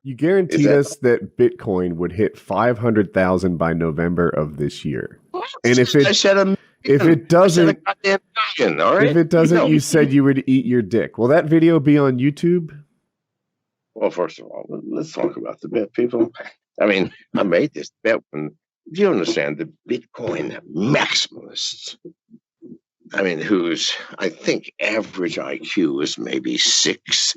You guaranteed us that Bitcoin would hit 500,000 by November of this year. And if it doesn't, if it doesn't, you said you would eat your dick. Will that video be on YouTube? Well, first of all, let's talk about the bet, people. I mean, I made this bet when, do you understand, the Bitcoin maximalists, I mean, whose, I think, average IQ is maybe 6,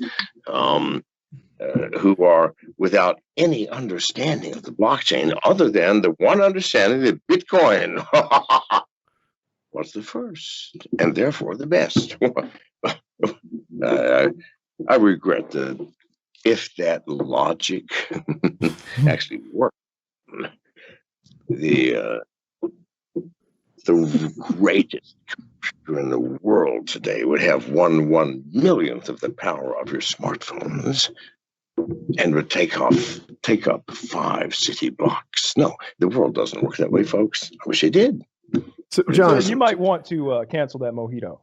who are without any understanding of the blockchain other than the one understanding that Bitcoin was the first and therefore the best. I regret that if that logic actually worked, the greatest computer in the world today would have 1/1,000,000th of the power of your smartphones and would take up 5 city blocks. No, the world doesn't work that way, folks. I wish it did. So, John, you might want to cancel that mojito.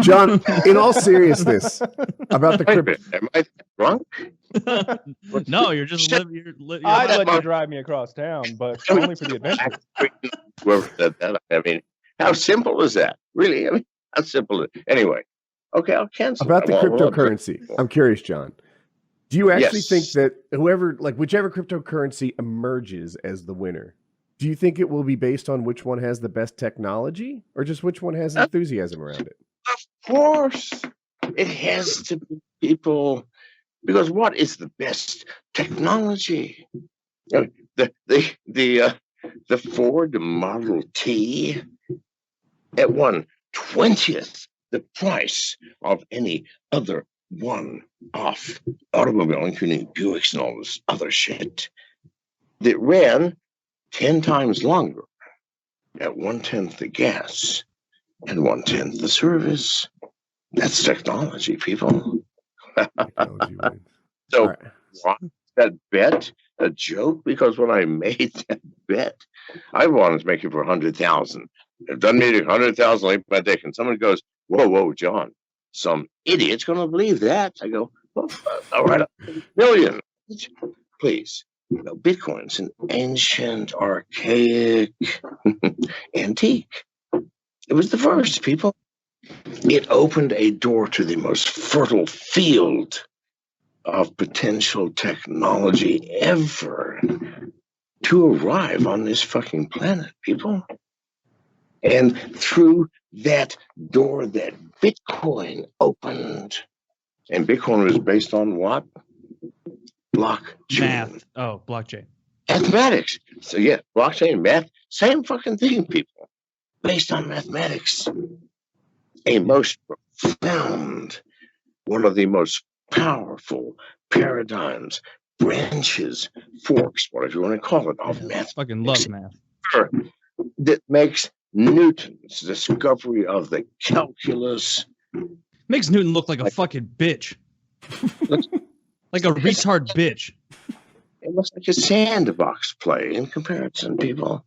John, in all seriousness, about the crypto. Am I drunk? No, you're just I'd let you drive me across town, but only for the adventure. Whoever said that, I mean, how simple is that? Really? I mean, how simple is it? Anyway, okay, I'll cancel. About the cryptocurrency, I'm curious, John. Do you actually think that whichever cryptocurrency emerges as the winner, do you think it will be based on which one has the best technology or just which one has enthusiasm around it? Of course. It has to be people, because what is the best technology? The Ford Model T at 1/20th the price of any other one-off automobile, including Buicks and all this other shit, that ran 10 times longer at 1/10 the gas and 1/10 the service. That's technology, people. So, right. That bet a joke? Because when I made that bet, I wanted to make it for 100,000. I've done me 100,000 late by day, and someone goes, "Whoa, John, some idiot's going to believe that." I go, well, "All right, $1 million, please." You know, Bitcoin's an ancient, archaic, antique. It was the first, people. It opened a door to the most fertile field of potential technology ever to arrive on this fucking planet, people. And through that door that Bitcoin opened, and Bitcoin was based on what? Blockchain. Math. Oh, blockchain. Mathematics. So yeah, blockchain, math, same fucking thing, people. Based on mathematics. A most profound, one of the most powerful paradigms, branches, forks, whatever you want to call it, of math. I fucking love math. That makes Newton's discovery of the calculus. Makes Newton look like a fucking bitch. Like a retard bitch. It looks like a sandbox play in comparison, people.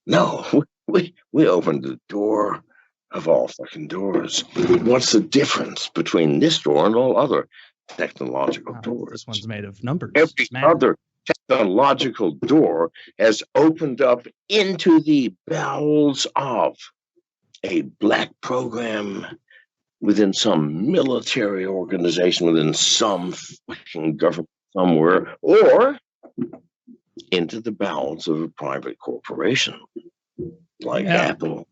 No, we opened the door of all fucking doors. What's the difference between this door and all other technological doors? This one's made of numbers. Every other technological door has opened up into the bowels of a black program within some military organization, within some fucking government somewhere, or into the bowels of a private corporation like Apple,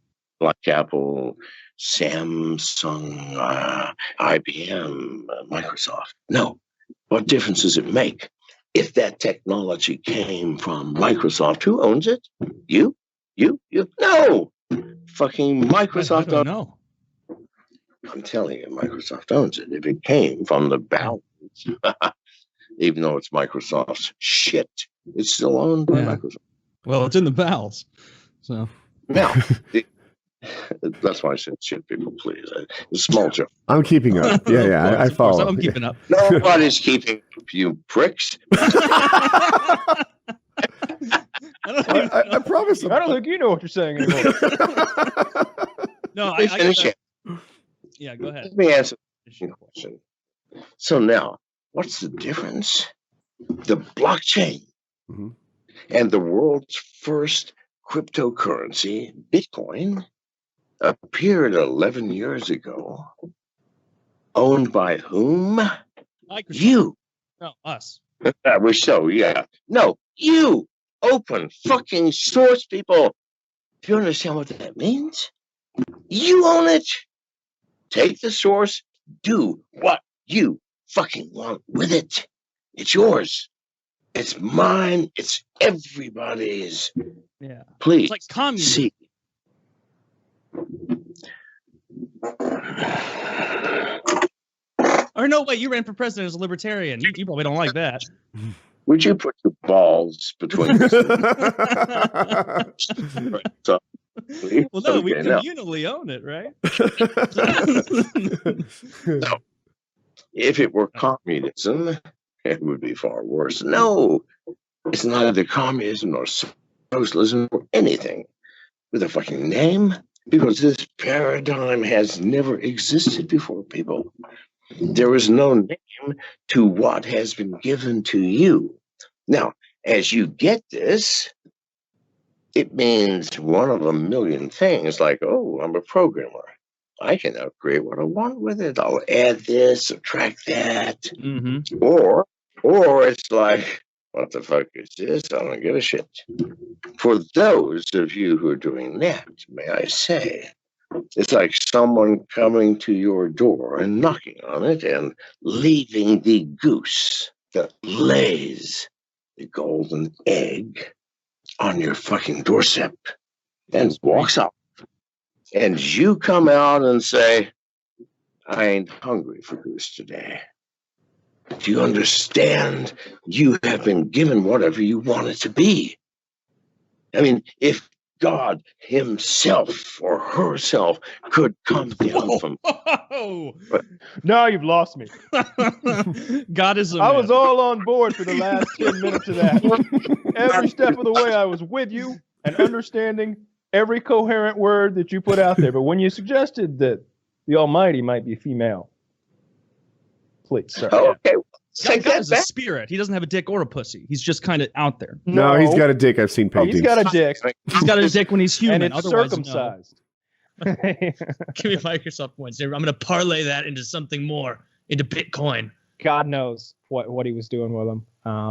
Samsung, IBM, Microsoft. No. What difference does it make? If that technology came from Microsoft, who owns it? You? No! Fucking Microsoft. I don't know. I'm telling you, Microsoft owns it. If it came from the bowels, even though it's Microsoft's shit, it's still owned by Microsoft. Well, it's in the bowels. So now, that's why I said shit, people, please. It's a small joke. I'm keeping up. Yeah, I follow. I'm keeping up. Nobody's keeping up, you pricks. I promise. I don't think you know what you're saying anymore. No, I finish it. Yeah, go ahead. Let me answer the question. So now, what's the difference the blockchain Mhm. and the world's first cryptocurrency, Bitcoin, appeared 11 years ago. Owned by whom? Microsoft. You. No, us. I wish so, yeah. No, you. Open fucking source people. Do you understand what that means? You own it. Take the source. Do what you fucking want with it. It's yours. It's mine. It's everybody's. Yeah. Please. It's like communism. See. Or no, wait, you ran for president as a libertarian. You probably don't like that. Would you put your balls between your so, Well, no, we okay, no. communally own it, right? No. If it were communism, it would be far worse. No, it's neither communism nor socialism or anything with a fucking name, because this paradigm has never existed before, people. There is no name to what has been given to you. Now, as you get this, it means one of a million things, like, oh, I'm a programmer. I can now create what I want with it. I'll add this, subtract that. Mm-hmm. Or it's like, what the fuck is this? I don't give a shit. For those of you who are doing that, may I say, it's like someone coming to your door and knocking on it and leaving the goose that lays the golden egg on your fucking doorstep and walks up. And you come out and say, I ain't hungry for goose today. Do you understand? You have been given whatever you want it to be. I mean, if God himself or herself could come down from... Now you've lost me. God is a I man. was all on board for the last 10 minutes of that. Every step of the way I was with you and understanding every coherent word that you put out there. But when you suggested that the Almighty might be female, please, sir. Oh, okay. God is a spirit. He doesn't have a dick or a pussy. He's just kind of out there. No, he's got a dick. I've seen paintings. He's got a dick. He's got a dick when he's human. And it's Otherwise, circumcised. no. Give me Microsoft points. I'm going to parlay that into something more, into Bitcoin. God knows what he was doing with them.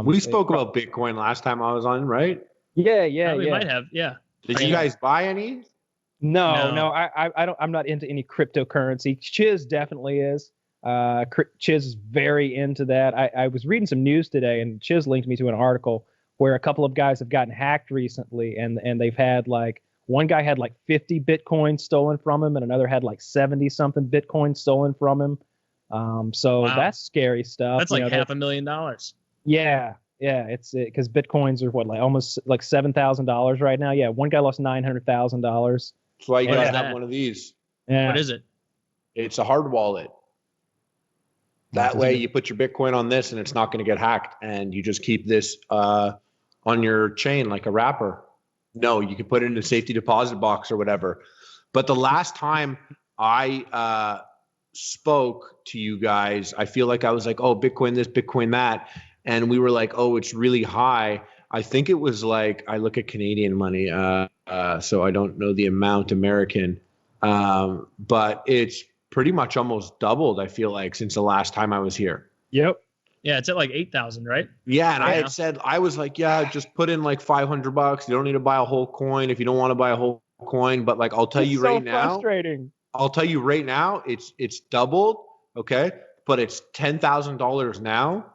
We spoke about Bitcoin last time I was on, right? Yeah. We might have, yeah. Did you guys buy any? No. I don't. I'm not into any cryptocurrency. Chiz definitely is. Chiz is very into that. I was reading some news today, and Chiz linked me to an article where a couple of guys have gotten hacked recently, and they've had like, one guy had like 50 Bitcoin stolen from him, and another had like 70 something Bitcoin stolen from him. So Wow. That's scary stuff. That's like $500,000. Yeah. It's because Bitcoins are what, like almost like $7,000 right now. Yeah, one guy lost $900,000. That's why you What gotta is have that? one of these. Yeah. What is it? It's a hard wallet. That way you put your Bitcoin on this and it's not going to get hacked, and you just keep this on your chain like a wrapper. No, you can put it in a safety deposit box or whatever. But the last time I spoke to you guys, I feel like I was like, oh, Bitcoin this, Bitcoin that. And we were like, oh, it's really high. I think it was like, I look at Canadian money, so I don't know the amount American, but it's pretty much almost doubled, I feel like, since the last time I was here. Yep. Yeah, it's at like 8,000, right? Yeah, and I Yeah. had said, I was like, yeah, just put in like $500. You don't need to buy a whole coin if you don't want to buy a whole coin. But like, I'll tell you right now, frustrating. I'll tell you right now, it's doubled, okay? But it's $10,000 now,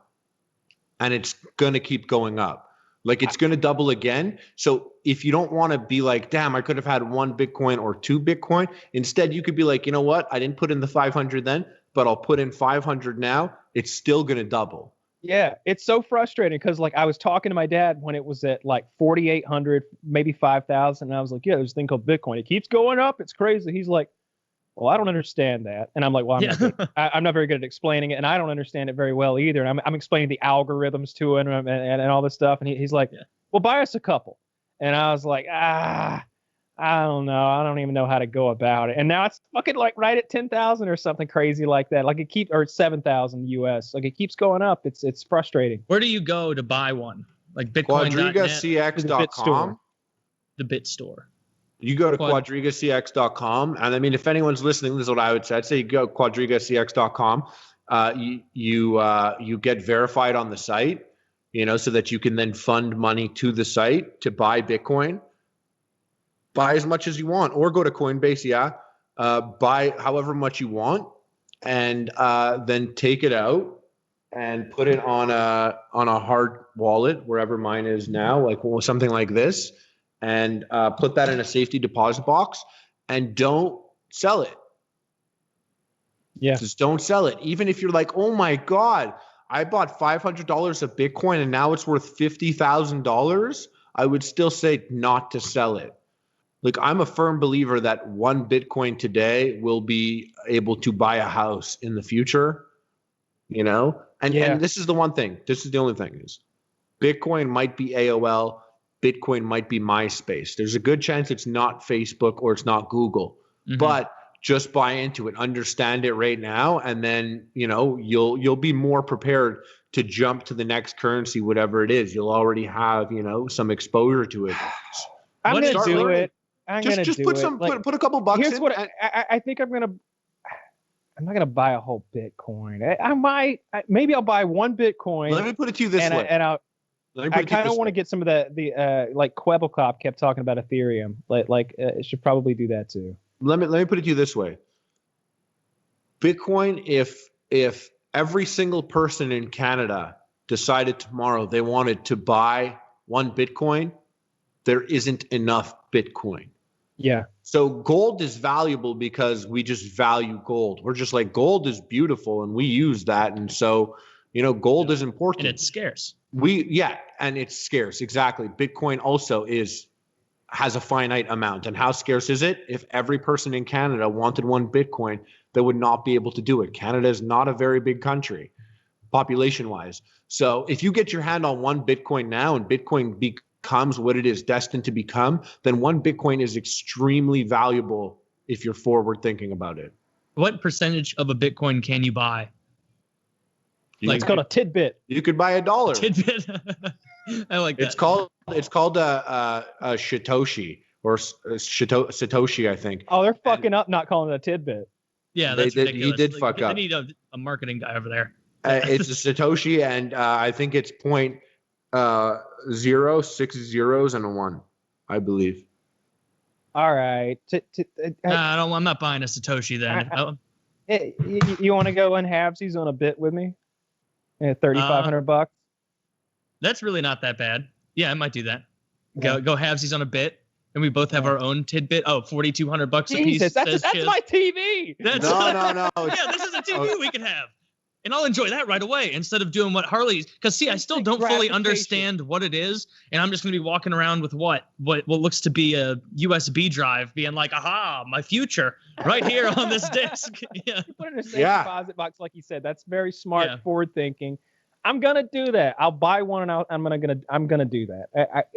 and it's gonna keep going up. Like, it's gonna double again. So if you don't want to be like, damn, I could have had 1 Bitcoin or 2 Bitcoin, instead you could be like, you know what? I didn't put in the 500 then, but I'll put in 500 now. It's still gonna double. Yeah, it's so frustrating because like I was talking to my dad when it was at like 4,800, maybe 5,000, and I was like, yeah, there's a thing called Bitcoin. It keeps going up. It's crazy. He's like, well, I don't understand that. And I'm like, well, I'm not very good at explaining it, and I don't understand it very well either. And I'm explaining the algorithms to him and all this stuff. And he's like, well, buy us a couple. And I was like, I don't know. I don't even know how to go about it. And now it's fucking like right at 10,000 or something crazy like that. Like it keeps, or 7,000 US. Like it keeps going up. It's frustrating. Where do you go to buy one? Like Bitcoin.net? QuadrigaCX.com. The Bit Store. You go to QuadrigaCX.com. And I mean, if anyone's listening, this is what I would say. I'd say you go to QuadrigaCX.com. You get verified on the site, so that you can then fund money to the site to buy Bitcoin. Buy as much as you want, or go to Coinbase, buy however much you want, and then take it out and put it on a hard wallet, wherever mine is now, like something like this, and put that in a safety deposit box, and don't sell it. Yeah. Just don't sell it. Even if you're like, oh my God, I bought $500 of Bitcoin and now it's worth $50,000, I would still say not to sell it. Like, I'm a firm believer that one Bitcoin today will be able to buy a house in the future, And this is the one thing. This is the only thing is Bitcoin might be AOL. Bitcoin might be MySpace. There's a good chance it's not Facebook or it's not Google. Mm-hmm. But just buy into it, understand it right now, and then, you'll be more prepared to jump to the next currency, whatever it is. You'll already have, some exposure to it. I'm going to do it. Just put a couple bucks here's in. What I think I'm not gonna buy a whole Bitcoin. I might, maybe I'll buy one Bitcoin. Let me put it to you this way. I kind of want to get some of the like Kwebbelkop kept talking about Ethereum. It should probably do that too. Let me put it to you this way. Bitcoin, if every single person in Canada decided tomorrow they wanted to buy one Bitcoin, there isn't enough Bitcoin. Yeah. So gold is valuable because we just value gold. We're just like, gold is beautiful and we use that. And so, gold is important. And it's scarce. And it's scarce. Exactly. Bitcoin also has a finite amount. And how scarce is it? If every person in Canada wanted one Bitcoin, they would not be able to do it. Canada is not a very big country population wise. So if you get your hand on one Bitcoin now and Bitcoin becomes what it is destined to become, then one Bitcoin is extremely valuable if you're forward thinking about it. What percentage of a Bitcoin can you buy? It's called a tidbit. You could buy $1. Tidbit. I like that. It's called a Satoshi or Satoshi, I think. Oh, they're fucking up not calling it a tidbit. Yeah, that's ridiculous. He did fuck up. They need a marketing guy over there. It's a Satoshi, and I think it's 0.06 zeros and a 1, I believe. All right. I'm not buying a Satoshi then. You want to go in halvesies on a bit with me? $3,500. That's really not that bad. Yeah, I might do that. Go halvesies on a bit, and we both have our own tidbit. Oh, $4,200 a piece. That's my TV. No. Yeah, this is a TV we can have. And I'll enjoy that right away instead of doing what Harley's. Because, see, I still don't fully understand what it is. And I'm just going to be walking around with what looks to be a USB drive being like, aha, my future right here on this disc. Yeah. Put it in a safe deposit box, like you said. That's very smart, forward thinking. I'm going to do that. I'll buy one and I'm going to do that.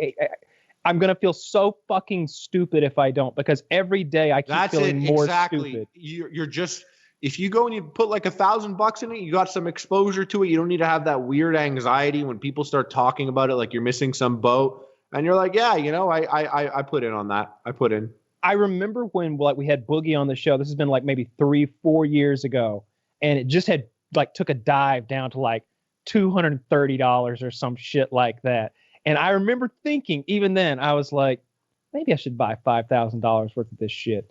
I'm going to feel so fucking stupid if I don't, because every day I keep feeling more stupid. You're just... If you go and you put like $1,000 in it, you got some exposure to it. You don't need to have that weird anxiety when people start talking about it like you're missing some boat. And you're like, yeah, I put in on that. I put in. I remember when we had Boogie on the show. This has been like maybe 3-4 years ago, and it just had took a dive down to like $230 or some shit like that. And I remember thinking, even then, I was like, maybe I should buy $5,000 worth of this shit.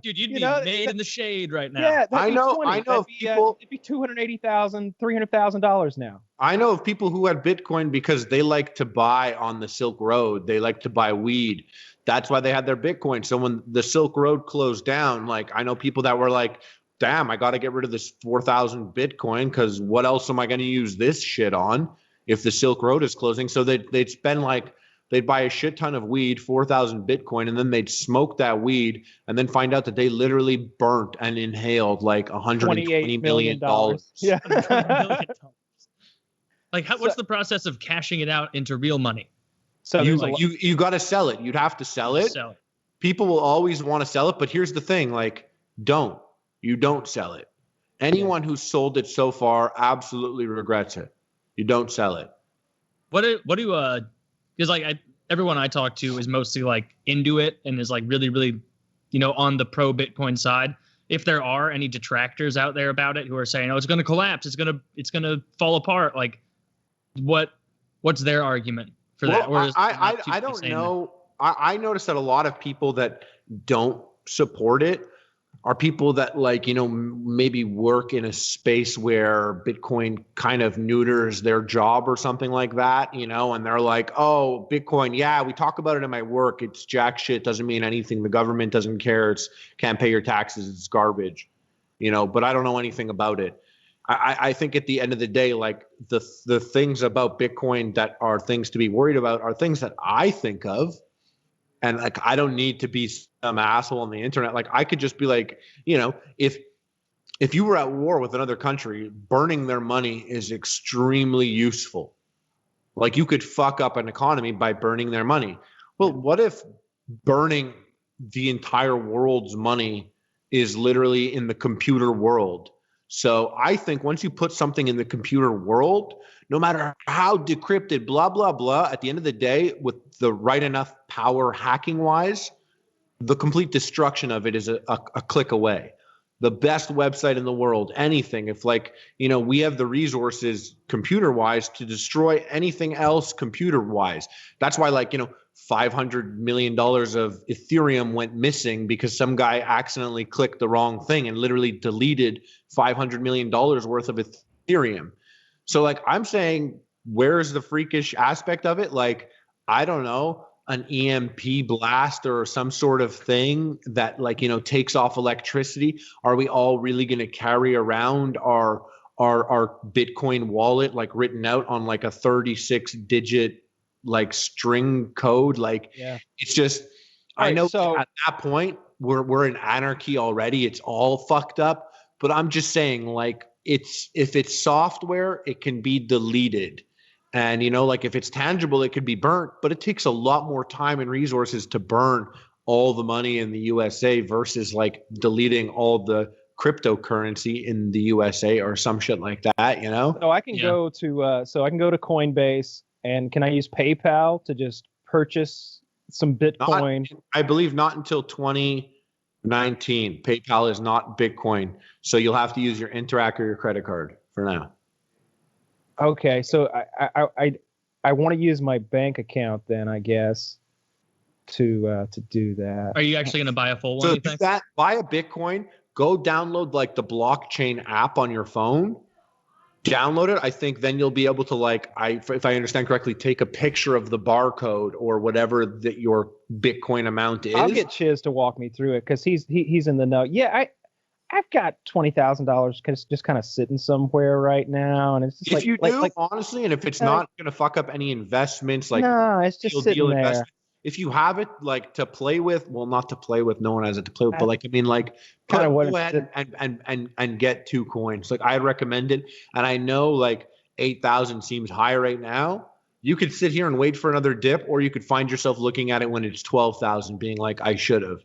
Dude, you'd be made in the shade right now. Yeah, I know people. It'd be $280,000, $300,000 now. I know of people who had Bitcoin because they like to buy on the Silk Road. They like to buy weed. That's why they had their Bitcoin. So when the Silk Road closed down, I know people that were like, damn, I got to get rid of this 4,000 Bitcoin because what else am I going to use this shit on if the Silk Road is closing? So they'd spend they'd buy a shit ton of weed, 4,000 Bitcoin, and then they'd smoke that weed and then find out that they literally burnt and inhaled like $120 million. Yeah. What's the process of cashing it out into real money? So you got to sell it. You'd have to sell it. People will always want to sell it, but here's the thing: like, you don't sell it. Anyone who's sold it so far absolutely regrets it. You don't sell it. What do because like everyone I talk to is mostly like into it and is like really, really, on the pro Bitcoin side. If there are any detractors out there about it who are saying, "Oh, it's going to collapse. It's going to fall apart," like, what's their argument for that? Or I don't know. I noticed that a lot of people that don't support it are people that like, maybe work in a space where Bitcoin kind of neuters their job or something like that, and they're like, oh, Bitcoin. Yeah, we talk about it in my work. It's jack shit. Doesn't mean anything. The government doesn't care. Can't pay your taxes. It's garbage, but I don't know anything about it. I think at the end of the day, like the things about Bitcoin that are things to be worried about are things that I think of. And like, I don't need to be some asshole on the internet. Like, I could just be like, if you were at war with another country, burning their money is extremely useful. Like, you could fuck up an economy by burning their money. Well, what if burning the entire world's money is literally in the computer world? So I think once you put something in the computer world, no matter how decrypted, blah, blah, blah, at the end of the day, with the right enough power hacking wise, the complete destruction of it is a click away. The best website in the world, anything. If like, we have the resources computer wise to destroy anything else computer wise. That's why like, $500 million of Ethereum went missing because some guy accidentally clicked the wrong thing and literally deleted $500 million worth of Ethereum. So like, I'm saying, where's the freakish aspect of it? Like, I don't know, an EMP blast or some sort of thing that like, takes off electricity. Are we all really going to carry around our Bitcoin wallet, like written out on like a 36 digit like string code? Like, it's just, I know at that point we're in anarchy already. It's all fucked up, but I'm just saying like, if it's software, it can be deleted. And, like if it's tangible, it could be burnt, but it takes a lot more time and resources to burn all the money in the USA versus like deleting all the cryptocurrency in the USA or some shit like that, So I can go to Coinbase, and can I use PayPal to just purchase some Bitcoin? I believe not until 2019. PayPal is not Bitcoin. So you'll have to use your Interac or your credit card for now. Okay, so I want to use my bank account then, I guess, to do that. Are you actually going to buy a full one? So do that, buy a Bitcoin, go download like the blockchain app on your phone, download it. I think then you'll be able to like, if I understand correctly, take a picture of the barcode or whatever that your Bitcoin amount is. I'll get Chiz to walk me through it because he's in the know. Yeah, I've got $20,000 just kind of sitting somewhere right now, and it's just honestly, and if it's not going to fuck up any investments, like no, it's just sitting there. If you have it like to play with, well, not to play with, no one has it to play with, but like I mean, like kind of go ahead and get 2 coins. Like I'd recommend it, and I know like 8,000 seems high right now. You could sit here and wait for another dip, or you could find yourself looking at it when it's 12,000, being like, I should have.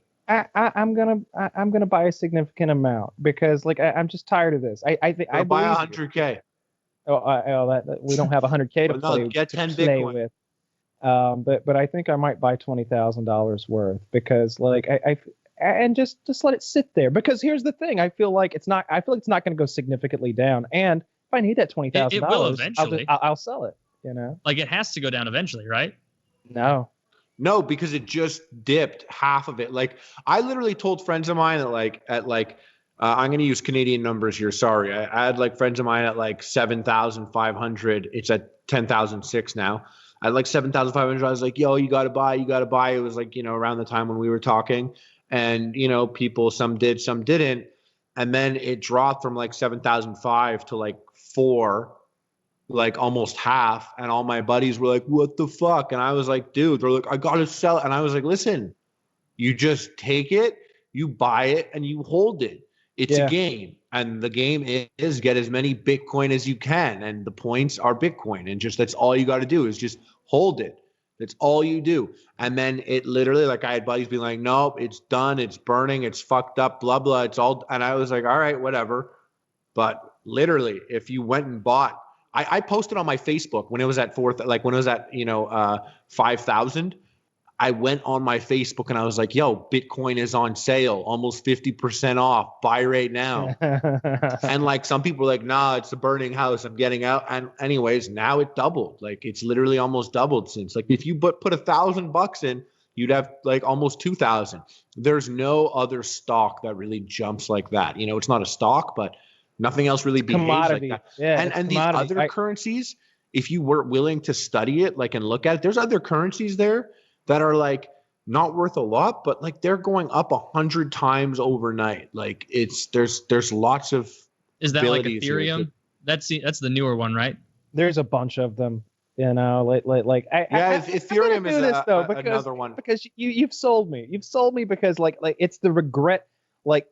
I'm gonna buy a significant amount because like I'm just tired of this. I buy 100K. We don't have 100K to play. Get 10 Bitcoin with. But I think I might buy $20,000 worth because like and just let it sit there because here's the thing. I feel like it's not going to go significantly down, and if I need that $20,000, it will eventually. I'll sell it. Like it has to go down eventually, right? No, because it just dipped half of it. Like I literally told friends of mine that I'm going to use Canadian numbers here. Sorry. I had like friends of mine at like 7,500. It's at 10,006 now. I had like 7,500. I was like, yo, you got to buy. It was like, around the time when we were talking, and people, some did, some didn't. And then it dropped from like 7,005 to like 4, like almost half, and all my buddies were like, what the fuck? And I was like, dude, they're like, I gotta sell it. And I was like, listen, you just take it, you buy it, and you hold it. It's a game, and the game is get as many Bitcoin as you can, and the points are Bitcoin, and just that's all you got to do is just hold it. That's all you do. And then it literally, like I had buddies being like, nope, it's done. It's burning. It's fucked up, blah, blah. It's all, and I was like, all right, whatever. But literally, if you went and bought, I posted on my Facebook when it was at 5,000. I went on my Facebook and I was like, yo, Bitcoin is on sale, almost 50% off. Buy right now. And like some people were like, nah, it's a burning house. I'm getting out. And anyways, now it doubled. Like it's literally almost doubled since. Like if you put $1,000 in, you'd have like almost 2,000. There's no other stock that really jumps like that. You know, it's not a stock, but nothing else really behaves commodity. like that. Yeah, and these other currencies, if you were willing to study it, like and look at it, there's other currencies there that are like not worth a lot, but like they're going up 100 times overnight. Like there's lots of. Is that like Ethereum? That's the newer one, right? There's a bunch of them. You know, Ethereum is another one because you've sold me. You've sold me because like it's the regret. Like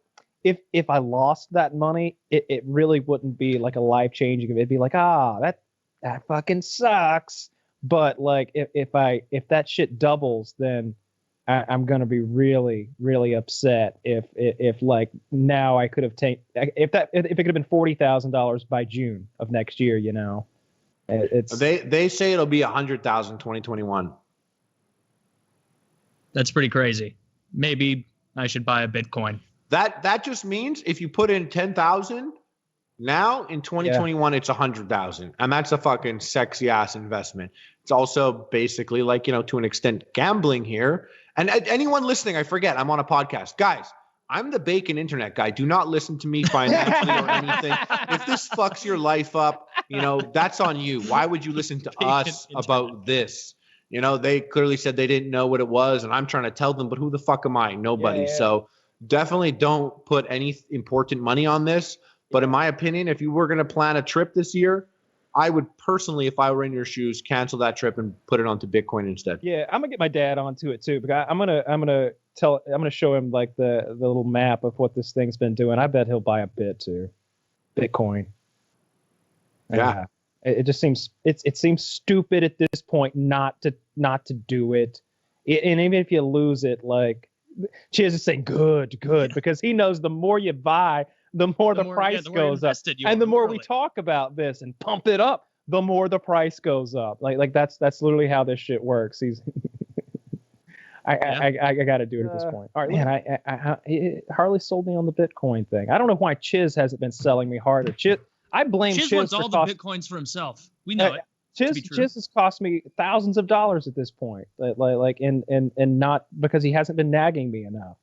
if I lost that money, it really wouldn't be like a life changing. It'd be like that fucking sucks. But like if that shit doubles, then I'm gonna be really, really upset if like now I could have taken if it could have been $40,000 by June of next year, you know. It's they say it'll be 100,000 2021. That's pretty crazy. Maybe I should buy a Bitcoin. That just means if you put in 10,000 now in 2021, it's 100,000, and that's a fucking sexy ass investment. It's also basically like, you know, to an extent gambling here. And anyone listening, I forget I'm on a podcast, guys. I'm the bacon internet guy. Do not listen to me financially or anything. If this fucks your life up, you know, that's on you. Why would you listen to us about this? You know, they clearly said they didn't know what it was, and I'm trying to tell them, but who the fuck am I? Nobody. Yeah. So definitely don't put any important money on this. But in my opinion, if you were going to plan a trip this year, I would personally, if I were in your shoes, cancel that trip and put it onto Bitcoin instead. Yeah, I'm gonna get my dad onto it too, because I'm gonna show him like the little map of what this thing's been doing. I bet he'll buy a bit too, Bitcoin. Yeah, it just seems it seems stupid at this point not to do it. And even if you lose it, like Chiz is saying good, because he knows the more you buy, the more the price goes up, and the more we talk about this and pump it up, the more the price goes up. Like that's literally how this shit works. I got to do it at this point. All right, man. Harley sold me on the Bitcoin thing. I don't know why Chiz hasn't been selling me harder. I blame Chiz wants all the Bitcoins for himself. We know it. Chiz has cost me thousands of dollars at this point. And not because he hasn't been nagging me enough.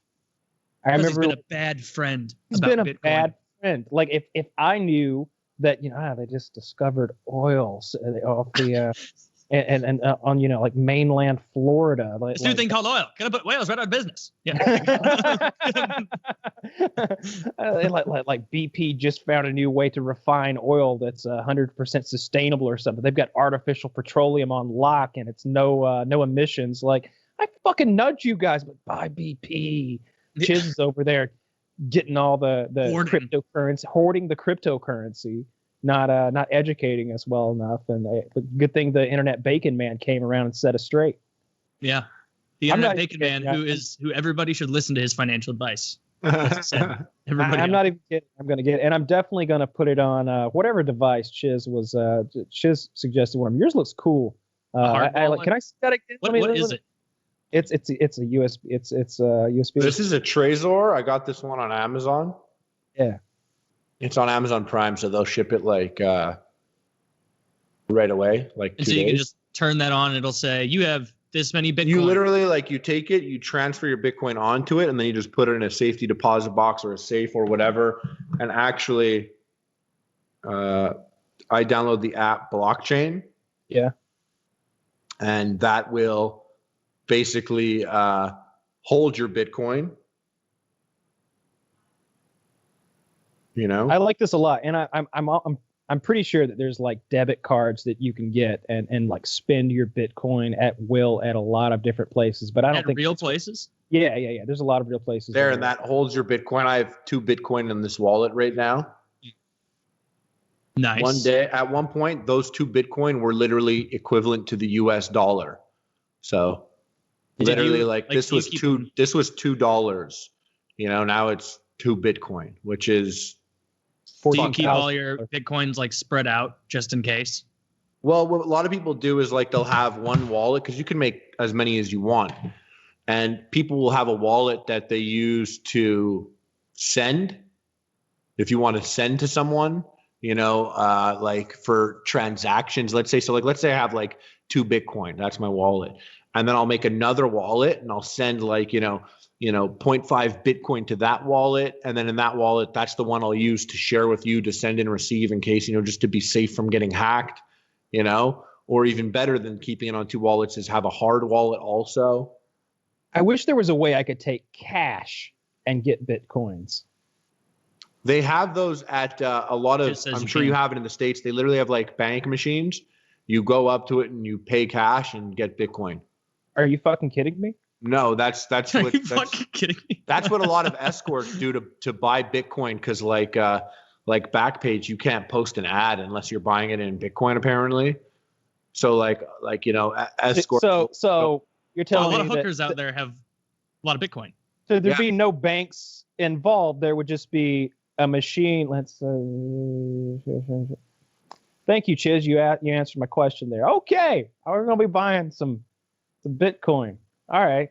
He's been a bad friend. He's been a bad friend. Like if I knew that, you know, they just discovered oil off the and on, you know, like mainland Florida. This new thing called oil. Gonna put whales right out of business. Yeah. like BP just found a new way to refine oil that's 100% sustainable or something. They've got artificial petroleum on lock and it's no emissions. Like I fucking nudge you guys, but buy BP. Chiz is over there getting all the cryptocurrency, hoarding the cryptocurrency, not educating us well enough. And good thing the internet bacon man came around and set us straight. Yeah, the internet bacon man, who everybody should listen to his financial advice. I'm not even kidding. I'm going to get it. And I'm definitely going to put it on whatever device Chiz was. Chiz suggested one of them. Yours looks cool. Can I see that again? What is it? It's a USB. It's USB. This is a Trezor. I got this one on Amazon. Yeah, it's on Amazon Prime, so they'll ship it like right away, like 2 days. So you can just turn that on. And it'll say you have this many Bitcoin. You literally you take it, you transfer your Bitcoin onto it, and then you just put it in a safety deposit box or a safe or whatever. And actually, I download the app Blockchain. Yeah, and that will basically hold your Bitcoin. You know, I like this a lot, and I'm pretty sure that there's like debit cards that you can get and like spend your Bitcoin at will at a lot of different places. But I don't think real places. Yeah. There's a lot of real places there, and that holds your Bitcoin. I have 2 Bitcoin in this wallet right now. Nice. At one point, those 2 Bitcoin were literally equivalent to the US dollar. So Did literally, you- like like, this do you was keep- $2. You know, now it's 2 Bitcoin, which is Do you fuck keep hell. all your Bitcoins like spread out just in case? Well, what a lot of people do is like they'll have one wallet because you can make as many as you want. And people will have a wallet that they use to send. If you want to send to someone, you know, like for transactions, let's say I have like 2 Bitcoin. That's my wallet. And then I'll make another wallet and I'll send like, you know, 0.5 Bitcoin to that wallet. And then in that wallet, that's the one I'll use to share with you to send and receive in case, you know, just to be safe from getting hacked, you know, or even better than keeping it on 2 wallets is have a hard wallet also. I wish there was a way I could take cash and get Bitcoins. They have those at a lot of, Just says I'm you sure you can. have it in the States. They literally have like bank machines. You go up to it and you pay cash and get Bitcoin. Are you fucking kidding me? No, that's Are what you fucking kidding me? that's what a lot of escorts do to buy Bitcoin, because like Backpage, you can't post an ad unless you're buying it in Bitcoin apparently. So like you know, escorts. So you're Well, a telling lot me of hookers out there have a lot of Bitcoin. so there'd Yeah. be no banks involved. There would just be a machine. Let's. Thank you, Chiz. You answered my question there. Okay, we're gonna be buying some Bitcoin. All right.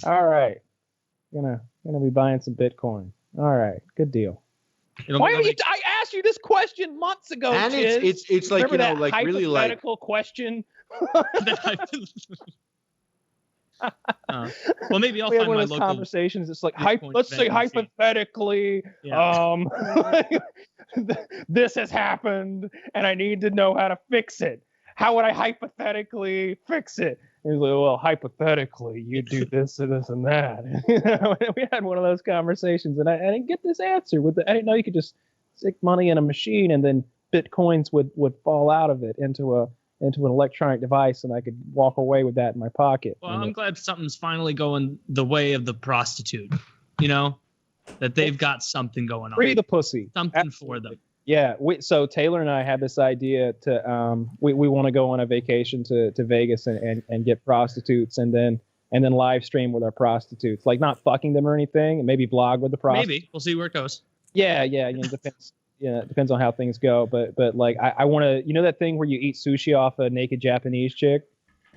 Gonna be buying some Bitcoin. All right, good deal. It'll Why make are you, like- I asked you this question months ago, and Chiz. it's like, Remember you know, that like really like hypothetical question? Well, maybe I'll We had find one my of those local. conversations. It's like, Bitcoin let's say vending machine. hypothetically, Yeah. this has happened, and I need to know how to fix it. How would I hypothetically fix it? And he's like, well, hypothetically, you do this and this and that. We had one of those conversations, and I didn't get this answer. I didn't know you could just stick money in a machine, and then Bitcoins would fall out of it into an electronic device, and I could walk away with that in my pocket. Well, I'm glad something's finally going the way of the prostitute. You know, that they've got something going on. Free the pussy. Something for them. Yeah, so Taylor and I had this idea to we want to go on a vacation to Vegas and get prostitutes and then live stream with our prostitutes, like not fucking them or anything, and maybe blog with the prostitutes. Maybe we'll see where it goes. Yeah, you know, depends. Yeah, it depends on how things go, but like I want to, you know, that thing where you eat sushi off a naked Japanese chick.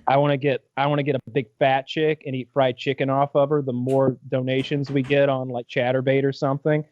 I want to get a big fat chick and eat fried chicken off of her. The more donations we get on like ChatterBait or something.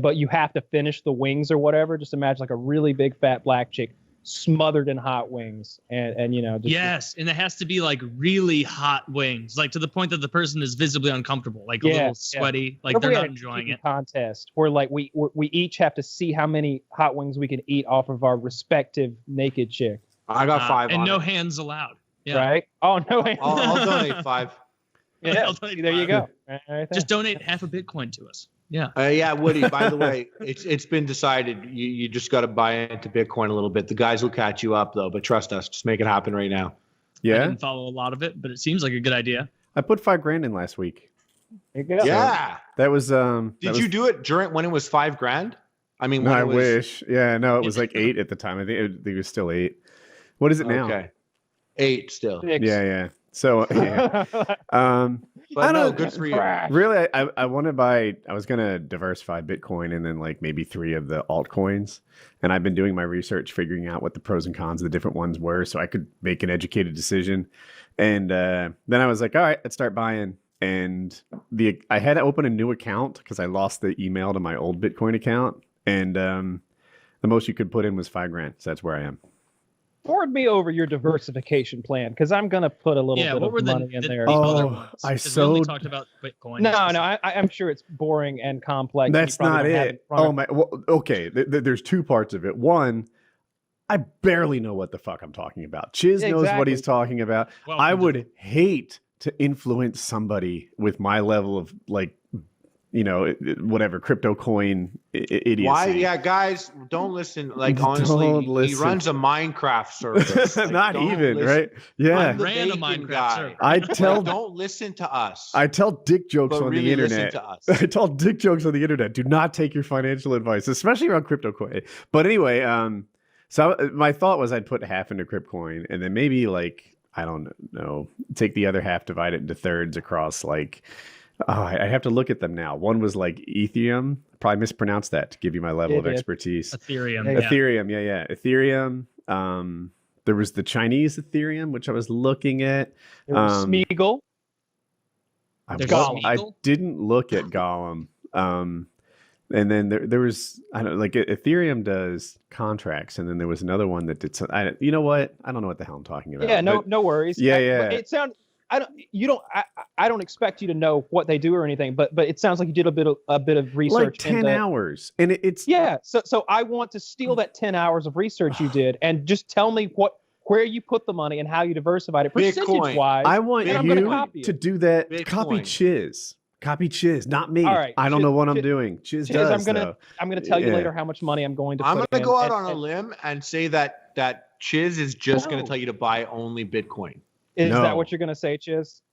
But you have to finish the wings or whatever. Just imagine like a really big fat black chick smothered in hot wings, and you know. Yes, and it has to be like really hot wings, like to the point that the person is visibly uncomfortable, like a little sweaty, like What if they're we not had a enjoying eating it. contest where like we each have to see how many hot wings we can eat off of our respective naked chick. I got 5 and on no it. hands allowed. Yeah, Right? Oh no! I'll donate 5. Yeah, I'll donate there you 5. go. Right there. Just donate half a Bitcoin to us. Yeah. Yeah, Woody, by the way, it's been decided you just got to buy into Bitcoin a little bit. The guys will catch you up, though, but trust us, just make it happen right now. I Yeah, didn't follow a lot of it, but it seems like a good idea. I put $5,000 in last week. There you go. Yeah. That was Did you do it when it was $5,000? I mean, No, when I it was, wish. Yeah, no, it was like 8 at the time. I think it was still 8. What is it now? Okay. 8 still. Yeah. So yeah. But I no, don't- good for you. Really, I want to buy. I was gonna diversify Bitcoin and then like maybe 3 of the altcoins. And I've been doing my research, figuring out what the pros and cons of the different ones were, so I could make an educated decision. And then I was like, all right, let's start buying. And I had to open a new account because I lost the email to my old Bitcoin account, and the most you could put in was $5,000. So that's where I am. Forward me over your diversification plan because I'm gonna put a little Yeah. bit What were of the money in there. other Oh, ones? I 'Cause we only sowed- talked about Bitcoin. No, I'm sure it's boring and complex. That's You probably not don't have it. in front of Oh my. Well, okay. There's 2 parts of it. One, I barely know what the fuck I'm talking about. Chiz knows what Exactly. he's talking about. Welcome I to would hate to influence somebody with my level of like, you know, whatever crypto coin idiocy. Why? Yeah, guys, don't listen. Like, honestly, Don't he listen. runs a Minecraft server. Like, Not don't even, listen. right? Yeah. I'm the Ran a bacon Minecraft guy. server. I Like, tell don't listen to us. I tell dick jokes but on really the listen internet. to us. I tell dick jokes on the internet. Do not take your financial advice, especially around crypto coin. But anyway, so my thought was I'd put half into Cryptcoin and then maybe like I don't know, take the other half, divide it into thirds across like, I have to look at them now. One was like Ethereum. Probably mispronounced that to give you my level of expertise. Ethereum. Ethereum. Yeah. Ethereum. There was the Chinese Ethereum, which I was looking at. There was Smeagol. I didn't look at Gollum. And then there was, I don't know, like Ethereum does contracts, and then there was another one that did some. You know what? I don't know what the hell I'm talking about. Yeah, no worries. Yeah. It sounds. I don't expect you to know what they do or anything, but it sounds like you did a bit of research. Like 10 hours, and it's So I want to steal that 10 hours of research you did, and just tell me where you put the money and how you diversified it percentage wise. I want you to do that. Bitcoin. Copy Chiz, not me. All right, I don't know what I'm doing. Chiz does. I'm gonna tell you later how much money I'm going to. I'm gonna go out on a limb and say that Chiz is just gonna tell you to buy only Bitcoin. Is that what you're gonna say, Chiz?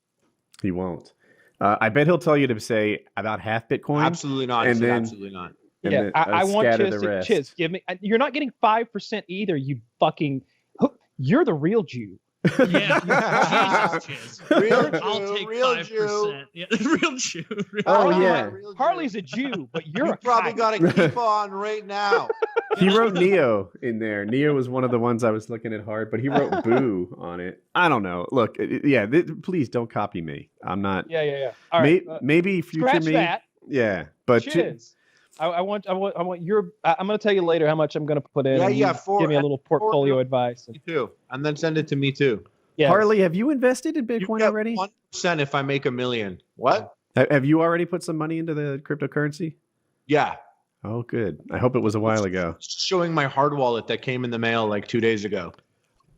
He won't. I bet he'll tell you to say about half Bitcoin. Absolutely not. And then, absolutely not. Yeah, I want Chiz. Give me. You're not getting 5% either. You fucking. You're the real Jew. Yeah, Jesus, I'll take 5%. Yeah, real Jew. Harley's a Jew, but you're probably got to keep on right now. He wrote Neo in there. Neo was one of the ones I was looking at hard, but he wrote Boo on it. I don't know. Look, please don't copy me. I'm not. Yeah. All right, maybe future me. That. Yeah, but Chiz. I want your. I'm going to tell you later how much I'm going to put in. Give me a little portfolio advice. Me too, and then send it to me too. Yes. Harley, have you invested in Bitcoin already? 1% if I make $1 million. What? Have you already put some money into the cryptocurrency? Yeah. Oh, good. I hope it was a while ago. Showing my hard wallet that came in the mail like 2 days ago.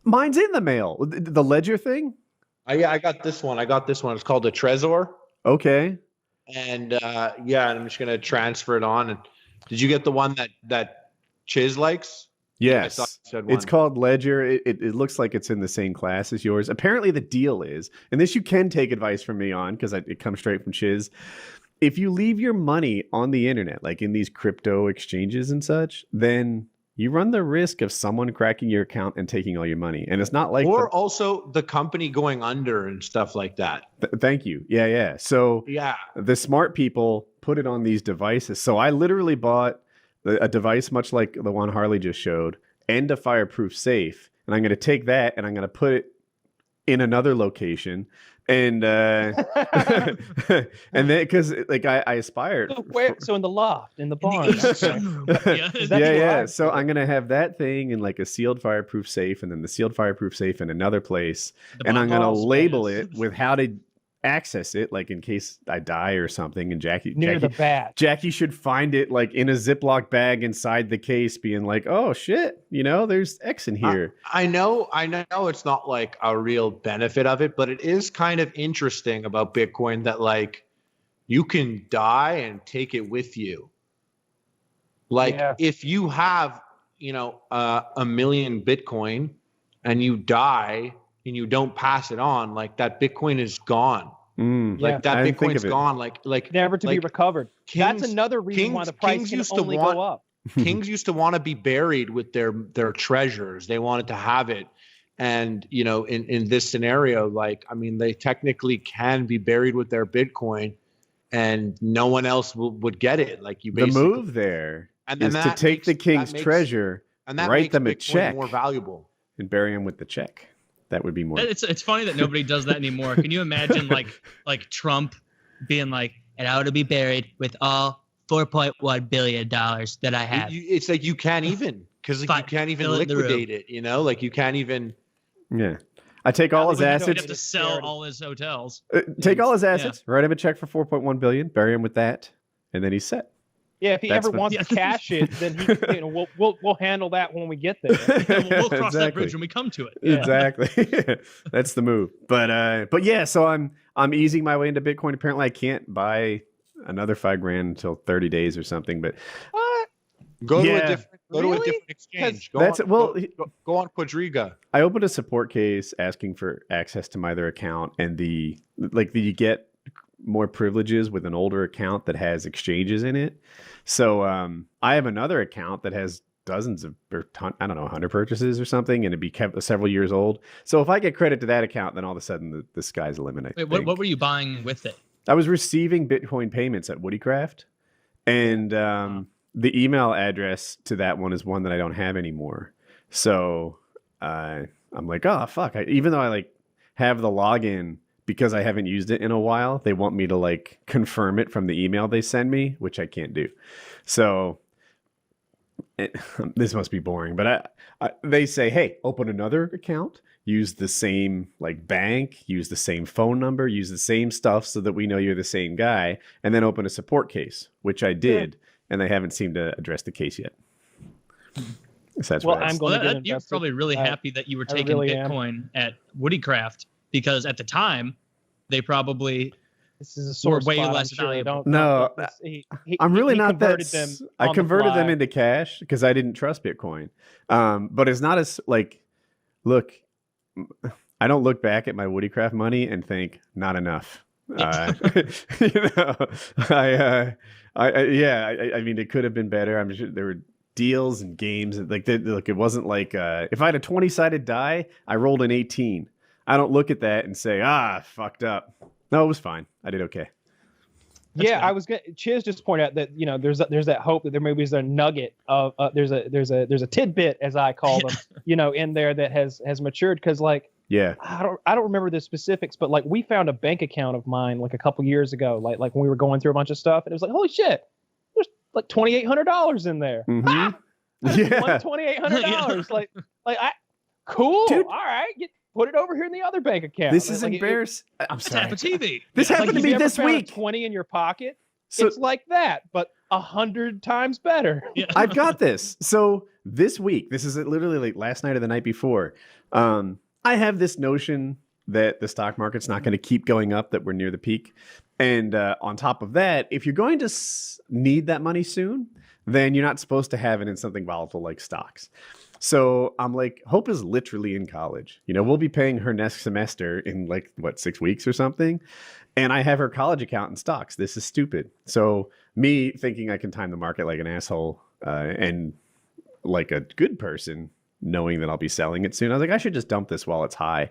Mine's in the mail. The Ledger thing? I got this one. It's called a Trezor. Okay. And I'm just gonna transfer it on. And did you get the one that Chiz likes? Yes, it's called Ledger. It looks like it's in the same class as yours. Apparently, the deal is, and this you can take advice from me on because it comes straight from Chiz. If you leave your money on the internet, like in these crypto exchanges and such, then you run the risk of someone cracking your account and taking all your money. And it's not like also the company going under and stuff like that. Thank you. Yeah. So the smart people put it on these devices. So I literally bought a device much like the one Harley just showed and a fireproof safe. And I'm going to take that and I'm going to put it in another location. And and then because like I aspired. So in the loft, in the barn. Yeah. So I'm gonna have that thing in like a sealed fireproof safe, and then the sealed fireproof safe in another place, and I'm gonna label it with how to access it, like in case I die or something. And Jackie should find it like in a Ziploc bag inside the case, being like, "Oh shit, there's X in here." I know it's not like a real benefit of it, but it is kind of interesting about Bitcoin that like you can die and take it with you. Like if you have, $1 million Bitcoin and you die and you don't pass it on, like that Bitcoin is gone. Like that Bitcoin's gone. Like never to be recovered. That's another reason why the price can only go up. Kings used to want to be buried with their treasures. They wanted to have it. And, in this scenario, they technically can be buried with their Bitcoin and no one else would get it. Like you basically. The move there is to take the king's treasure and write them a check more valuable and bury them with the check. That would be more. It's funny that nobody does that anymore. Can you imagine like Trump being like, and I want to be buried with all $4.1 billion that I have. It's like you can't even because you can't even liquidate it. Like you can't even. Yeah, I take all his assets. You have to sell all his hotels. Take all his assets, write him a check for $4.1 billion, bury him with that, and then he's set. Yeah, if he ever wants to cash it, then we'll handle that when we get there. We'll cross that bridge when we come to it. Yeah. Exactly. That's the move. But yeah, so I'm easing my way into Bitcoin. Apparently I can't buy another $5,000 until 30 days or something, but what? Go to a different exchange. Go on Quadriga. I opened a support case asking for access to my other account, and you get more privileges with an older account that has exchanges in it. So I have another account that has dozens of, I don't know, 100 purchases or something, and it'd be kept several years old. So if I get credit to that account, then all of a sudden the sky's the limit. Wait, what were you buying with it? I was receiving Bitcoin payments at Woodycraft, and the email address to that one is one that I don't have anymore. So I'm like, oh fuck! Even though I like have the login, because I haven't used it in a while, they want me to like confirm it from the email they send me, which I can't do. So this must be boring, but they say, hey, open another account, use the same like bank, use the same phone number, use the same stuff so that we know you're the same guy, and then open a support case, which I did, and they haven't seemed to address the case yet. So that's I'm going to get You're probably really happy that you were taking Bitcoin at Woodycraft, because at the time they probably were way less valuable. No, I'm really not that. I converted them into cash because I didn't trust Bitcoin. But it's not as like, look, I don't look back at my Woodycraft money and think not enough. I mean, it could have been better. I'm sure there were deals and games. Like, look, it wasn't like if I had a 20-sided die, I rolled an 18. I don't look at that and say, fucked up. No, it was fine. I did okay. I was gonna. Chiz just point out that there's that hope that there maybe is a nugget of there's a tidbit, as I call them, in there that has matured, because like I don't remember the specifics, but like we found a bank account of mine like a couple years ago, like when we were going through a bunch of stuff, and it was like, holy shit, there's like $2,800 in there. Mm-hmm. $2,800. Like cool. Dude. All right. Put it over here in the other bank account. This is embarrassing. I'm sorry. Apple TV. This happened to me this week. 20 in your pocket. So, it's like that, but 100 times better. Yeah. I've got this. So this week, this is literally like last night or the night before. I have this notion that the stock market's not going to keep going up, that we're near the peak. And on top of that, if you're going to need that money soon, then you're not supposed to have it in something volatile like stocks. So I'm like, Hope is literally in college. We'll be paying her next semester in like, 6 weeks or something. And I have her college account in stocks. This is stupid. So me thinking I can time the market like an asshole and like a good person, knowing that I'll be selling it soon, I was like, I should just dump this while it's high.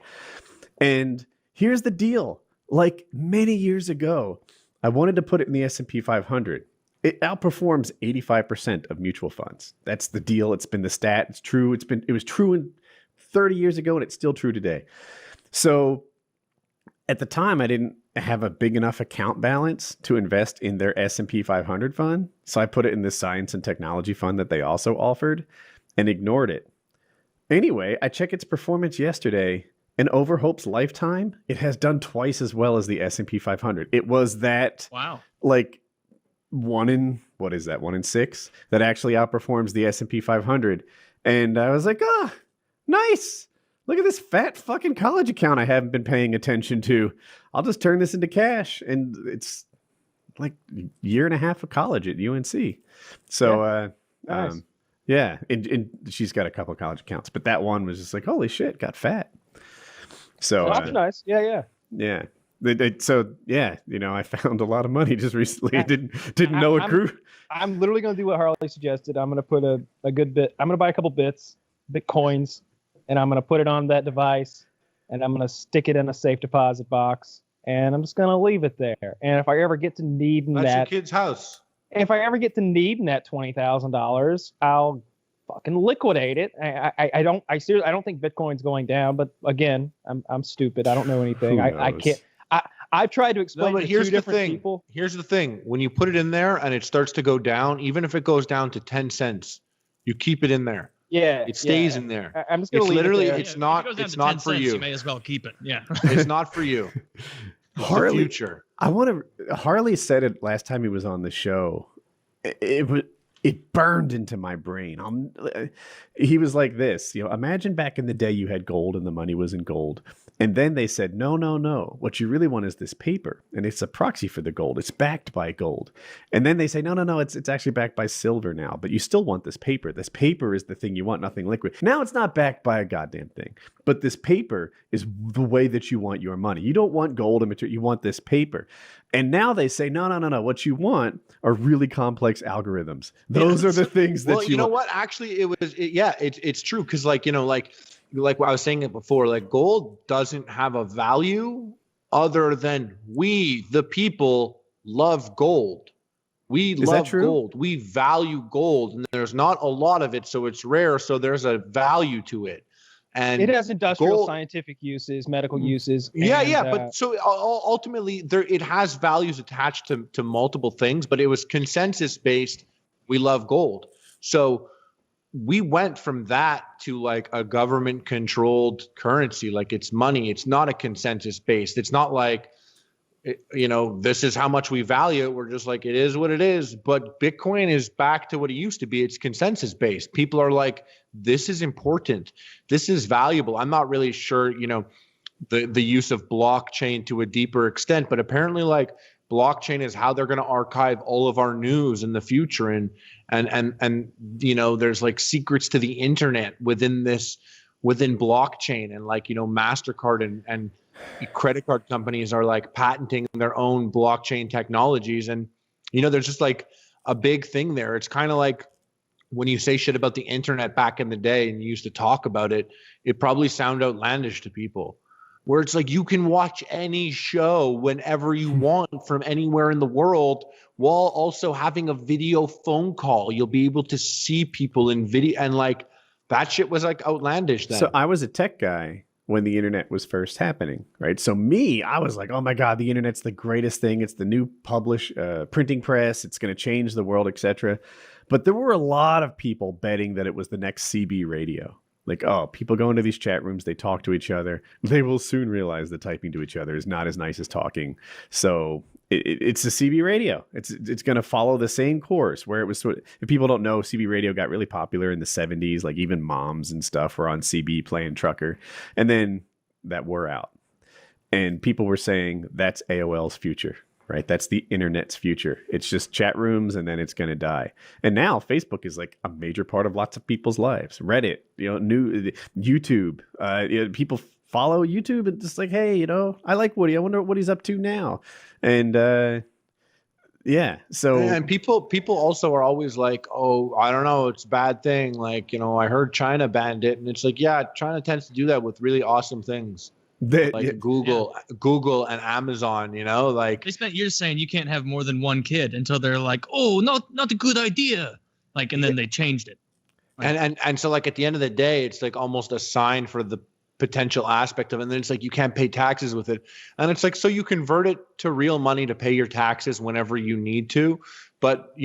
And here's the deal. Like many years ago, I wanted to put it in the S&P 500. It outperforms 85% of mutual funds. That's the deal. It's been the stat. It's true. It was true 30 years ago, and it's still true today. So at the time, I didn't have a big enough account balance to invest in their S&P 500 fund. So I put it in this science and technology fund that they also offered and ignored it. Anyway, I checked its performance yesterday, and over Hope's lifetime, it has done twice as well as the S&P 500. It was that, like, 1 in 6 that actually outperforms the S&P 500. And I was like, nice. Look at this fat fucking college account I haven't been paying attention to. I'll just turn this into cash. And it's like a year and a half of college at UNC. So, nice. And she's got a couple of college accounts, but that one was just like, holy shit, got fat. So that's nice. Yeah. I found a lot of money just recently. I didn't know it grew. I'm literally going to do what Harley suggested. I'm going to put a good bit. I'm going to buy a couple Bitcoins, and I'm going to put it on that device, and I'm going to stick it in a safe deposit box, and I'm just going to leave it there. And if I ever get to needing that's your kid's house. If I ever get to needing that $20,000, I'll fucking liquidate it. I don't think Bitcoin's going down, but again, I'm stupid. I don't know anything. I can't. I've tried to explain to two different people. Here's the thing. When you put it in there and it starts to go down, even if it goes down to 10 cents, you keep it in there. Yeah. It stays in there. I'm just going to leave it there. It's not for you. You may as well keep it. Yeah. It's not for you. Harley, the future. Harley said it last time he was on the show. It burned into my brain. He was like this, imagine back in the day you had gold and the money was in gold. And then they said, no. What you really want is this paper. And it's a proxy for the gold. It's backed by gold. And then they say, no. It's actually backed by silver now. But you still want this paper. This paper is the thing you want, nothing liquid. Now it's not backed by a goddamn thing. But this paper is the way that you want your money. You don't want gold and material. You want this paper. And now they say, no. What you want are really complex algorithms. Those are the things that you know what? Actually, it's true. Cause like what I was saying it before, like gold doesn't have a value other than we, the people, love gold. We love gold. We value gold, and there's not a lot of it, so it's rare. So there's a value to it, and it has industrial, scientific uses, medical uses. But so ultimately, it has values attached to multiple things. But it was consensus based. We love gold, so we went from that to like a government controlled currency. Like it's money. It's not a consensus based. It's not like, this is how much we value it. We're just like, it is what it is. But Bitcoin is back to what it used to be. It's consensus based. People are like, this is important. This is valuable. I'm not really sure, the use of blockchain to a deeper extent, but apparently like blockchain is how they're going to archive all of our news in the future. And there's like secrets to the internet within blockchain, and like, MasterCard and credit card companies are like patenting their own blockchain technologies. And, there's just like a big thing there. It's kind of like when you say shit about the internet back in the day and you used to talk about it, it probably sounded outlandish to people, where it's like you can watch any show whenever you want from anywhere in the world while also having a video phone call. You'll be able to see people in video, and like that shit was like outlandish then. So I was a tech guy when the internet was first happening, right? So I was like, oh my God, the internet's the greatest thing. It's the new printing press. It's going to change the world, etc. But there were a lot of people betting that it was the next CB radio. Like, oh, people go into these chat rooms, they talk to each other. They will soon realize that typing to each other is not as nice as talking. So it's a CB radio. It's going to follow the same course where it was sort of, if people don't know, CB radio got really popular in the 70s. Like even moms and stuff were on CB playing trucker. And then that wore out. And people were saying that's AOL's future. Right? That's the internet's future. It's just chat rooms and then it's going to die. And now Facebook is like a major part of lots of people's lives. Reddit, YouTube, people follow YouTube and just like, hey, I like Woody. I wonder what he's up to now. And so. And people also are always like, oh, I don't know. It's a bad thing. Like, I heard China banned it. And it's like, yeah, China tends to do that with really awesome things. Google and Amazon, like they spent years saying you can't have more than one kid until they're like, oh, not a good idea. Like, and then they changed it. Like, and so like at the end of the day, it's like almost a sign for the potential aspect of it. And then it's like, you can't pay taxes with it. And it's like, so you convert it to real money to pay your taxes whenever you need to. But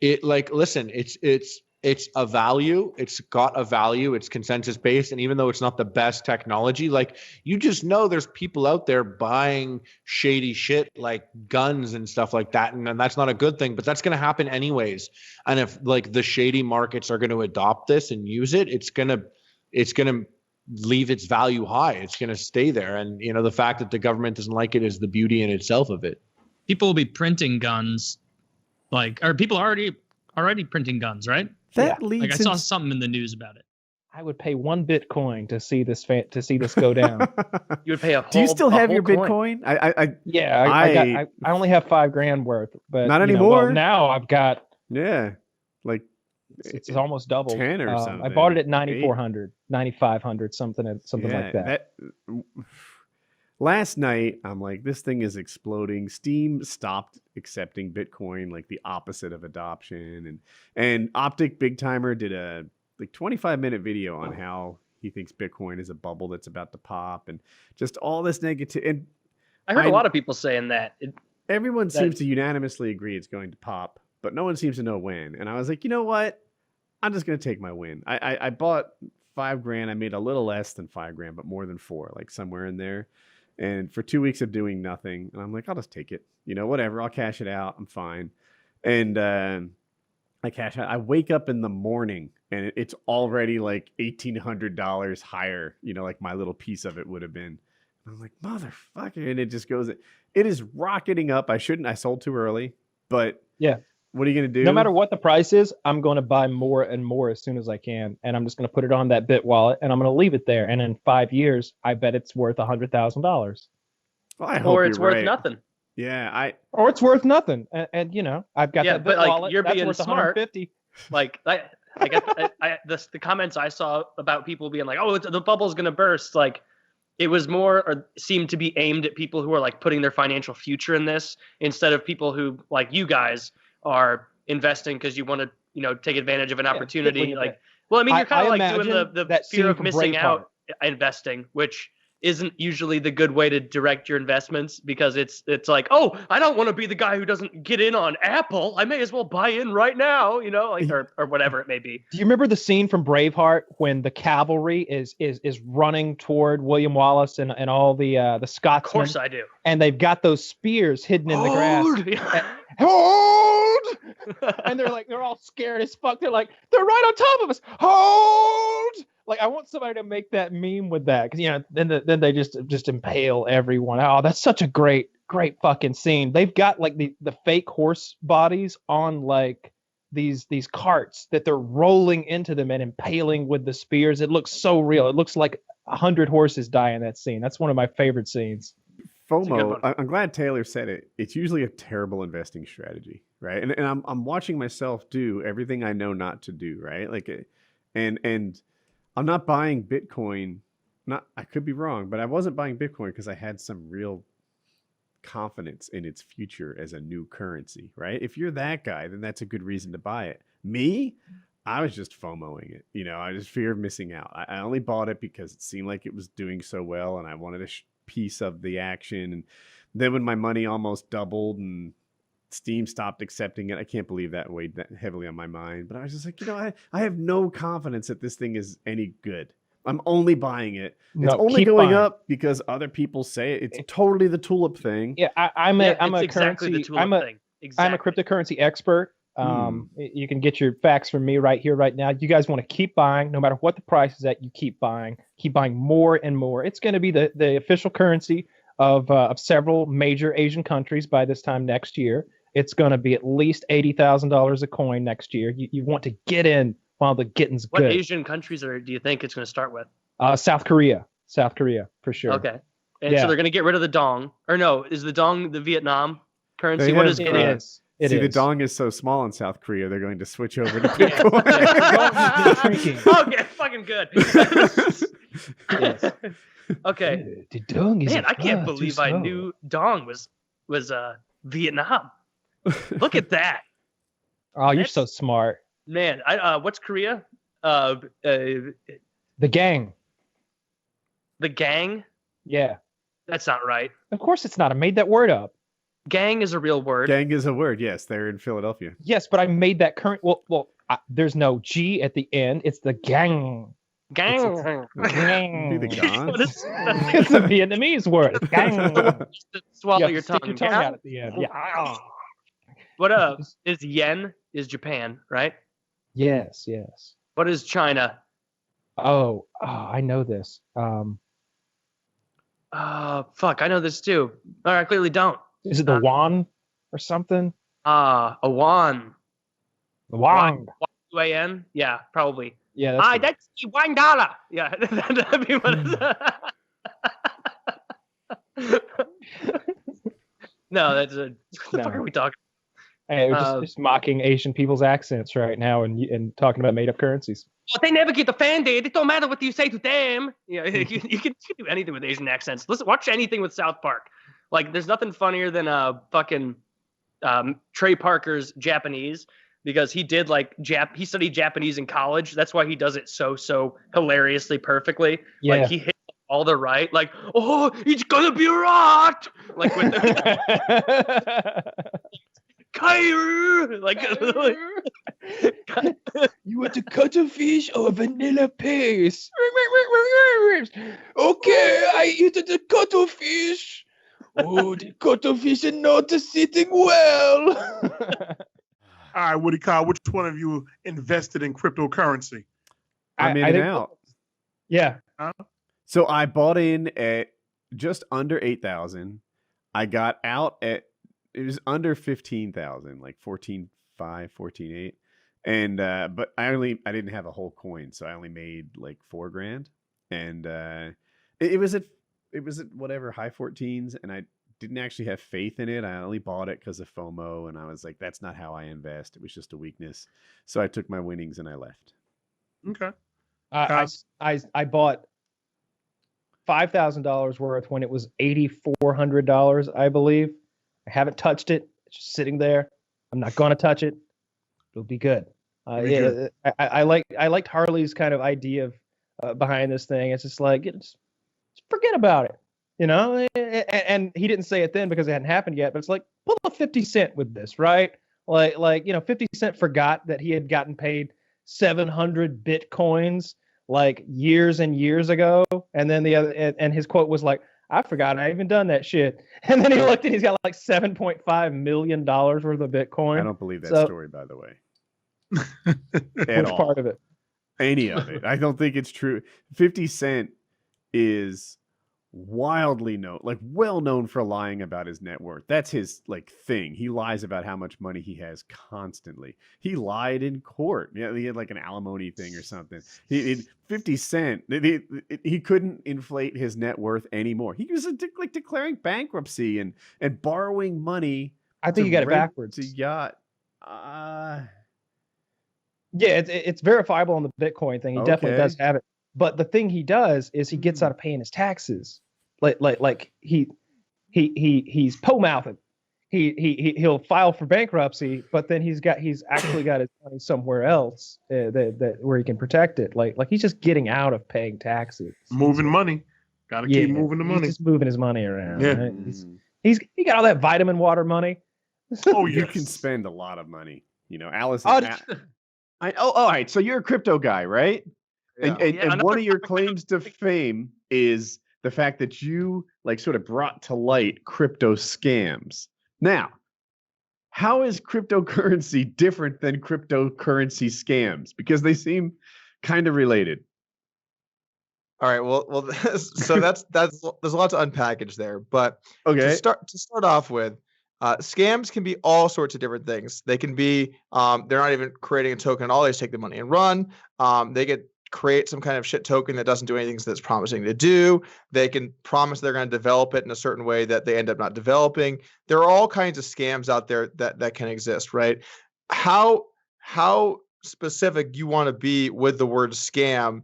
it like, listen, it's a value. It's got a value. It's consensus based. And even though it's not the best technology, like you just know there's people out there buying shady shit like guns and stuff like that. And that's not a good thing, but that's going to happen anyways. And if like the shady markets are going to adopt this and use it, it's going to leave its value high. It's going to stay there. And the fact that the government doesn't like it is the beauty in itself of it. People will be printing guns, are people already printing guns, right? That leads. Like I saw something in the news about it. I would pay 1 Bitcoin to see this go down. You would pay a whole. Do you still have your coin? Bitcoin? I only have $5,000 worth, but not anymore. Now I've got like it's almost double. 10 or something. I bought it at 9,400, 9,500, something like that. Last night, I'm like, this thing is exploding. Steam stopped accepting Bitcoin, like the opposite of adoption. And Optic Big Timer did a 25-minute video on how he thinks Bitcoin is a bubble that's about to pop, and just all this negative. And I heard a lot of people saying that. Everyone seems to unanimously agree it's going to pop, but no one seems to know when. And I was like, you know what? I'm just going to take my win. I bought $5,000. I made a little less than $5,000, but more than $4,000, like somewhere in there. And for 2 weeks of doing nothing, and I'm like, I'll just take it. Whatever. I'll cash it out. I'm fine. And I cash out. I wake up in the morning, and it's already like $1,800 higher, like my little piece of it would have been. And I'm like, motherfucker. And it just goes, it is rocketing up. I sold too early, but yeah. What are you going to do? No matter what the price is, I'm going to buy more and more as soon as I can. And I'm just going to put it on that Bit wallet, and I'm going to leave it there. And in 5 years, I bet it's worth $100,000. Well, or it's worth nothing. Yeah, or it's worth nothing. And you know, I've got that but like wallet, you're that's being worth smart. 150. Like I guess the comments I saw about people being like, "Oh, the bubble's gonna burst." Like it was more or seemed to be aimed at people who are like putting their financial future in this instead of people who like you guys are investing because you want to, you know, take advantage of an opportunity. Like, well, I mean, you're kind of like doing the fear of missing out investing, which isn't usually the good way to direct your investments because it's like, oh, I don't want to be the guy who doesn't get in on Apple. I may as well buy in right now, you know, like or whatever it may be. Do you remember the scene from Braveheart when the cavalry is running toward William Wallace and all the Scotsmen? Of course I do. And they've got those spears hidden in the grass. Hold! And they're all scared as fuck. They're like, they're right on top of us. Hold! Like, I want somebody to make that meme with that, because, you know, then they just impale everyone. Oh, that's such a great fucking scene. They've got like the fake horse bodies on like these carts that they're rolling into them and impaling with the spears. It looks so real. It looks like 100 horses die in that scene. That's one of my favorite scenes. FOMO. I'm glad Taylor said it. It's usually a terrible investing strategy, right? And I'm watching myself do everything I know not to do, right? Like, and I'm not buying Bitcoin. I could be wrong, but I wasn't buying Bitcoin because I had some real confidence in its future as a new currency, right? If you're that guy, then that's a good reason to buy it. Me, I was just FOMOing it. You know, I just fear of missing out. I only bought it because it seemed like it was doing so well, and I wanted a piece of the action. And then when my money almost doubled and Steam stopped accepting it, I can't believe that weighed that heavily on my mind. But I was just like, you know, I have no confidence that this thing is any good. I'm only buying it. It's only going up because other people say it. It's totally the tulip thing. Yeah, I'm a cryptocurrency expert. You can get your facts from me right here, right now. You guys want to keep buying, no matter what the price is at. You keep buying more and more. It's going to be the official currency of several major Asian countries by this time next year. It's going to be at least $80,000 a coin next year. You want to get in while the getting's good. What Asian countries do you think it's going to start with? South Korea for sure. Okay, and so they're going to get rid of the dong, or no? Is the dong the Vietnam currency? What is it? Is the dong is so small in South Korea, they're going to switch over to Bitcoin. Okay, fucking good. Yes. Okay. The dong is I can't believe I knew dong was Vietnam. Look at that. Oh, you're so smart. Man, what's Korea? The gang. The gang? Yeah. That's not right. Of course it's not. I made that word up. Gang is a real word. Gang is a word, yes. They're in Philadelphia. Yes, but I made that current. Well, there's no G at the end. It's the gang. Gang. Be the gone. It's a Vietnamese word. Gang. Swallow your tongue. Stick your tongue out at the end. Yeah. What is yen is Japan, right? Yes. What is China? Oh, I know this. Fuck, I know this too. All right, I clearly don't. Is it the yuan or something? A yuan. The yuan. Y-U-A-N? Yeah, probably. Yeah, that's the $1. Yeah, that'd be what it's. No, that's what the fuck are we talking? Hey, we're just mocking Asian people's accents right now and talking about made up currencies. Well, they never get offended. It don't matter what you say to them. Yeah, you can do anything with Asian accents. Listen, watch anything with South Park. Like, there's nothing funnier than fucking Trey Parker's Japanese, because he did he studied Japanese in college. That's why he does it so hilariously perfectly. Yeah. Like, he hit all the right. Like, oh, it's gonna be right. Like with the Kairu, like you want to cut a fish or vanilla paste? Okay, I eat the cuttlefish. Oh, the cuttlefish is not sitting well. All right, Woody Kyle, which one of you invested in cryptocurrency? I'm in and out. Yeah. So I bought in at just under 8,000. I got out at, it was under 15,000, like 14.5, 14.8. And but I didn't have a whole coin, so I only made like $4,000. And it was at whatever high 14s, and I didn't actually have faith in it. I only bought it because of FOMO, and I was like, that's not how I invest. It was just a weakness. So I took my winnings and I left. Okay. I bought $5,000 worth when it was $8,400, I believe. I haven't touched it. It's just sitting there. I'm not going to touch it. It'll be good. Good. I liked Harley's kind of idea of behind this thing. It's just like, just forget about it, you know? And he didn't say it then because it hadn't happened yet, but it's like, pull a 50 Cent with this, right? Like 50 Cent forgot that he had gotten paid 700 Bitcoins like years and years ago. And then and his quote was like, I forgot I even done that shit. And then he looked and he's got like $7.5 million worth of Bitcoin. I don't believe that story, by the way. Which part of it? Any of it. I don't think it's true. 50 Cent is wildly known, like well known for lying about his net worth. That's his like thing. He lies about how much money he has constantly. He lied in court. Yeah, he had like an alimony thing or something. 50 Cent, he couldn't inflate his net worth anymore. He was like declaring bankruptcy and borrowing money. I think you got it backwards. To yacht. Yeah, it's verifiable on the Bitcoin thing. He definitely does have it. But the thing he does is he gets out of paying his taxes. Like he's po-mouthed. He'll file for bankruptcy, but then he's actually got his money somewhere else that where he can protect it. Like he's just getting out of paying taxes. Moving money. Gotta keep moving the money. He's just moving his money around. Yeah. Right? He got all that vitamin water money. Oh, you can spend a lot of money. You know, Alice. All right. So you're a crypto guy, right? Yeah. And one of your claims to fame is the fact that you like sort of brought to light crypto scams. Now, how is cryptocurrency different than cryptocurrency scams? Because they seem kind of related. All right. Well, so that's there's a lot to unpackage there. But okay, to start off with, scams can be all sorts of different things. They can be they're not even creating a token at all. They just take the money and run. They could create some kind of shit token that doesn't do anything that's promising to do. They can promise they're going to develop it in a certain way that they end up not developing. There are all kinds of scams out there that can exist, right? How specific you want to be with the word scam,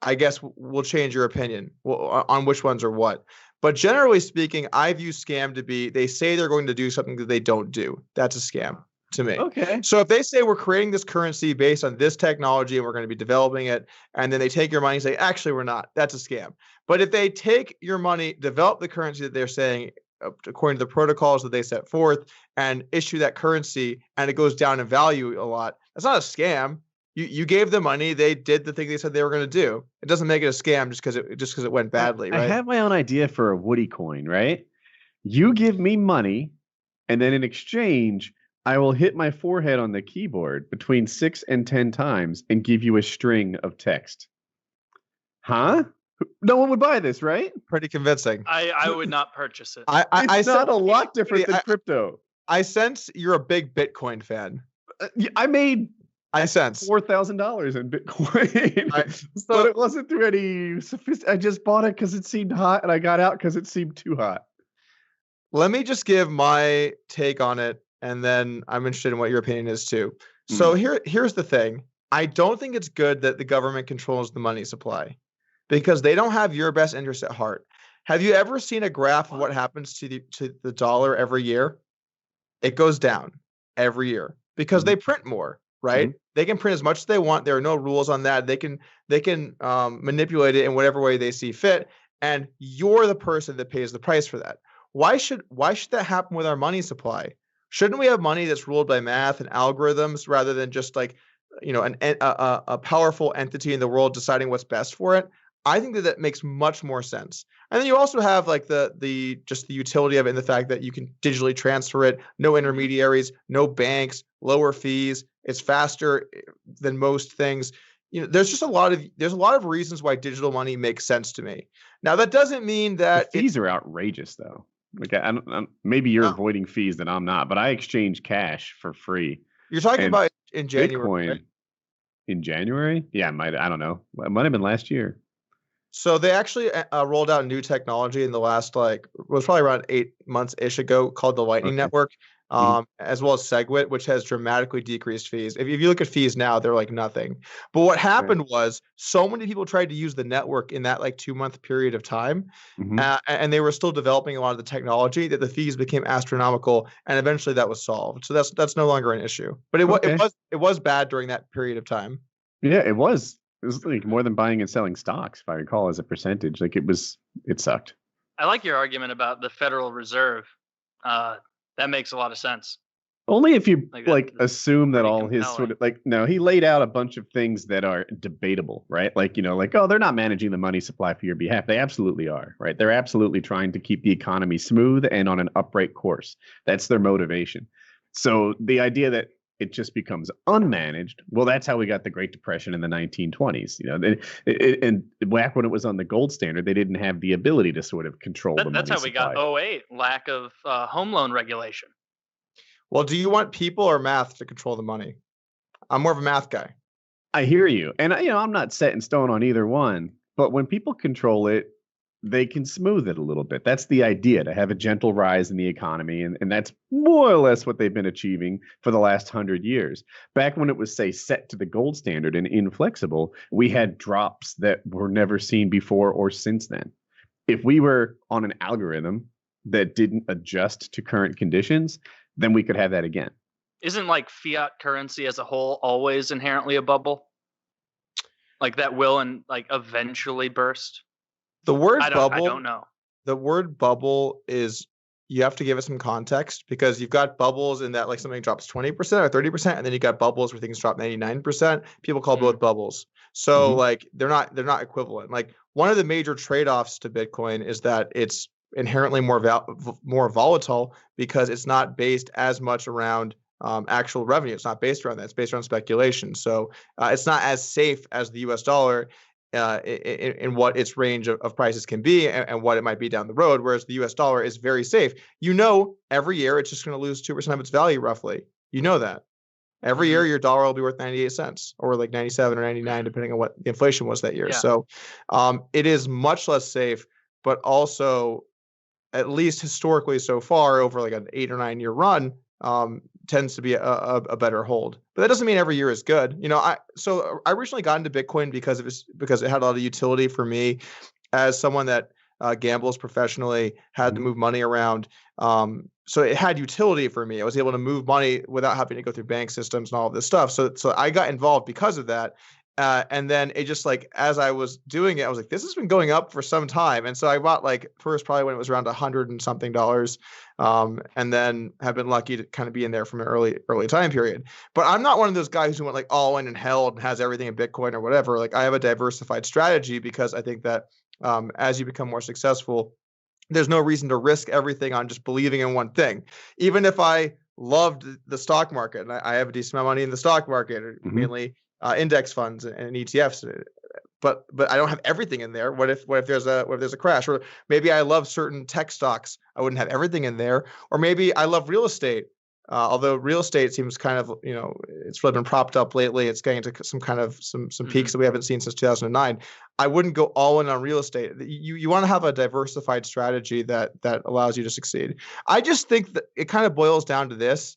I guess will change your opinion on which ones are what. But generally speaking, I view scam to be they say they're going to do something that they don't do. That's a scam to me. Okay. So if they say we're creating this currency based on this technology and we're going to be developing it, and then they take your money and say, actually, we're not, that's a scam. But if they take your money, develop the currency that they're saying, according to the protocols that they set forth, and issue that currency, and it goes down in value a lot, that's not a scam. You gave the money, they did the thing they said they were going to do. It doesn't make it a scam just because it went badly, right? I have my own idea for a Woody coin, right? You give me money, and then in exchange, I will hit my forehead on the keyboard between 6 and 10 times and give you a string of text. Huh? No one would buy this, right? Pretty convincing. I would not purchase it. It's not a lot different than crypto. I sense you're a big Bitcoin fan. I sense $4,000 in Bitcoin, but it wasn't through any I just bought it because it seemed hot, and I got out because it seemed too hot. Let me just give my take on it, and then I'm interested in what your opinion is too. So here's the thing. I don't think it's good that the government controls the money supply because they don't have your best interest at heart. Have you ever seen a graph of what happens to the dollar every year? It goes down every year because they print more, right? They can print as much as they want. There are no rules on that. They can manipulate it in whatever way they see fit, and you're the person that pays the price for that. Why should that happen with our money supply? Shouldn't we have money that's ruled by math and algorithms rather than just like, a powerful entity in the world deciding what's best for it? I think that makes much more sense. And then you also have like the utility of it in the fact that you can digitally transfer it, no intermediaries, no banks, lower fees. It's faster than most things. There's a lot of reasons why digital money makes sense to me. Now that doesn't mean that the fees are outrageous though. Like maybe you're avoiding fees that I'm not, but I exchange cash for free. You're talking about in January. Bitcoin, right? In January? Yeah, I don't know. It might have been last year. So they actually rolled out new technology in the last it was probably around 8 months ish ago called the Lightning Network, as well as SegWit, which has dramatically decreased fees. If you look at fees now, they're like nothing. But what happened was so many people tried to use the network in that 2-month period of time, and they were still developing a lot of the technology that the fees became astronomical, and eventually that was solved. So that's no longer an issue. But it was bad during that period of time. Yeah, it was. It was like more than buying and selling stocks, if I recall, as a percentage. Like it sucked. I like your argument about the Federal Reserve. That makes a lot of sense. Only if you assume that all his compelling. no, he laid out a bunch of things that are debatable, right? They're not managing the money supply for your behalf. They absolutely are, right? They're absolutely trying to keep the economy smooth and on an upright course. That's their motivation. So the idea that it just becomes unmanaged. Well, that's how we got the Great Depression in the 1920s. And back when it was on the gold standard, they didn't have the ability to sort of control the money That's how we got 08, lack of home loan regulation. Well, do you want people or math to control the money? I'm more of a math guy. I hear you. And, I'm not set in stone on either one. But when people control it, they can smooth it a little bit. That's the idea, to have a gentle rise in the economy. And that's more or less what they've been achieving for the last 100 years. Back when it was, say, set to the gold standard and inflexible, we had drops that were never seen before or since then. If we were on an algorithm that didn't adjust to current conditions, then we could have that again. Isn't fiat currency as a whole always inherently a bubble? That will eventually burst? The word bubble, I don't know. The word bubble is, you have to give it some context, because you've got bubbles in that something drops 20% or 30%, and then you got bubbles where things drop 99%. People call both bubbles. So they're not equivalent. One of the major trade-offs to Bitcoin is that it's inherently more volatile, because it's not based as much around actual revenue. It's not based around that. It's based around speculation. So it's not as safe as the US dollar in what its range of prices can be and what it might be down the road, whereas the US dollar is very safe. Every year it's just going to lose 2% of its value roughly. That. Every year your dollar will be worth 98 cents or 97 or 99, depending on what the inflation was that year. Yeah. So it is much less safe, but also, at least historically so far, over an 8 or 9 year run, tends to be a better hold. But that doesn't mean every year is good. I originally got into Bitcoin because it had a lot of utility for me as someone that gambles professionally, had to move money around. So it had utility for me. I was able to move money without having to go through bank systems and all of this stuff. So I got involved because of that. And then it just as I was doing it, I was this has been going up for some time. And so I bought first probably when it was around $100 and something, and then have been lucky to kind of be in there from an early time period. But I'm not one of those guys who went all in and held and has everything in Bitcoin or whatever. I have a diversified strategy, because I think that as you become more successful, there's no reason to risk everything on just believing in one thing. Even if I loved the stock market, and I have a decent amount of money in the stock market, mainly index funds and ETFs, but I don't have everything in there. What if there's a crash? Or maybe I love certain tech stocks, I wouldn't have everything in there. Or maybe I love real estate, although real estate seems kind of it's really been propped up lately. It's getting to some peaks that we haven't seen since 2009. I wouldn't go all in on real estate. You want to have a diversified strategy that allows you to succeed. I just think that it kind of boils down to this.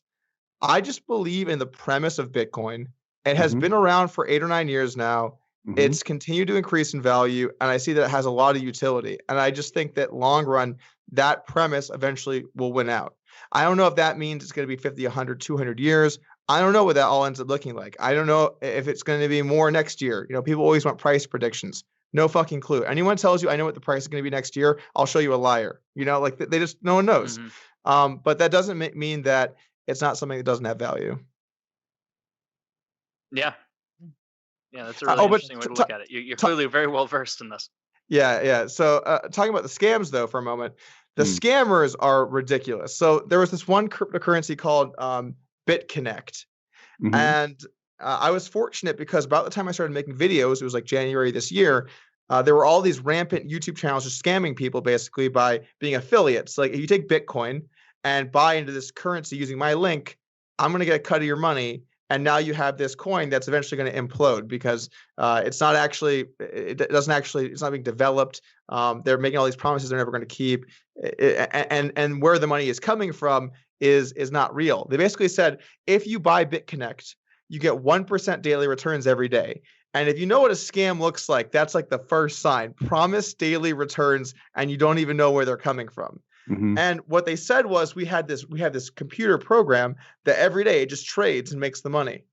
I just believe in the premise of Bitcoin. It has been around for 8 or 9 years now. It's continued to increase in value, and I see that it has a lot of utility. And I just think that long run, that premise eventually will win out. I don't know if that means it's going to be 50, 100, 200 years. I don't know what that all ends up looking like. I don't know if it's going to be more next year. People always want price predictions. No fucking clue. Anyone tells you I know what the price is going to be next year, I'll show you a liar. They just, no one knows. But that doesn't mean that it's not something that doesn't have value. Yeah, that's a really interesting way to look at it. You're clearly very well versed in this. Yeah. So talking about the scams, though, for a moment, the scammers are ridiculous. So there was this one cryptocurrency called BitConnect, and I was fortunate because about the time I started making videos, it was January this year. There were all these rampant YouTube channels just scamming people basically by being affiliates. If you take Bitcoin and buy into this currency using my link, I'm going to get a cut of your money. And now you have this coin that's eventually going to implode because it's not being developed. They're making all these promises they're never going to keep. And where the money is coming from is not real. They basically said, if you buy BitConnect, you get 1% daily returns every day. And if you know what a scam looks like, that's like the first sign. Promise daily returns, and you don't even know where they're coming from. Mm-hmm. And what they said was, we have this computer program that every day it just trades and makes the money.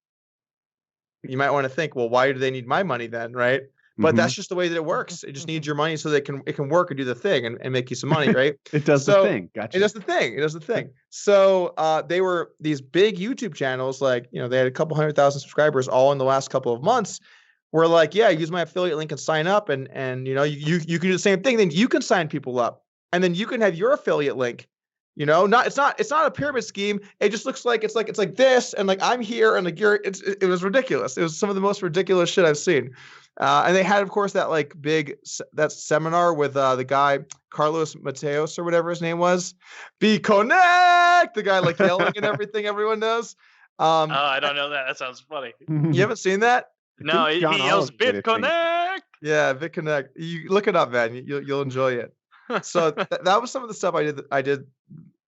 You might want to think, well, why do they need my money then, right? But that's just the way that it works. It just needs your money so that it can work and do the thing and make you some money, right? It does the thing. Gotcha. It does the thing. So they were these big YouTube channels, like, you know, they had a couple 100,000 subscribers all in the last couple of months. Were like, yeah, use my affiliate link and sign up, and you know, you can do the same thing. Then you can sign people up, and then you can have your affiliate link. You know, it's not a pyramid scheme. It just looks like it's like this, and like I'm here, and like it was ridiculous. It was some of the most ridiculous shit I've seen. And they had, of course, that like that seminar with the guy Carlos Mateos or whatever his name was. BitConnect, the guy like yelling and everything everyone knows. I don't know that. That sounds funny. You haven't seen that? No, he yells BitConnect. Yeah, BitConnect. You look it up, man. You'll enjoy it. So that was some of the stuff I did.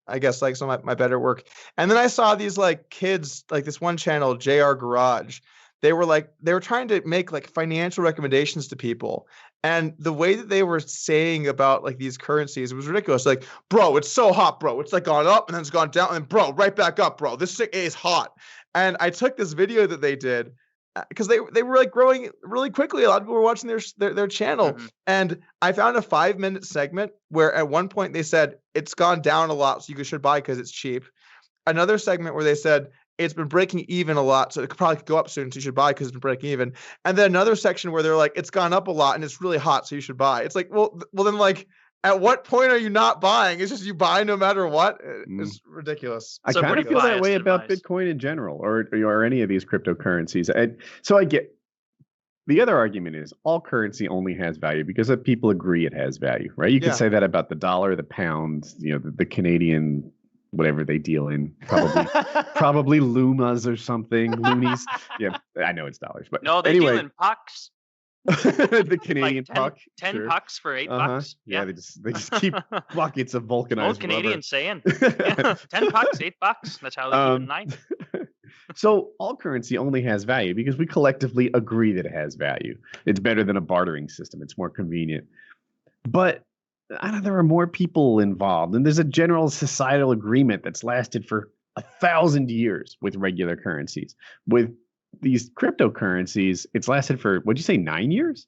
I guess like some of my better work. And then I saw these like kids, like this one channel, JR Garage. They were trying to make like financial recommendations to people. And the way that they were saying about like these currencies, it was ridiculous. Like, bro, it's so hot, bro. It's like gone up and then it's gone down and then, bro, right back up, bro. This thing is hot. And I took this video that they did, because they were like growing really quickly. A lot of people were watching their channel. Mm-hmm. And I found a 5-minute segment where at one point they said it's gone down a lot, so you should buy because it's cheap. Another segment where they said it's been breaking even a lot, so it could probably go up soon, so you should buy because it's been breaking even. And then another section where they're like, it's gone up a lot and it's really hot, so you should buy. It's like, well then like, at what point are you not buying? It's just you buy no matter what. It's ridiculous. I kind of feel that way about Bitcoin in general, or any of these cryptocurrencies. So I get the other argument is all currency only has value because people agree it has value, right? You can say that about the dollar, the pound, you know, the Canadian, whatever they deal in, probably Lumas or something, loonies. Yeah, I know it's dollars, but no, they deal in pucks. The Canadian like puck, 10 pucks for $8. Yeah, they just keep buckets of vulcanized old Canadian rubber. Saying. Yeah, 10 pucks, $8. That's how they keep it nice. So all currency only has value because we collectively agree that it has value. It's better than a bartering system. It's more convenient. But there are more people involved, and there's a general societal agreement that's lasted for 1,000 years with regular currencies. With these cryptocurrencies, it's lasted for, what'd you say, 9 years?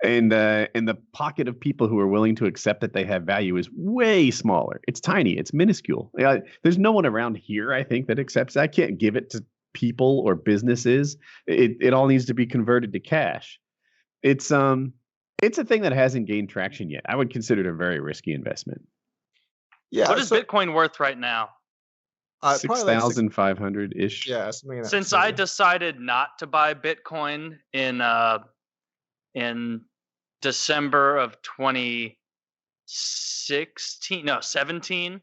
And the pocket of people who are willing to accept that they have value is way smaller. It's tiny. It's minuscule. There's no one around here, I think, that accepts that. I can't give it to people or businesses. It all needs to be converted to cash. It's a thing that hasn't gained traction yet. I would consider it a very risky investment. Yeah. What is Bitcoin worth right now? 6,500 ish. Yeah, something like that. Since I decided not to buy Bitcoin in December of 17,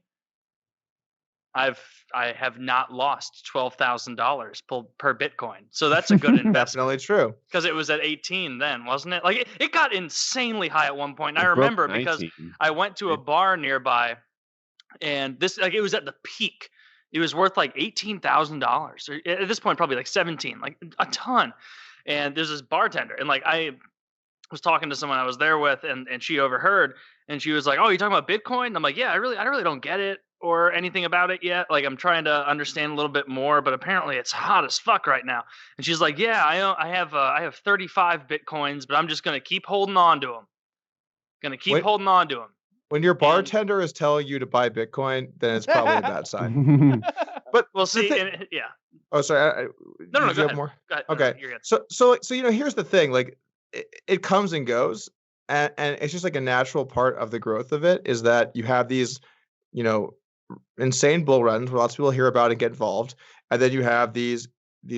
I have not lost $12,000 per Bitcoin. So that's a good investment. Definitely true. Because it was at 18 then, wasn't it? Like it got insanely high at one point. And I remember because I went to a bar nearby, and it was at the peak. It was worth like $18,000, or at this point probably like 17, like a ton. And there's this bartender, and like I was talking to someone I was there with, and she overheard, and she was like, "Oh, you're talking about Bitcoin?" And I'm like, "Yeah, I really don't get it or anything about it yet. Like I'm trying to understand a little bit more, but apparently it's hot as fuck right now." And she's like, "Yeah, I have 35 Bitcoins, but I'm just gonna keep holding on to them. Holding on to them." When your bartender is telling you to buy Bitcoin, then it's probably a bad sign. But we'll see. Yeah. Oh, sorry. No, go ahead. More? Go ahead. Okay. No, you're good. So you know, here's the thing. Like, it comes and goes, and it's just like a natural part of the growth of it is that you have these, you know, insane bull runs where lots of people hear about and get involved, and then you have these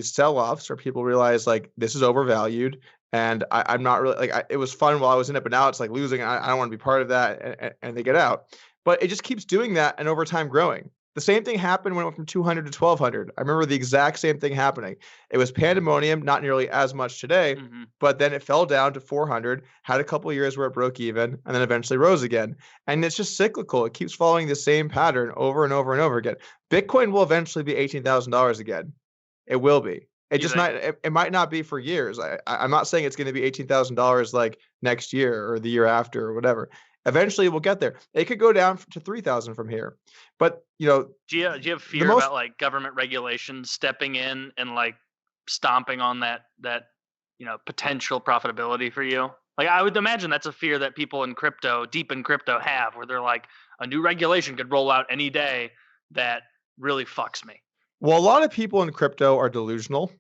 sell-offs where people realize like this is overvalued. And I'm not really like it was fun while I was in it, but now it's like losing. I don't want to be part of that, and they get out. But it just keeps doing that, and over time growing. The same thing happened when it went from 200 to 1200. I remember the exact same thing happening. It was pandemonium, not nearly as much today, but then it fell down to 400, had a couple of years where it broke even, and then eventually rose again. And it's just cyclical. It keeps following the same pattern over and over and over again. Bitcoin will eventually be $18,000 again. It will be. It might not be for years. I'm not saying it's going to be $18,000 like next year or the year after or whatever. Eventually we'll get there. It could go down to 3,000 from here. But, do you have fear about like government regulations stepping in and like stomping on that potential profitability for you? Like I would imagine that's a fear that people deep in crypto have, where they're like, a new regulation could roll out any day that really fucks me. Well, a lot of people in crypto are delusional,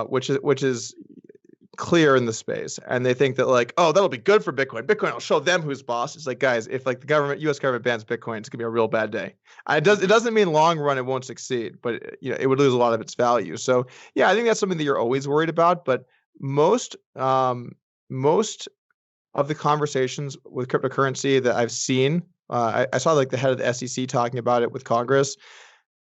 which is clear in the space, and they think that like, oh, that'll be good for Bitcoin. Bitcoin will show them who's boss. It's like, guys, if like the U.S. government bans Bitcoin, it's gonna be a real bad day. It doesn't mean long run it won't succeed, but it would lose a lot of its value. So yeah, I think that's something that you're always worried about. But most of the conversations with cryptocurrency that I've seen, I saw like the head of the SEC talking about it with Congress.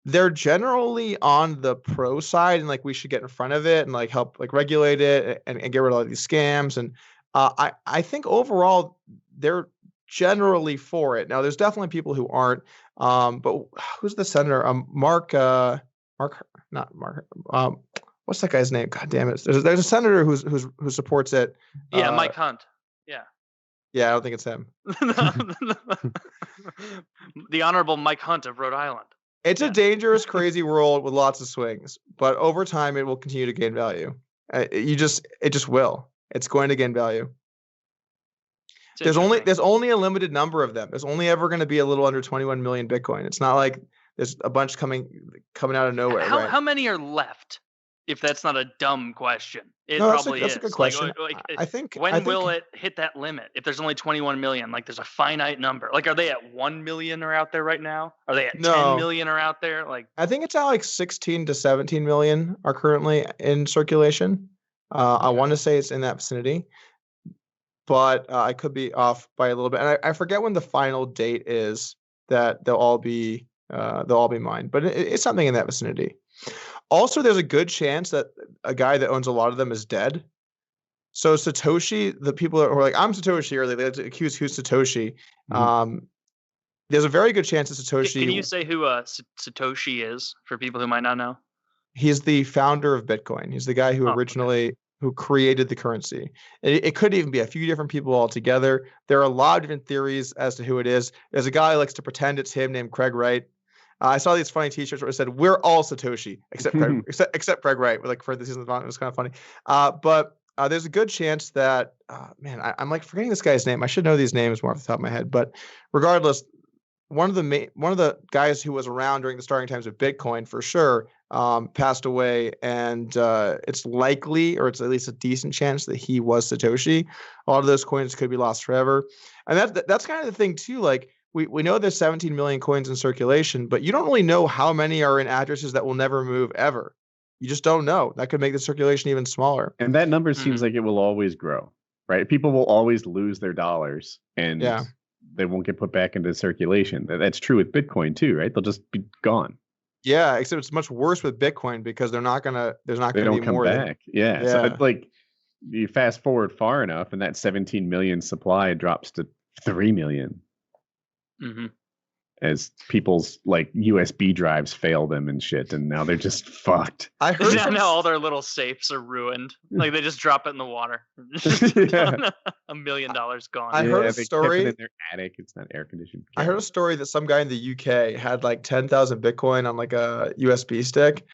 They're generally on the pro side, and like we should get in front of it and like help like regulate it and get rid of all these scams. And I think overall they're generally for it. Now there's definitely people who aren't. But who's the senator? Not Mark. What's that guy's name? God damn it! There's a senator who supports it. Yeah, Mike Hunt. Yeah. Yeah, I don't think it's him. The Honorable Mike Hunt of Rhode Island. It's a dangerous, crazy world with lots of swings, but over time it will continue to gain value. It just will. It's going to gain value. There's only a limited number of them. There's only ever going to be a little under 21 million Bitcoin. It's not like there's a bunch coming out of nowhere. How many are left? If that's not a dumb question, probably is. That's a good question. I think will it hit that limit? If there's only 21 million, like there's a finite number. Like, are they at 1 million or out there right now? Are they at 10 million or out there? Like, I think it's at like 16 to 17 million are currently in circulation. I want to say it's in that vicinity, but I could be off by a little bit. And I forget when the final date is that they'll all be mined, but it's something in that vicinity. Also, there's a good chance that a guy that owns a lot of them is dead. So Satoshi, the people who are like, I'm Satoshi, or they accuse who's Satoshi. There's a very good chance that Satoshi. Can you say who Satoshi is for people who might not know? He's the founder of Bitcoin. He's the guy who who created the currency. It could even be a few different people altogether. There are a lot of different theories as to who it is. There's a guy who likes to pretend it's him named Craig Wright. I saw these funny T-shirts where it said "We're all Satoshi except Craig, except Craig Wright." With like parentheses on it was kind of funny. But there's a good chance that I'm like forgetting this guy's name. I should know these names more off the top of my head. But regardless, one of the guys who was around during the starting times of Bitcoin for sure passed away, and it's likely, or it's at least a decent chance, that he was Satoshi. A lot of those coins could be lost forever, and that's kind of the thing too. Like. We know there's 17 million coins in circulation, but you don't really know how many are in addresses that will never move ever. You just don't know. That could make the circulation even smaller. And that number seems like it will always grow, right? People will always lose their dollars, and they won't get put back into circulation. That's true with Bitcoin too, right? They'll just be gone. Yeah, except it's much worse with Bitcoin because there's not gonna be more back. So it's like you fast forward far enough, and that 17 million supply drops to 3 million. As people's like USB drives fail them and shit, and now they're just fucked. I heard now all their little safes are ruined. Like they just drop it in the water. $1 million gone. I heard a story in their attic. It's not air conditioned. I heard a story that some guy in the UK had like 10,000 Bitcoin on like a USB stick,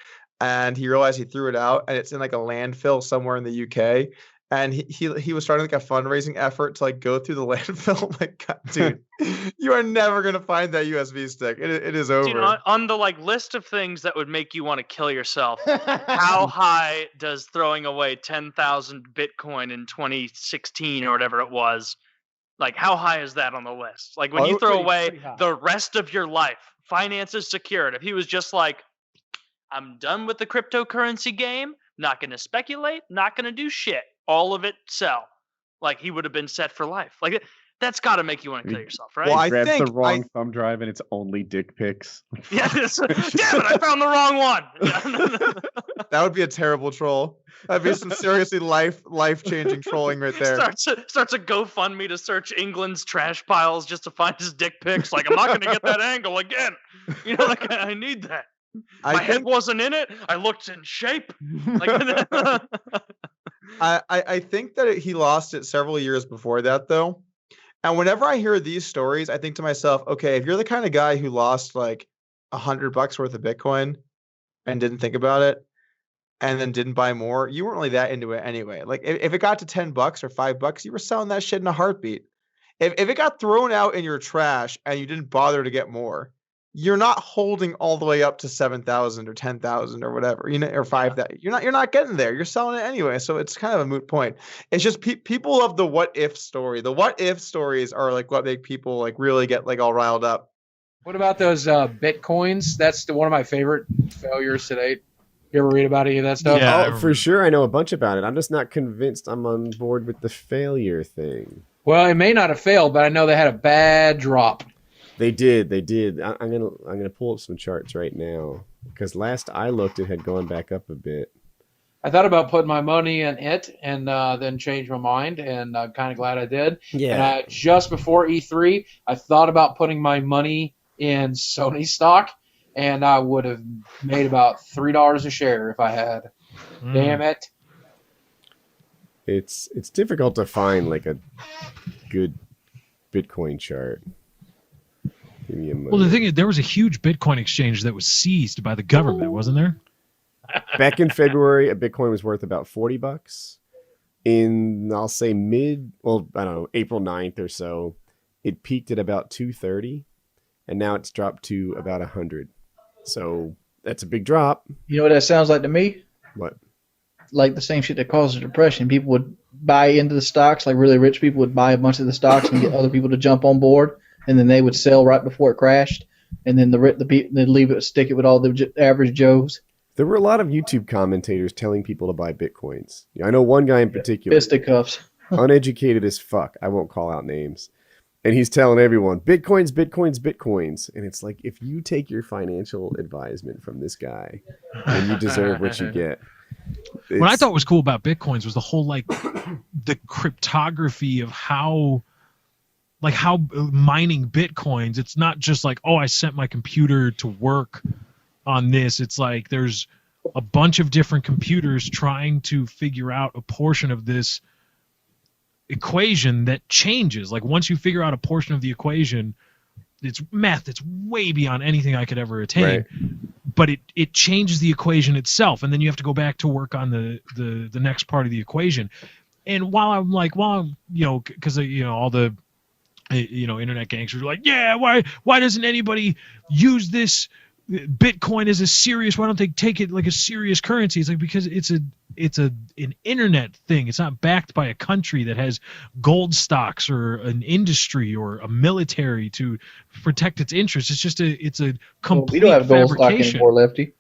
and he realized he threw it out, and it's in like a landfill somewhere in the UK. And he was starting like a fundraising effort to like go through the landfill. Like, God, dude, you are never gonna find that USB stick. It is over. Dude, on the like list of things that would make you want to kill yourself, how high does throwing away 10,000 Bitcoin in 2016 or whatever it was? Like, how high is that on the list? Like when you throw away the rest of your life, finances secured. If he was just like, I'm done with the cryptocurrency game, not gonna speculate, not gonna do shit. All of it sell. Like he would have been set for life. Like That's got to make you want to kill yourself, right? Well, He I grabs think the wrong thumb drive and it's only dick pics. Yeah, damn it, I found the wrong one. that would be a terrible troll. That'd be some seriously life-changing trolling right there. Starts a GoFundMe to search England's trash piles just to find his dick pics. Like, I'm not going to get that angle again. You know, like, I need that. My head wasn't in it. I looked in shape. Like, I think that he lost it several years before that, though. And whenever I hear these stories, I think to myself, okay, if you're the kind of guy who lost like $100 worth of Bitcoin and didn't think about it and then didn't buy more, you weren't really that into it anyway. Like if it got to $10 or $5, you were selling that shit in a heartbeat. If it got thrown out in your trash and you didn't bother to get more, you're not holding all the way up to 7,000 or 10,000 or whatever, you know, or 5,000. You're not getting there. You're selling it anyway. So it's kind of a moot point. It's just people love the what if story. The what if stories are like what make people like really get like all riled up. What about those Bitcoins? That's one of my favorite failures to date. You ever read about any of that stuff? Yeah, for sure. I know a bunch about it. I'm just not convinced I'm on board with the failure thing. Well, it may not have failed, but I know they had a bad drop. They did. I'm gonna pull up some charts right now because last I looked, it had gone back up a bit. I thought about putting my money in it and then changed my mind, and I'm kind of glad I did. Yeah. And just before E3, I thought about putting my money in Sony stock, and I would have made about $3 a share if I had. Damn it! It's difficult to find like a good Bitcoin chart. Well, the thing is, there was a huge Bitcoin exchange that was seized by the government, wasn't there? Back in February, a Bitcoin was worth about $40. In, I'll say April 9th or so, it peaked at about 230, and now it's dropped to about 100. So that's a big drop. You know what that sounds like to me? What? Like the same shit that causes depression. People would buy into the stocks, like really rich people would buy a bunch of the stocks and get other people to jump on board. And then they would sell right before it crashed, and then they'd leave it, stick it with all the average Joes. There were a lot of YouTube commentators telling people to buy Bitcoins. I know one guy in particular, fisticuffs, uneducated as fuck. I won't call out names, and he's telling everyone Bitcoins, Bitcoins, Bitcoins. And it's like, if you take your financial advisement from this guy, then you deserve what you get. What I thought was cool about Bitcoins was the whole like the cryptography of how mining Bitcoins, it's not just like, oh, I sent my computer to work on this. It's like there's a bunch of different computers trying to figure out a portion of this equation that changes. Like once you figure out a portion of the equation, it's math that's way beyond anything I could ever attain. Right. But it changes the equation itself, and then you have to go back to work on the next part of the equation. And while I'm because all the internet gangsters are like, yeah, why doesn't anybody use this Bitcoin as a serious? Why don't they take it like a serious currency? It's like, because it's an internet thing. It's not backed by a country that has gold stocks or an industry or a military to protect its interests. It's just a complete we don't have gold stock fabrication. anymore, Lefty.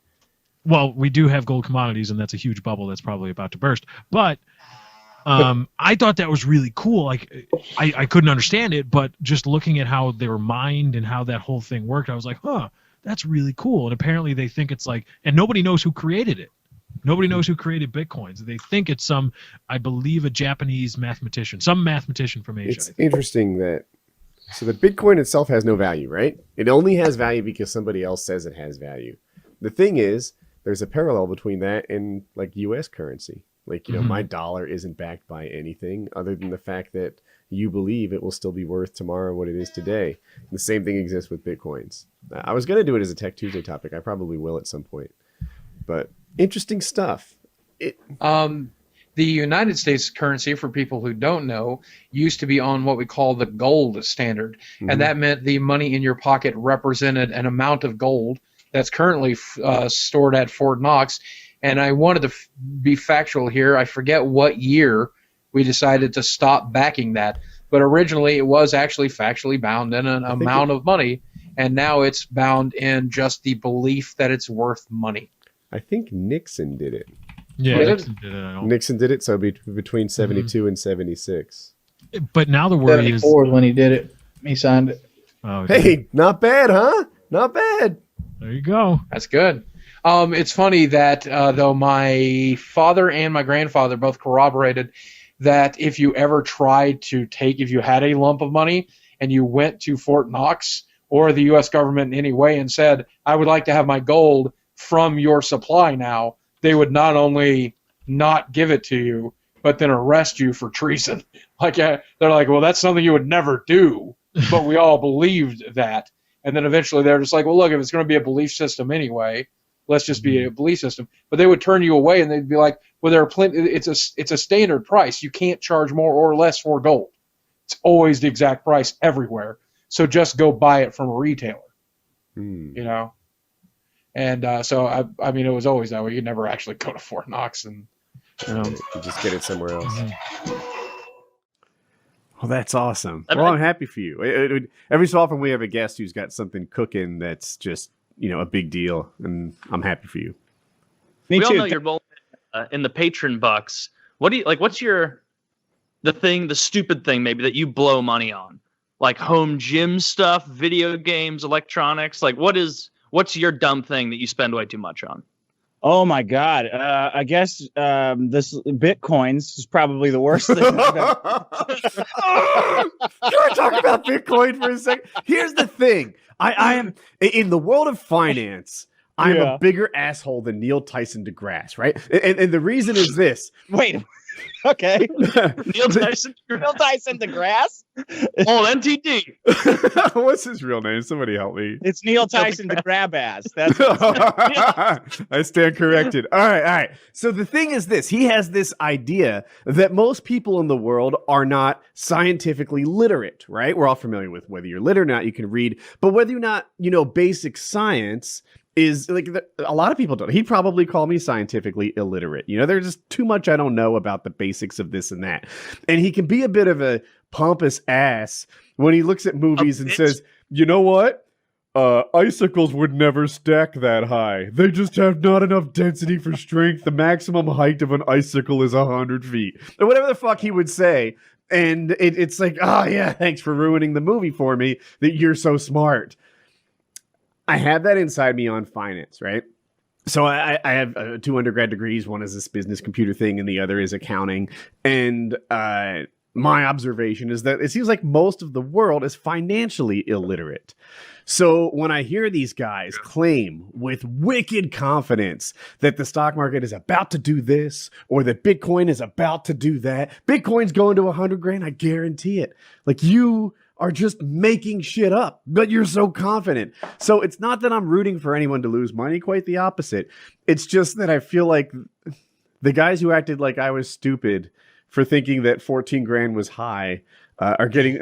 Well, we do have gold commodities, and that's a huge bubble that's probably about to burst. But I thought that was really cool. Like, I couldn't understand it, but just looking at how they were mined and how that whole thing worked, I was like, huh, that's really cool. And apparently they think it's like, and nobody knows who created it. Nobody knows who created Bitcoins. They think it's I believe, a Japanese mathematician, some mathematician from Asia. It's interesting that, so the Bitcoin itself has no value, right? It only has value because somebody else says it has value. The thing is, there's a parallel between that and like U.S. currency. Like, my dollar isn't backed by anything other than the fact that you believe it will still be worth tomorrow what it is today. The same thing exists with Bitcoins. I was going to do it as a Tech Tuesday topic. I probably will at some point. But interesting stuff. The United States currency, for people who don't know, used to be on what we call the gold standard. Mm-hmm. And that meant the money in your pocket represented an amount of gold that's currently stored at Fort Knox. And I wanted to be factual here. I forget what year we decided to stop backing that. But originally it was actually factually bound in an amount of money. And now it's bound in just the belief that it's worth money. I think Nixon did it. Yeah, Nixon did it. Nixon did it, so between 72 and 76. But now the worry is 74 is when he did it. He signed it. oh, Hey, not bad, huh? Not bad. there you go. That's good. It's funny that though my father and my grandfather both corroborated that if you ever tried to if you had a lump of money and you went to Fort Knox or the U.S. government in any way and said, I would like to have my gold from your supply now, they would not only not give it to you, but then arrest you for treason. Like they're like, well, that's something you would never do, but we all believed that. And then eventually they're just like, well, look, if it's going to be a belief system anyway, let's just be a belief system. But they would turn you away and they'd be like, well, there are plenty. It's a standard price. You can't charge more or less for gold. It's always the exact price everywhere. So just go buy it from a retailer, you know? And so, I mean, it was always that way. You'd never actually go to Fort Knox and, you know. You just get it somewhere else. Well, that's awesome. Well, I'm happy for you. Every so often we have a guest who's got something cooking that's just, a big deal, and I'm happy for you. We all know you're both in the patron bucks. What do you like? What's the stupid thing maybe that you blow money on? Like home gym stuff, video games, electronics. Like what's your dumb thing that you spend way too much on? Oh my God. I guess this Bitcoins is probably the worst thing. Can we talk about Bitcoin for a second? Here's the thing. I am in the world of finance. I'm a bigger asshole than Neil Tyson deGrasse, right? And the reason is this. Wait. Okay. Neil Tyson deGrasse? Oh, NTD. What's his real name? Somebody help me. It's Neil Tyson the grab ass. That's I stand corrected. All right. So the thing is this. He has this idea that most people in the world are not scientifically literate, right? We're all familiar with whether you're literate or not, you can read. But whether or not, basic science is like a lot of people don't. He'd probably call me scientifically illiterate. There's just too much I don't know about the basics of this and that. And he can be a bit of a pompous ass when he looks at movies and says, you know what? Icicles would never stack that high. They just have not enough density for strength. The maximum height of an icicle is 100 feet. Or whatever the fuck he would say. And it's like, oh yeah, thanks for ruining the movie for me that you're so smart. I have that inside me on finance, right? So I have 2 undergrad degrees. One is this business computer thing, and the other is accounting. And my observation is that it seems like most of the world is financially illiterate. So when I hear these guys claim with wicked confidence that the stock market is about to do this or that Bitcoin is about to do that, Bitcoin's going to 100 grand, I guarantee it. Like you are just making shit up, but you're so confident. So it's not that I'm rooting for anyone to lose money, quite the opposite. It's just that I feel like the guys who acted like I was stupid for thinking that 14 grand was high are getting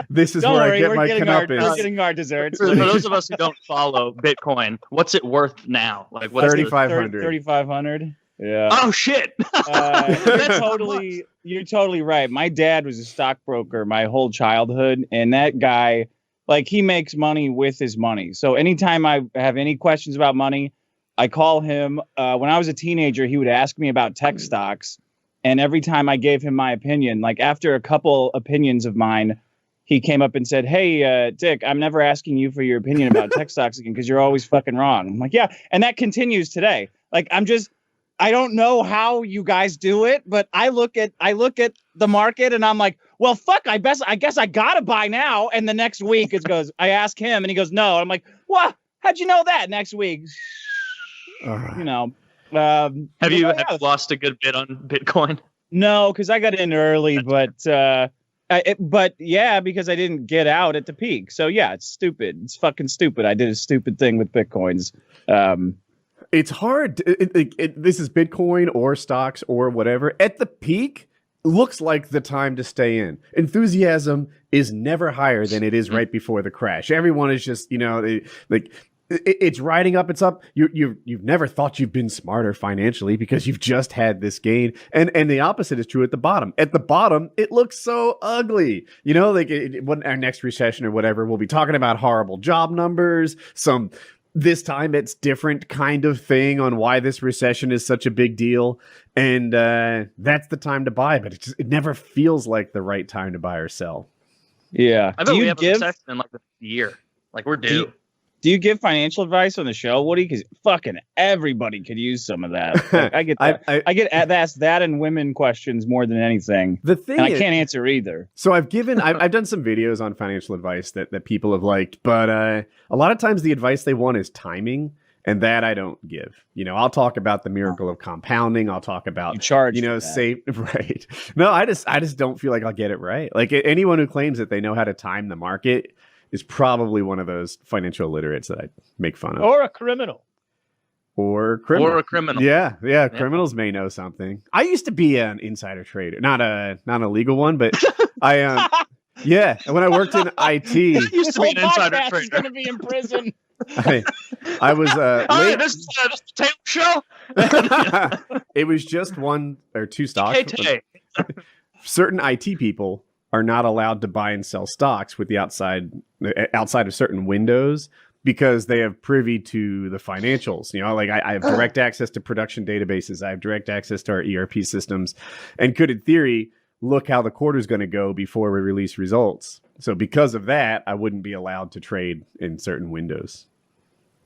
this is don't where worry, I get my comeuppance. We're getting our desserts. For those of us who don't follow Bitcoin, what's it worth now? Like what's 3,500. 3,500. Yeah. Oh shit! You're totally right. My dad was a stockbroker my whole childhood, and that guy, like, he makes money with his money. So anytime I have any questions about money, I call him. When I was a teenager, he would ask me about tech stocks, and every time I gave him my opinion, like after a couple opinions of mine, he came up and said, "Hey, Dick, I'm never asking you for your opinion about tech stocks again because you're always fucking wrong." I'm like, yeah, and that continues today. Like, I don't know how you guys do it, but I look at the market and I'm like, well, fuck, I guess I gotta buy now. And the next week I ask him and he goes, no. I'm like, what? How'd you know that? Next week, Have you lost a good bit on Bitcoin? No, because I got in early, but yeah, because I didn't get out at the peak. So yeah, it's stupid. It's fucking stupid. I did a stupid thing with Bitcoins. It's hard. This is Bitcoin or stocks or whatever. At the peak, looks like the time to stay in. Enthusiasm is never higher than it is right before the crash. Everyone is just, it's riding up. It's up. You've never thought you've been smarter financially because you've just had this gain. And the opposite is true at the bottom. At the bottom, it looks so ugly. When our next recession or whatever, we'll be talking about horrible job numbers, some this time it's different kind of thing on why this recession is such a big deal. And that's the time to buy, but it never feels like the right time to buy or sell. Yeah. I bet we have a recession in like a year. Like we're due. Do you give financial advice on the show, Woody? Because fucking everybody could use some of that. Like, I get that. I get asked that and women questions more than anything. The thing and I can't answer either. So I've done some videos on financial advice that people have liked, but a lot of times the advice they want is timing, and that I don't give. You know, I'll talk about the miracle of compounding. I'll talk about safe. Right. No, I just don't feel like I'll get it right. Like anyone who claims that they know how to time the market is probably one of those financial illiterates that I make fun of. Or a criminal. Or a criminal. Yeah. Criminals may know something. I used to be an insider trader, not a legal one, but I yeah. And when I worked in IT, used to be an insider trader. He's gonna be in prison. I was late. This is the Taylor show. It was just one or two stocks. Certain IT people are not allowed to buy and sell stocks with the outside of certain windows because they have privy to the financials. You know, like I have direct access to production databases. I have direct access to our ERP systems and could, in theory, look how the quarter is going to go before we release results. So because of that, I wouldn't be allowed to trade in certain windows.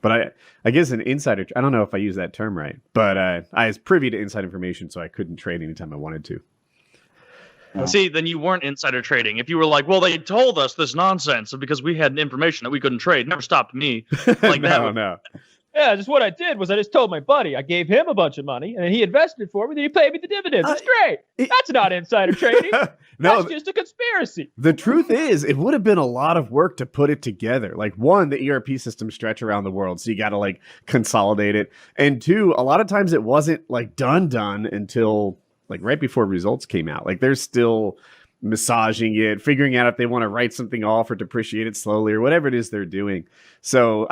But I guess an insider, I don't know if I use that term right, but I was privy to inside information, so I couldn't trade anytime I wanted to. See, then you weren't insider trading. If you were like, well, they told us this nonsense because we had information that we couldn't trade, never stopped me. Like no. Yeah, just what I did was I just told my buddy, I gave him a bunch of money, and then he invested for me, then he paid me the dividends. It's great. That's not insider trading. No, that's just a conspiracy. The truth is, it would have been a lot of work to put it together. Like, one, the ERP systems stretch around the world, so you got to, like, consolidate it. And two, a lot of times it wasn't, like, done until, like, right before results came out. Like, they're still massaging it, figuring out if they want to write something off or depreciate it slowly or whatever it is they're doing. So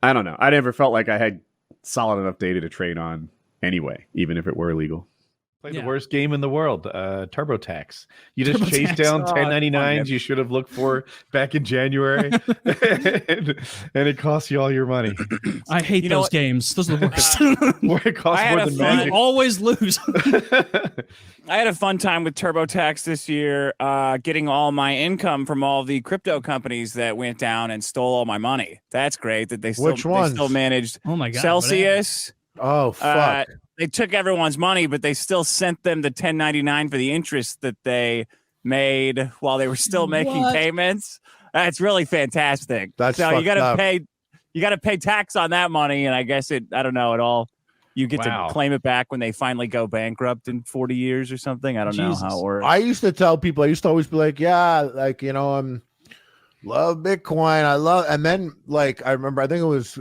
I don't know. I never felt like I had solid enough data to trade on anyway, even if it were illegal. Play the worst game in the world, TurboTax. You just chase down 1099s you should have looked for back in January, and it costs you all your money. I hate those games. Those are the worst. Where it costs more than magic. You always lose. I had a fun time with TurboTax this year, getting all my income from all the crypto companies that went down and stole all my money. That's great that they still managed. Oh my God, Celsius. Oh fuck. They took everyone's money, but they still sent them the 1099 for the interest that they made while they were still making payments. That's really fantastic. That's so you got to pay tax on that money, and I guess you get to claim it back when they finally go bankrupt in 40 years or something. I don't know how it works. I used to tell people, I used to always be like, yeah, like, you know, love Bitcoin. And then, like, I remember, I think it was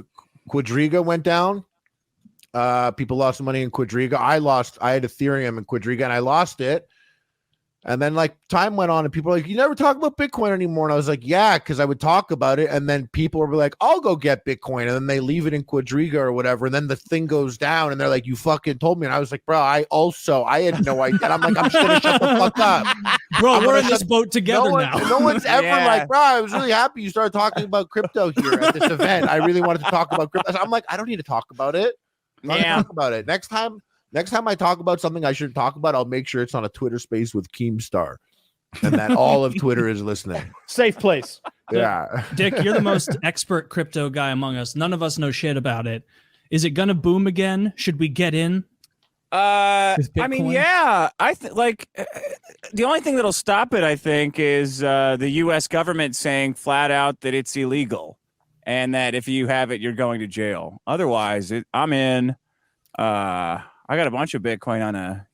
Quadriga went down. People lost money in Quadriga. I had Ethereum in Quadriga and I lost it. And then, like, time went on and people were like, you never talk about Bitcoin anymore. And I was like, yeah, because I would talk about it. And then people were like, I'll go get Bitcoin. And then they leave it in Quadriga or whatever. And then the thing goes down and they're like, you fucking told me. And I was like, bro, I had no idea. And I'm like, I'm just going to shut the fuck up. Bro, we're in this boat together now. No one's ever like, bro, I was really happy you started talking about crypto here at this event. I really wanted to talk about crypto. I'm like, I don't need to talk about it. Talk about it. Next time I talk about something I shouldn't talk about, I'll make sure it's on a Twitter space with Keemstar and that all of Twitter is listening. Safe place. Yeah. Dick, you're the most expert crypto guy among us. None of us know shit about it. Is it going to boom again? Should we get in? I mean, yeah. The only thing that'll stop it, I think, is the U.S. government saying flat out that it's illegal. And that if you have it, you're going to jail. Otherwise, I'm in. I got a bunch of Bitcoin on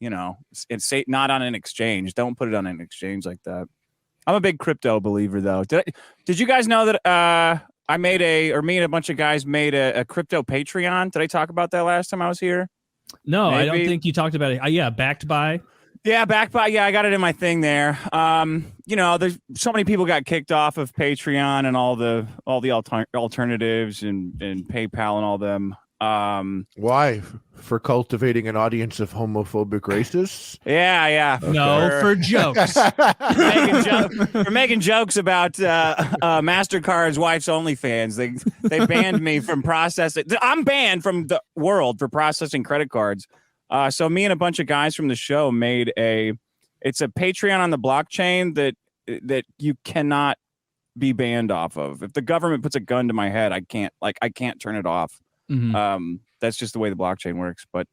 it's not on an exchange. Don't put it on an exchange like that. I'm a big crypto believer, though. Did you guys know that me and a bunch of guys made a crypto Patreon? Did I talk about that last time I was here? No, maybe? I don't think you talked about it. Backed by. Yeah, I got it in my thing there. There's so many people got kicked off of Patreon and all the alternatives and PayPal and all them. Why? For cultivating an audience of homophobic racists? Yeah. Okay. No, for jokes. We're making jokes about MasterCard's wife's OnlyFans. They banned me from processing. I'm banned from the world for processing credit cards. So me and a bunch of guys from the show made it's a Patreon on the blockchain that you cannot be banned off of. If the government puts a gun to my head, I can't turn it off. Mm-hmm. That's just the way the blockchain works. But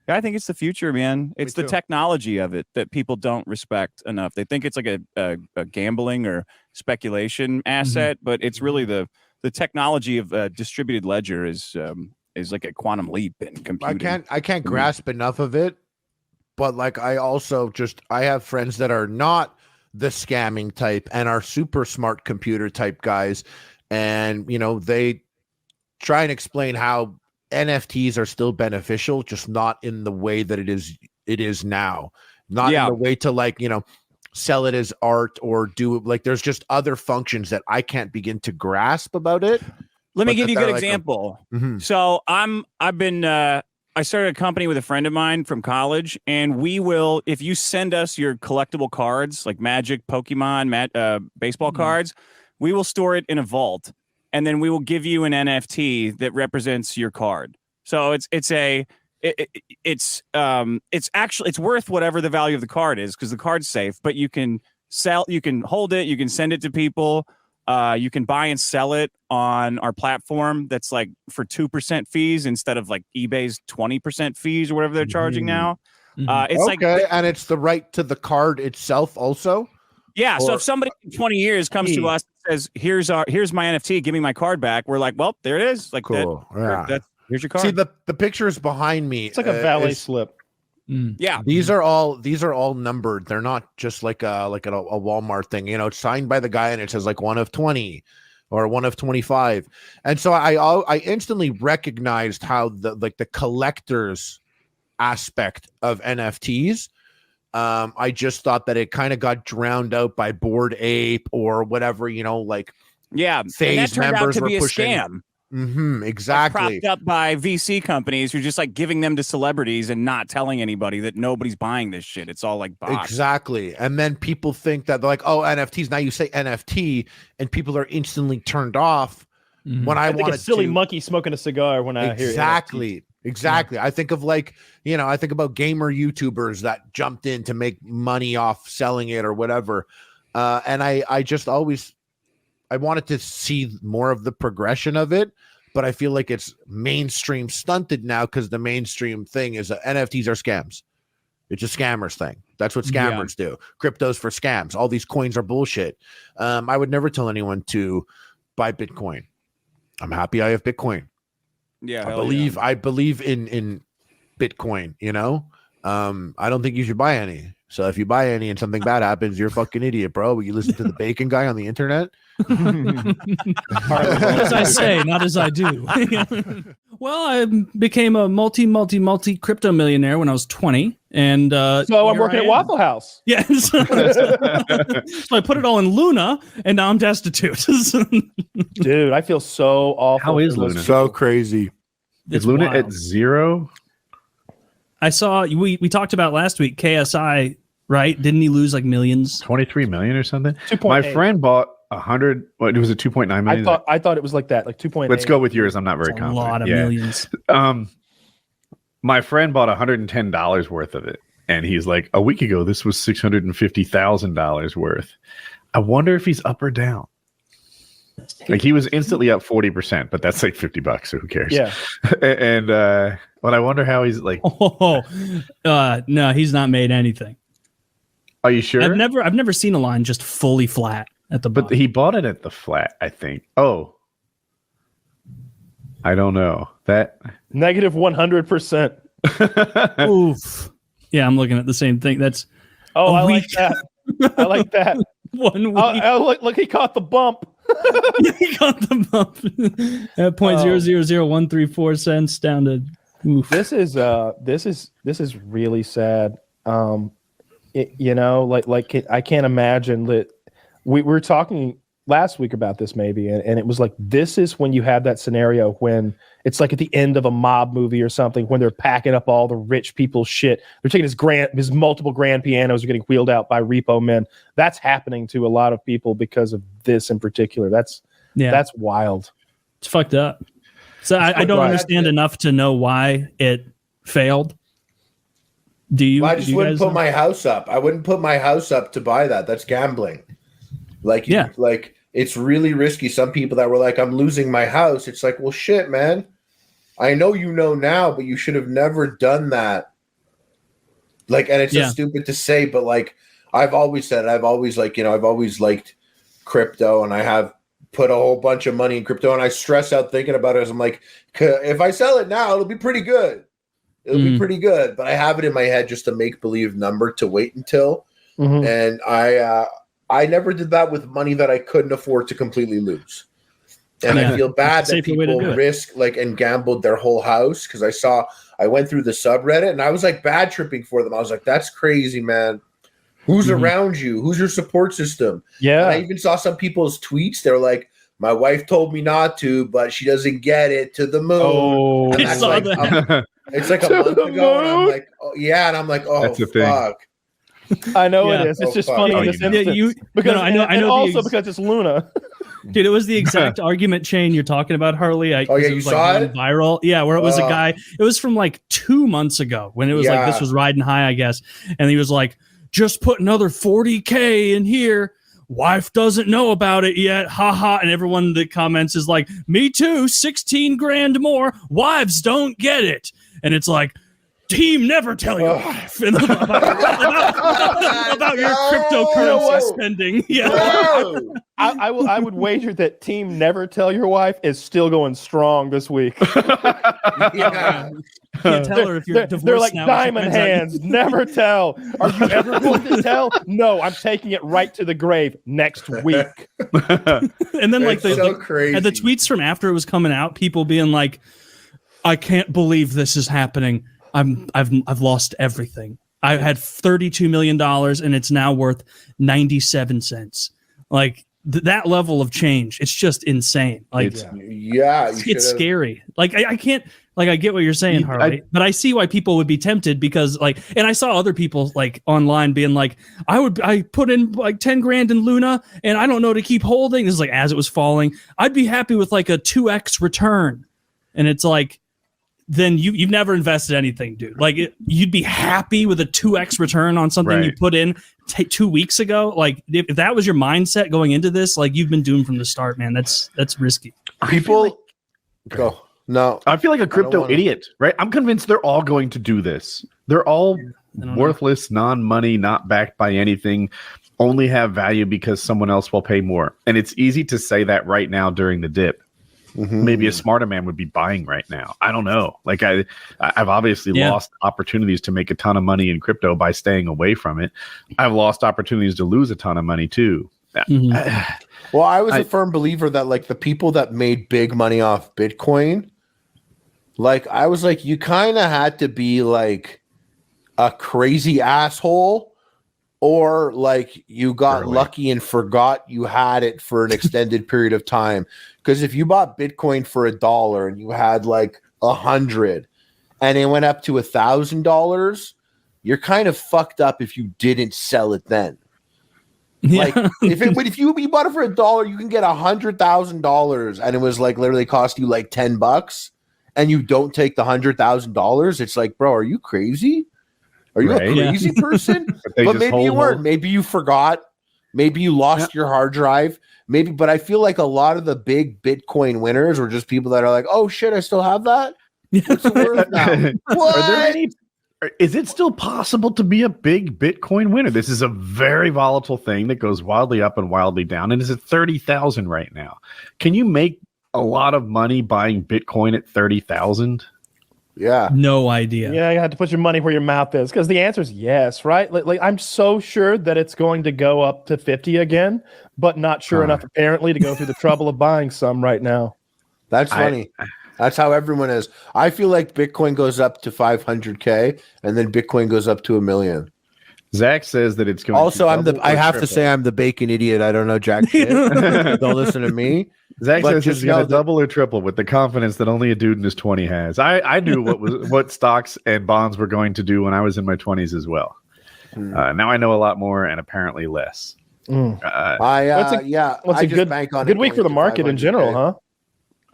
I think it's the future, man. It's the technology of it that people don't respect enough. They think it's like a gambling or speculation asset, but it's really the technology of distributed ledger is like a quantum leap in computing. I can't grasp enough of it, but like I have friends that are not the scamming type and are super smart computer type guys, and they try and explain how NFTs are still beneficial, just not in the way that it is now. Not in the way to sell it as art or do like there's just other functions that I can't begin to grasp about it. Let me give you a good example. So I started a company with a friend of mine from college, and we will, if you send us your collectible cards like Magic, Pokemon, baseball cards, we will store it in a vault. And then we will give you an NFT that represents your card. So it's worth whatever the value of the card is because the card's safe. But you can hold it, you can send it to people, you can buy and sell it on our platform. That's like for 2% fees instead of like eBay's 20% fees or whatever they're charging now. It's and it's the right to the card itself also. Yeah, so if somebody in 20 years comes to us and says, "Here's my NFT, give me my card back," we're like, "Well, there it is." Like cool. Here's your card. See the pictures behind me. It's like a valet slip. Yeah, these are all numbered. They're not just like a Walmart thing. It's signed by the guy and it says like 1 of 20 or 1 of 25. And so I instantly recognized how the collector's aspect of NFTs. I just thought that it kind of got drowned out by Bored Ape or whatever, phase members were pushing. A scam. Exactly. Like propped up by VC companies who are just like giving them to celebrities and not telling anybody that nobody's buying this shit. It's all like bots. Exactly. And then people think that they're like, oh, NFTs. Now you say NFT and people are instantly turned off when I want a silly monkey smoking a cigar when I hear it. Exactly. I think of I think about gamer YouTubers that jumped in to make money off selling it or whatever. And I just always, I wanted to see more of the progression of it, but I feel like it's mainstream stunted now because the mainstream thing is that NFTs are scams. It's a scammers thing. That's what scammers do. Crypto's for scams. All these coins are bullshit. I would never tell anyone to buy Bitcoin. I'm happy I have Bitcoin. Yeah, I believe in Bitcoin, I don't think you should buy any. So if you buy any and something bad happens, you're a fucking idiot, bro. You listen to the bacon guy on the internet. As I say, not as I do. Well, I became a multi crypto millionaire when I was 20, and so I'm working at Waffle House. Yes. So I put it all in Luna, and now I'm destitute. Dude, I feel so awful. How is Luna? So crazy. Is Luna at 0? I saw we talked about last week KSI, right? Didn't he lose like millions? 23 million or something? 2.8. My friend bought 100. What was it? 2.9 million. I thought it was like that, like 2.8. Let's go with yours. I'm not very confident. A lot of millions. My friend bought $110 worth of it, and he's like, a week ago this was $650,000 worth. I wonder if he's up or down. Like he was instantly up 40%, but that's like $50, so who cares? Yeah. And but I wonder how he's like. No, he's not made anything. Are you sure? I've never seen a line just fully flat at the bottom. But he bought it at the flat, I think. Oh, I don't know that. Negative 100%. Oof. Yeah, I'm looking at the same thing. That's. Oh, I like that. I like that. 1 week. Look, he caught the bump. He caught the bump at 0.000134 cents down to. Oof. This is really sad. I can't imagine that we're talking last week about this maybe, and it was like, this is when you have that scenario when it's like at the end of a mob movie or something, when they're packing up all the rich people's shit. They're taking his multiple grand pianos are getting wheeled out by repo men. That's happening to a lot of people because of this in particular. That's wild. It's fucked up. So I don't understand enough to know why it failed. Do you? Well, I just wouldn't put my house up. I wouldn't put my house up to buy that. That's gambling. Like, like it's really risky. Some people that were like, I'm losing my house. It's like, well, shit, man. I know you know now, but you should have never done that. Like, and it's just stupid to say, but like, I've always said, I've always liked crypto, and I have put a whole bunch of money in crypto, and I stress out thinking about it as I'm like, if I sell it now, it'll be pretty good. It'll be pretty good, but I have it in my head just a make-believe number to wait until. And I never did that with money that I couldn't afford to completely lose. And I feel bad that people risk and gambled their whole house, because I went through the subreddit and I was like bad tripping for them. I was like, that's crazy, man. Who's around you? Who's your support system? Yeah. And I even saw some people's tweets. They're like, my wife told me not to, but she doesn't get it, to the moon. Oh, and that's like, it's like a month ago, and I'm like, oh, yeah, and I'm like, oh, that's fuck. I know it is. It's just funny in this instance. Because I know also because it's Luna. Dude, it was the exact argument chain you're talking about, Harley. You saw it? Viral. Yeah, where it was a guy. It was from like 2 months ago when it was like this was riding high, I guess. And he was like, just put another 40K in here. Wife doesn't know about it yet. Ha ha. And everyone that comments is like, me too. 16 grand more. Wives don't get it. And it's like, team, never tell your wife about your cryptocurrency spending. Yeah. I would wager that team never tell your wife is still going strong this week. Can't tell her if you're divorced. They're like now, diamond hands. Never tell. Are you ever going to tell? No, I'm taking it right to the grave next week. And then like crazy. And the tweets from after it was coming out, people being like, I can't believe this is happening. I've lost everything. I had $32 million and it's now worth 97 cents. Like that level of change, it's just insane. Like, it's scary. Like I can't. Like I get what you're saying, Harley, but I see why people would be tempted because and I saw other people like online being like, I put in like 10 grand in Luna and I don't know to keep holding. This is like as it was falling, I'd be happy with like a 2x return, and it's like, then you've never invested anything, dude. Like you'd be happy with a 2x return on something you put in 2 weeks ago. Like if that was your mindset going into this, like you've been doomed from the start, man. That's risky. People go. No, I feel like a crypto idiot, right? I'm convinced they're all going to do this. They're all worthless, non-money, not backed by anything, only have value because someone else will pay more. And it's easy to say that right now during the dip. Maybe a smarter man would be buying right now. I don't know. Like I've obviously lost opportunities to make a ton of money in crypto by staying away from it. I've lost opportunities to lose a ton of money too. Well, I was a firm believer that like the people that made big money off Bitcoin, like I was like, you kind of had to be like a crazy asshole, or like you got lucky and forgot you had it for an extended period of time. Because if you bought Bitcoin for $1 and you had like 100 and it went up to $1,000, you're kind of fucked up if you didn't sell it then. Like if you bought it for $1, you can get $100,000 and it was like literally cost you like $10 and you don't take the $100,000. It's like, bro, are you crazy? Are you a crazy person? But maybe you weren't. Maybe you forgot. Maybe you lost your hard drive. Maybe, but I feel like a lot of the big Bitcoin winners were just people that are like, oh shit, I still have that? What's it worth now? What? Are there any? Is it still possible to be a big Bitcoin winner? This is a very volatile thing that goes wildly up and wildly down, and is at 30,000 right now. Can you make a lot of money buying Bitcoin at 30,000? Yeah. No idea. Yeah, you have to put your money where your mouth is, because the answer is yes, right? Like I'm so sure that it's going to go up to 50 again, but not sure enough apparently to go through the trouble of buying some right now. That's funny. That's how everyone is. I feel like Bitcoin goes up to 500K and then Bitcoin goes up to $1 million. Zach says that it's going. Also, to I have to say I'm the bacon idiot. I don't know jack shit. Don't listen to me. Zach But says just it's going know to that- double or triple with the confidence that only a dude in his 20 has. I knew what stocks and bonds were going to do when I was in my 20s as well. Now I know a lot more and apparently less. What's I a just bank on good it week for the going to market in general, 500K. huh?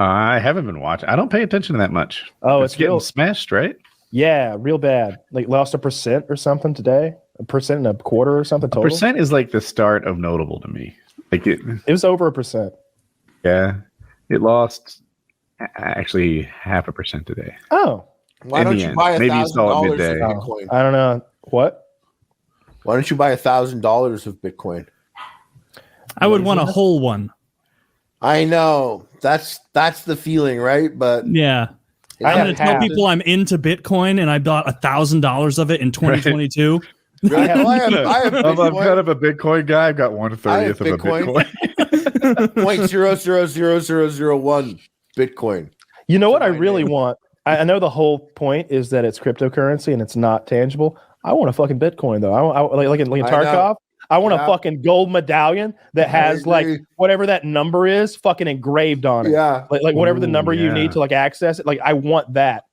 I haven't been watching. I don't pay attention to that much. Oh, it's getting real, smashed, right? Yeah, real bad. Like lost 1% or something today. 1.25% or something total. Percent is like the start of notable to me. Like it was over 1%. Yeah, it lost actually 0.5% today. Oh, Why don't you buy Maybe you saw it $1,000 midday. of Bitcoin? I don't know what. Why don't you buy $1,000 of Bitcoin? I would want a whole one. I know that's the feeling, right? But Yeah. I'm going to tell people I'm into Bitcoin and I bought $1,000 of it in 2022. I have I'm Bitcoin. kind of a Bitcoin guy. I've got 1/30th of a Bitcoin. 0.000001 Bitcoin. You know what I really want? I know the whole point is that it's cryptocurrency and it's not tangible. I want a fucking Bitcoin though. Like in Tarkov. I want a fucking gold medallion that has like whatever that number is fucking engraved on it. Yeah. Like whatever the number you need to like access it. Like I want that.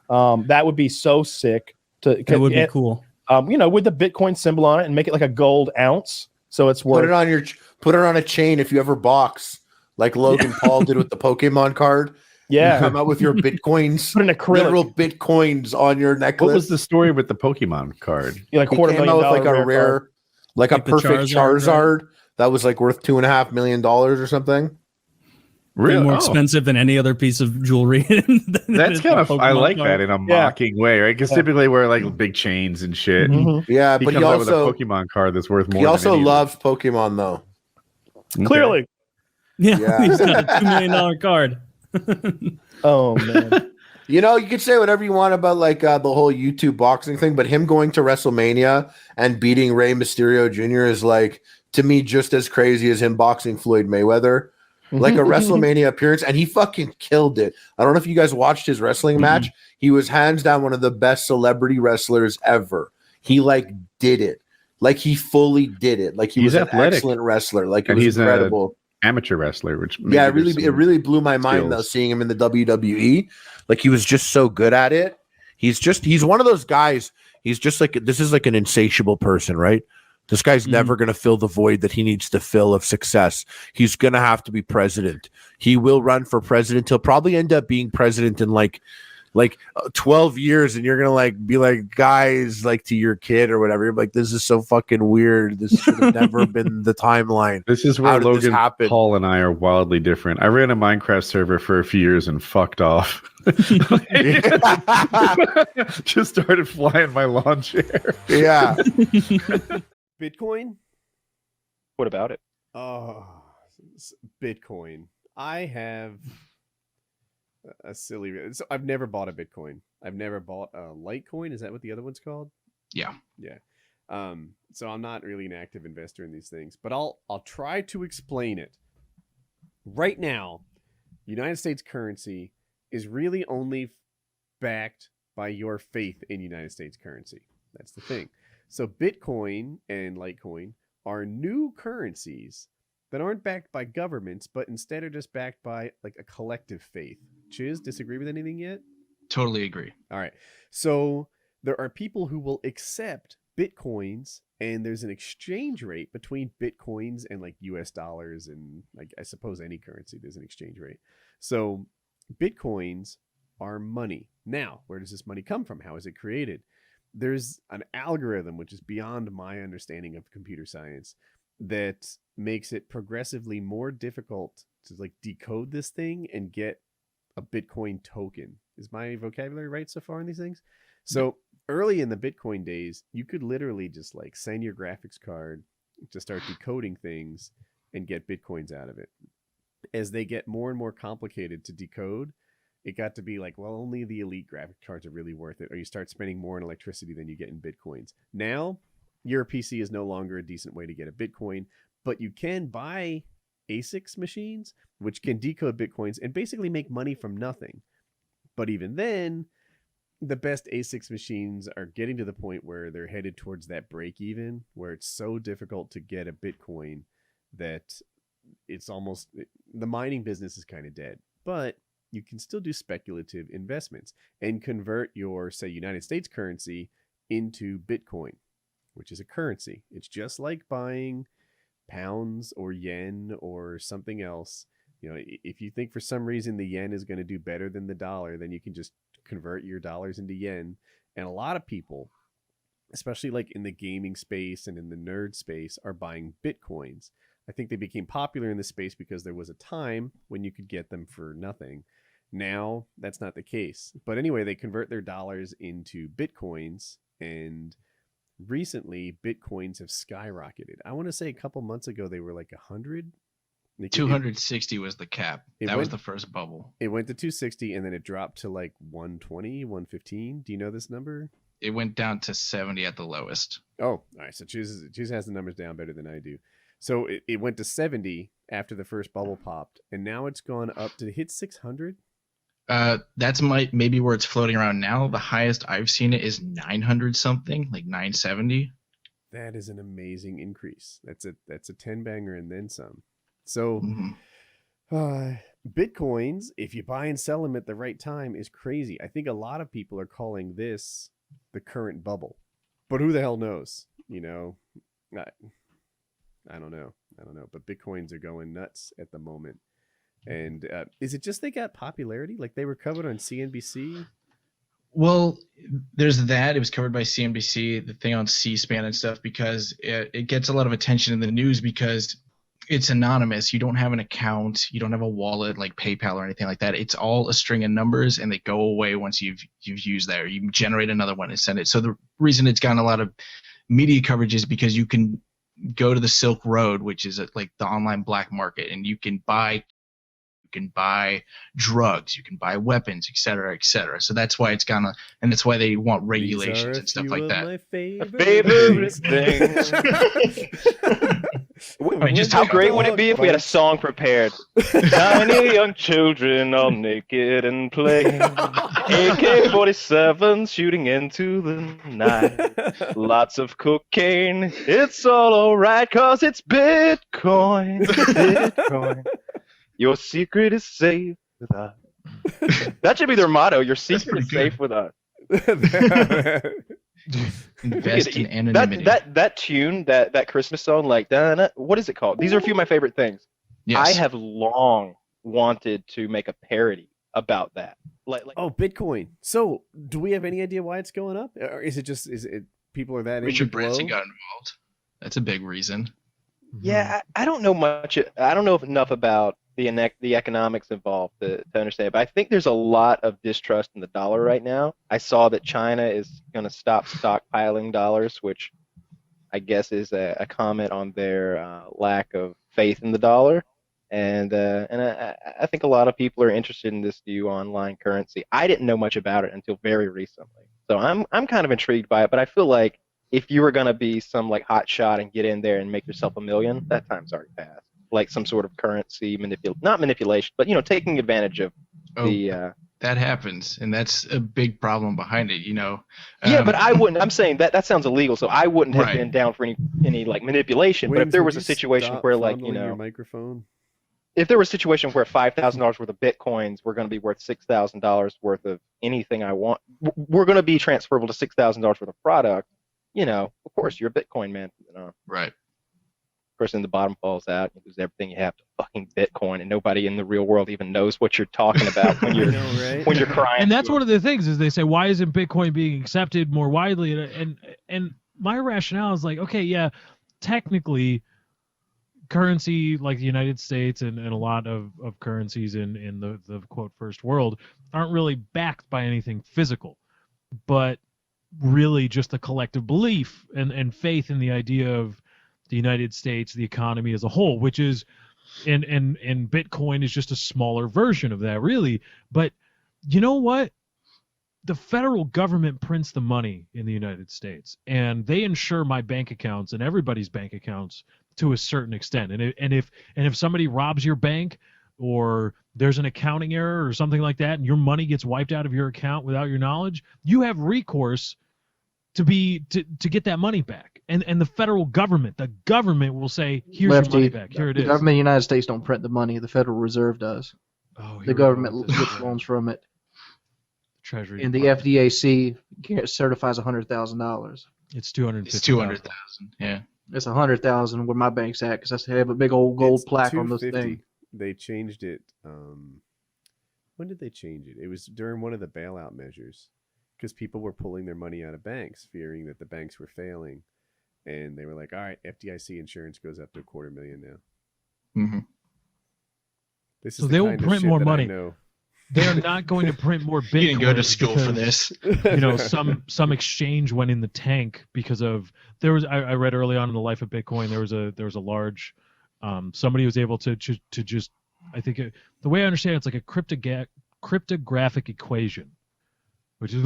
That would be so sick. It would be cool. With the Bitcoin symbol on it and make it like a gold ounce. So it's worth Put it on a chain if you ever box, like Logan Paul did with the Pokemon card. Yeah. You come out with your Bitcoins. Put an acrylic. Literal Bitcoins on your necklace. What was the story with the Pokemon card? Yeah, like He came out with like a rare, like a Like the perfect Charizard, Charizard that was like worth $2.5 million or something. Really? More expensive than any other piece of jewelry. That's kind of I like card. that in a mocking way, right? Because typically we're like big chains and shit. Yeah, but he comes out also with a Pokemon card that's worth more. he also than any of loves Pokemon though. them. Clearly. Yeah, he's got a $2 million card. Oh man. You could say whatever you want about like the whole YouTube boxing thing, but him going to WrestleMania and beating Rey Mysterio Jr. is like to me just as crazy as him boxing Floyd Mayweather. Like a WrestleMania appearance, and he fucking killed it. I don't know if you guys watched his wrestling match. He was hands down one of the best celebrity wrestlers ever. He like did it. Like he fully did it. Like he He's was athletic. an excellent wrestler. Like it And was he's incredible. Amateur wrestler, which Yeah, it really blew my mind though skills. seeing him in the WWE. Like he was just so good at it. He's one of those guys. He's just like this is like an insatiable person, right? This guy's never going to fill the void that he needs to fill of success. He's going to have to be president. He will run for president. He'll probably end up being president in like 12 years, and you're going to be like guys like to your kid or whatever. You're like, this is so fucking weird. This should have never been the timeline. This is How where did this Logan happen? Paul and I are wildly different. I ran a Minecraft server for a few years and fucked off. Just started flying my lawn chair. Yeah. Bitcoin? What about it? Oh, Bitcoin. I have a silly. So I've never bought a Bitcoin. I've never bought a Litecoin. Is that what the other one's called? Yeah. Yeah. So I'm not really an active investor in these things, but I'll try to explain it. Right now, United States currency is really only backed by your faith in United States currency. That's the thing. So Bitcoin and Litecoin are new currencies that aren't backed by governments, but instead are just backed by like a collective faith. Chiz, disagree with anything yet? Totally agree. All right. So there are people who will accept Bitcoins, and there's an exchange rate between Bitcoins and like US dollars, and like I suppose any currency, there's an exchange rate. So Bitcoins are money. Now, where does this money come from? How is it created? There's an algorithm, which is beyond my understanding of computer science, that makes it progressively more difficult to like decode this thing and get a Bitcoin token. Is my vocabulary right so far in these things? So early in the Bitcoin days, you could literally just like send your graphics card to start decoding things and get Bitcoins out of it. As they get more and more complicated to decode, it got to be like, well, only the elite graphic cards are really worth it, or you start spending more in electricity than you get in Bitcoins. Now, your PC is no longer a decent way to get a Bitcoin, but you can buy ASICs machines, which can decode Bitcoins and basically make money from nothing. But even then, the best ASICs machines are getting to the point where they're headed towards that break even, where it's so difficult to get a Bitcoin that it's almost, the mining business is kind of dead. But you can still do speculative investments and convert your, say, United States currency into Bitcoin, which is a currency. It's just like buying pounds or yen or something else. You know, if you think for some reason the yen is going to do better than the dollar, then you can just convert your dollars into yen. And a lot of people, especially like in the gaming space and in the nerd space, are buying Bitcoins. I think they became popular in this space because there was a time when you could get them for nothing. Now that's not the case. But anyway, they convert their dollars into Bitcoins, and recently Bitcoins have skyrocketed. I want to say a couple months ago they were like 100. 260 was the cap. That was the first bubble. It went to 260 and then it dropped to like 120, 115. Do you know this number? It went down to 70 at the lowest. Oh, all right. So Choose has the numbers down better than I do. So it went to 70 after the first bubble popped, and now it's gone up to hit 600. That's maybe where it's floating around now. The highest I've seen it is 900 something, like 970. That is an amazing increase. That's a 10 banger and then some. So Bitcoins, if you buy and sell them at the right time, is crazy. I think a lot of people are calling this the current bubble, but who the hell knows? You know, I don't know. But Bitcoins are going nuts at the moment. And is it just they got popularity? Like they were covered on CNBC? Well, there's that. It was covered by CNBC, the thing on C-SPAN and stuff, because it gets a lot of attention in the news because it's anonymous. You don't have an account. You don't have a wallet like PayPal or anything like that. It's all a string of numbers, and they go away once you've used that, or you generate another one and send it. So the reason it's gotten a lot of media coverage is because you can go to the Silk Road, which is like the online black market, and you can buy drugs, you can buy weapons, et cetera, et cetera. So that's why it's gonna, and that's why they want regulations and stuff like that. My favorite things. Just how great would it be if we had a song prepared? Tiny young children all naked and playing. AK-47s shooting into the night. Lots of cocaine. It's all alright cause it's Bitcoin. Bitcoin. Your secret is safe with us. That should be their motto. Your secret is safe with us. Invest in anonymity. That tune, that Christmas song, like what is it called? These are a few of my favorite things. Yes. I have long wanted to make a parody about that. Like Bitcoin. So, do we have any idea why it's going up, or is it people are that Richard Branson got involved? That's a big reason. Yeah, I don't know much. I don't know enough about the economics involved to understand. But I think there's a lot of distrust in the dollar right now. I saw that China is going to stop stockpiling dollars, which I guess is a comment on their lack of faith in the dollar. And I think a lot of people are interested in this new online currency. I didn't know much about it until very recently. So I'm kind of intrigued by it, but I feel like if you were going to be some like hot shot and get in there and make yourself $1 million, that time's already passed. Like some sort of currency not manipulation, but taking advantage of that happens, and that's a big problem behind it. Yeah, but I wouldn't. I'm saying that sounds illegal, so I wouldn't have been down for any like manipulation. Williams, but if there was a situation where like your microphone. If there was a situation where $5,000 worth of Bitcoins were going to be worth $6,000 worth of anything I want, we're going to be transferable to $6,000 worth of product. Of course you're a Bitcoin man. Right. Of course, then the bottom falls out. You lose everything you have to fucking Bitcoin, and nobody in the real world even knows what you're talking about when you're when you're crying. And that's one of the things is they say, why isn't Bitcoin being accepted more widely? And my rationale is like, okay, yeah, technically, currency like the United States and a lot of currencies in the quote first world aren't really backed by anything physical, but really just a collective belief and faith in the idea of the United States, the economy as a whole, which is, and Bitcoin is just a smaller version of that, really. But you know what? The federal government prints the money in the United States, and they insure my bank accounts and everybody's bank accounts to a certain extent. And if somebody robs your bank, or there's an accounting error or something like that, and your money gets wiped out of your account without your knowledge, you have recourse to get that money back. And the federal government, will say, here's your money back. Here it is. The government of the United States don't print the money. The Federal Reserve does. Oh, the government gets loans from it. Treasury. And the FDIC certifies $100,000. It's 250. It's 200,000. Yeah. It's 100,000 where my bank's at because I have a big old gold plaque on this thing. They changed it. When did they change it? It was during one of the bailout measures because people were pulling their money out of banks, fearing that the banks were failing. And they were like, all right, FDIC insurance goes up to $250,000 now. Mm-hmm. This is so they will print more money. They're not going to print more Bitcoin. You didn't go to school for this. Some exchange went in the tank because of I read early on in the life of Bitcoin there was a large somebody was able to just I think the way I understand it's like a cryptographic equation, which is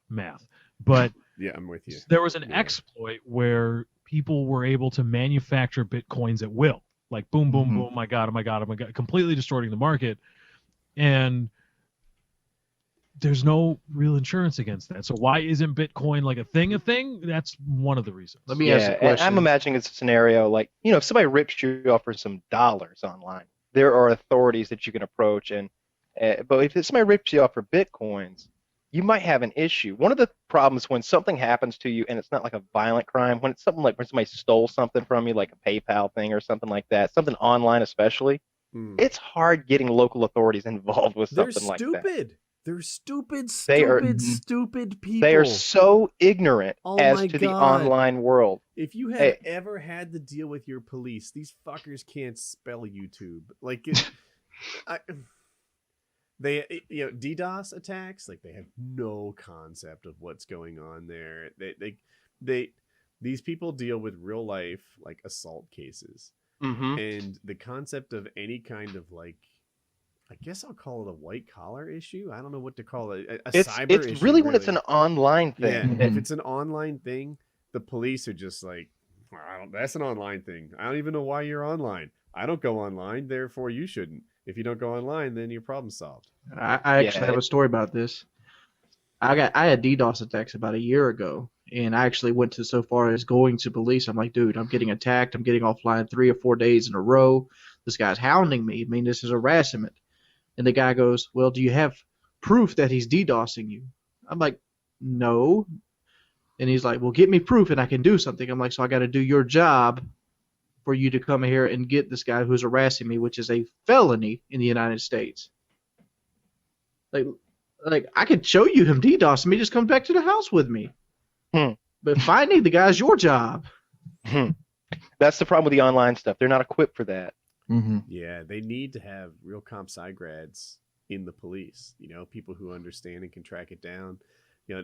math, but yeah, I'm with you. There was an exploit where people were able to manufacture Bitcoins at will, like boom, boom, boom. Oh my God, completely distorting the market. And there's no real insurance against that. So why isn't Bitcoin like a thing? That's one of the reasons. Let me ask a question. I'm imagining it's a scenario like, if somebody rips you off for some dollars online, there are authorities that you can approach. But if somebody rips you off for Bitcoins, you might have an issue. One of the problems when something happens to you and it's not like a violent crime, when it's something like when somebody stole something from you, like a PayPal thing or something like that, something online especially, it's hard getting local authorities involved with something like that. They're stupid people. They are so ignorant the online world. If you have ever had to deal with your police, these fuckers can't spell YouTube. Like, DDoS attacks, like they have no concept of what's going on there. These people deal with real life like assault cases. And the concept of any kind of like, I guess I'll call it a white collar issue. I don't know what to call it. Cyber issue. It's really when it's an online thing. Yeah, if it's an online thing, the police are just like, that's an online thing. I don't even know why you're online. I don't go online, therefore you shouldn't. If you don't go online, then your problem's solved. I actually have a story about this. I had DDoS attacks about a year ago, and I actually went to so far as going to police. I'm like, dude, I'm getting attacked. I'm getting offline 3 or 4 days in a row. This guy's hounding me. I mean, this is harassment. And the guy goes, well, do you have proof that he's DDoSing you? I'm like, no. And he's like, well, get me proof and I can do something. I'm like, so I got to do your job for you to come here and get this guy who's harassing me, which is a felony in the United States. Like I could show you him DDoSing me, just come back to the house with me. But finding the guy's your job. That's the problem with the online stuff. They're not equipped for that. Yeah, they need to have real comp sci grads in the police. People who understand and can track it down.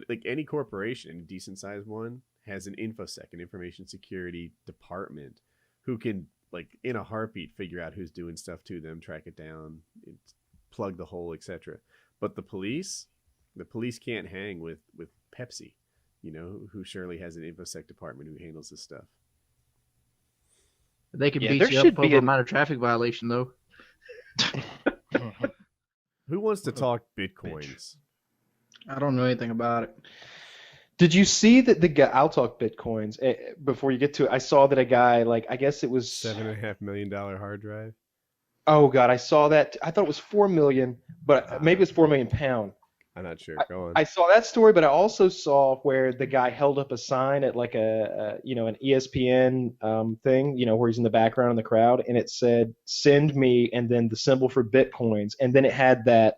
Like any corporation, any decent sized one, has an InfoSec, an information security department, who can, like, in a heartbeat, figure out who's doing stuff to them, track it down, plug the hole, etc. But the police can't hang with Pepsi, who surely has an InfoSec department who handles this stuff. They can beat you up over a minor traffic violation, though. Who wants to talk Bitcoins? I don't know anything about it. Did you see that the guy? I'll talk Bitcoins before you get to it. I saw that a guy, like, I guess it was $7.5 million hard drive. Oh God, I saw that. I thought it was 4 million, but maybe it's 4 million pound. I'm not sure. Go on. I saw that story, but I also saw where the guy held up a sign at like an ESPN thing, where he's in the background in the crowd, and it said "Send me," and then the symbol for Bitcoins, and then it had one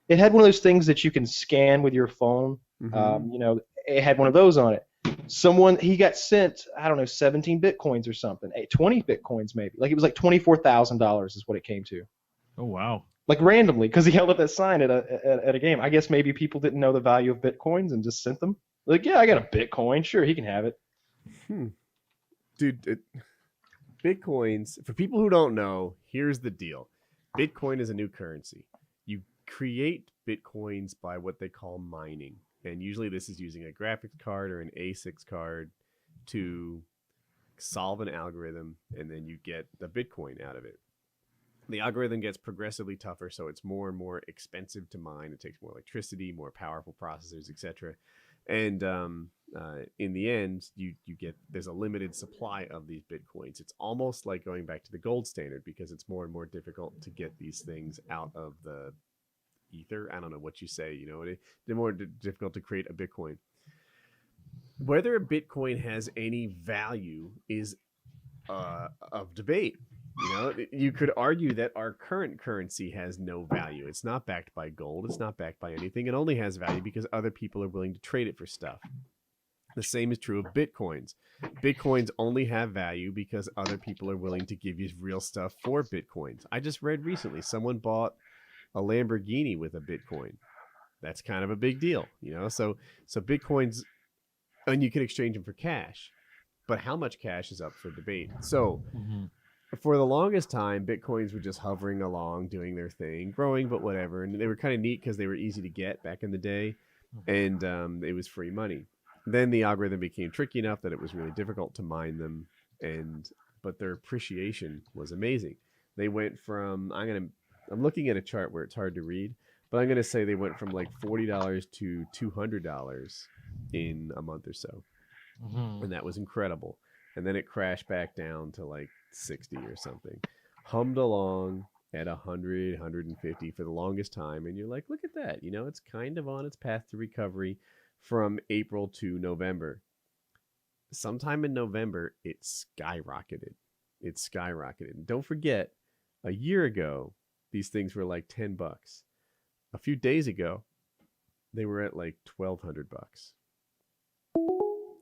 of those things that you can scan with your phone. It had one of those on it. He got sent, I don't know, 17 Bitcoins or something, 20 Bitcoins maybe. Like it was like $24,000 is what it came to. Oh wow. Like randomly, because he held up that sign at a game. I guess maybe people didn't know the value of Bitcoins and just sent them. Like, yeah, I got a Bitcoin. Sure, he can have it. Dude, Bitcoins, for people who don't know, here's the deal. Bitcoin is a new currency. You create Bitcoins by what they call mining. And usually this is using a graphics card or an ASICs card to solve an algorithm, and then you get the Bitcoin out of it. the algorithm gets progressively tougher, so it's more and more expensive to mine. It takes more electricity, more powerful processors, etc. And in the end, you get there's a limited supply of these bitcoins. It's almost like going back to the gold standard because it's more and more difficult to get these things out of the ether. I don't know what you say. You know, it's more difficult to create a bitcoin. Whether a bitcoin has any value is of debate. You know, you could argue that our current currency has no value. It's not backed by gold. It's not backed by anything. It only has value because other people are willing to trade it for stuff. The same is true of bitcoins. Bitcoins only have value because other people are willing to give you real stuff for bitcoins. I just read recently someone bought a Lamborghini with a bitcoin. That's kind of a big deal, you know. So bitcoins, and you can exchange them for cash, but how much cash is up for debate. So for the longest time, bitcoins were just hovering along, doing their thing, growing, but whatever. And they were kind of neat because they were easy to get back in the day, and it was free money. Then the algorithm became tricky enough that it was really difficult to mine them, but their appreciation was amazing. They went from I'm looking at a chart where it's hard to read, but I'm gonna say they went from like $40 to $200 in a month or so, and that was incredible. And then it crashed back down to like 60 or something, hummed along at 100, 150 for the longest time, and you're like, look at that, you know, it's kind of on its path to recovery. From April to November. Sometime in November, it skyrocketed. And don't forget, a year ago, these things were like $10. A few days ago, they were at like $1,200.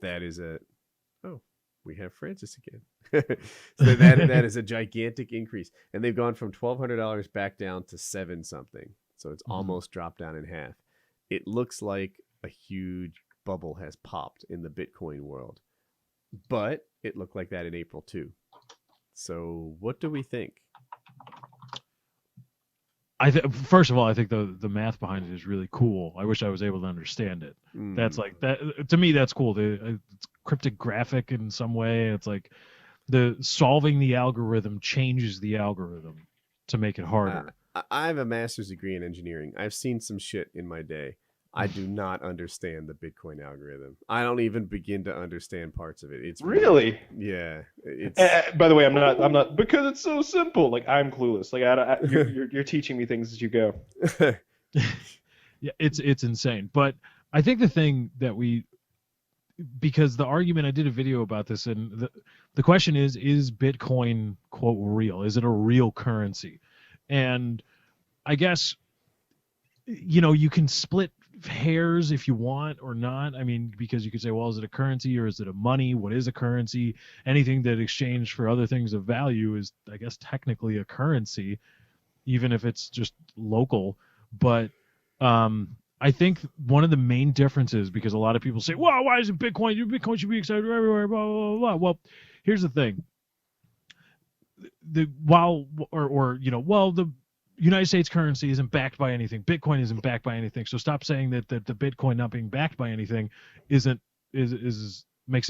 That is we have Francis again. So that is a gigantic increase. And they've gone from $1,200 back down to $7 something. So it's almost dropped down in half. It looks like a huge bubble has popped in the Bitcoin world, but it looked like that in April too. So what do we think? First of all, I think the math behind it is really cool. I wish I was able to understand it. That's like that to me. That's cool. It's cryptographic in some way. It's like solving the algorithm changes the algorithm to make it harder. I have a master's degree in engineering. I've seen some shit in my day. I do not understand the Bitcoin algorithm. I don't even begin to understand parts of it. It's really, yeah. It's by the way, I'm not because it's so simple. Like I'm clueless. Like you're teaching me things as you go. Yeah, it's insane. But I think the thing that because the argument, I did a video about this, and the question is Bitcoin quote real? Is it a real currency? And I guess, you know, you can split hairs if you want or not. I mean, because you could say, well, is it a currency or is it a money? What is a currency? Anything that exchanged for other things of value is, I guess, technically a currency, even if it's just local. But I think one of the main differences, because a lot of people say, well, why isn't Bitcoin? Bitcoin should be accepted everywhere, blah, blah, blah. Well, here's the thing. The United States currency isn't backed by anything. Bitcoin isn't backed by anything. So stop saying that the Bitcoin not being backed by anything makes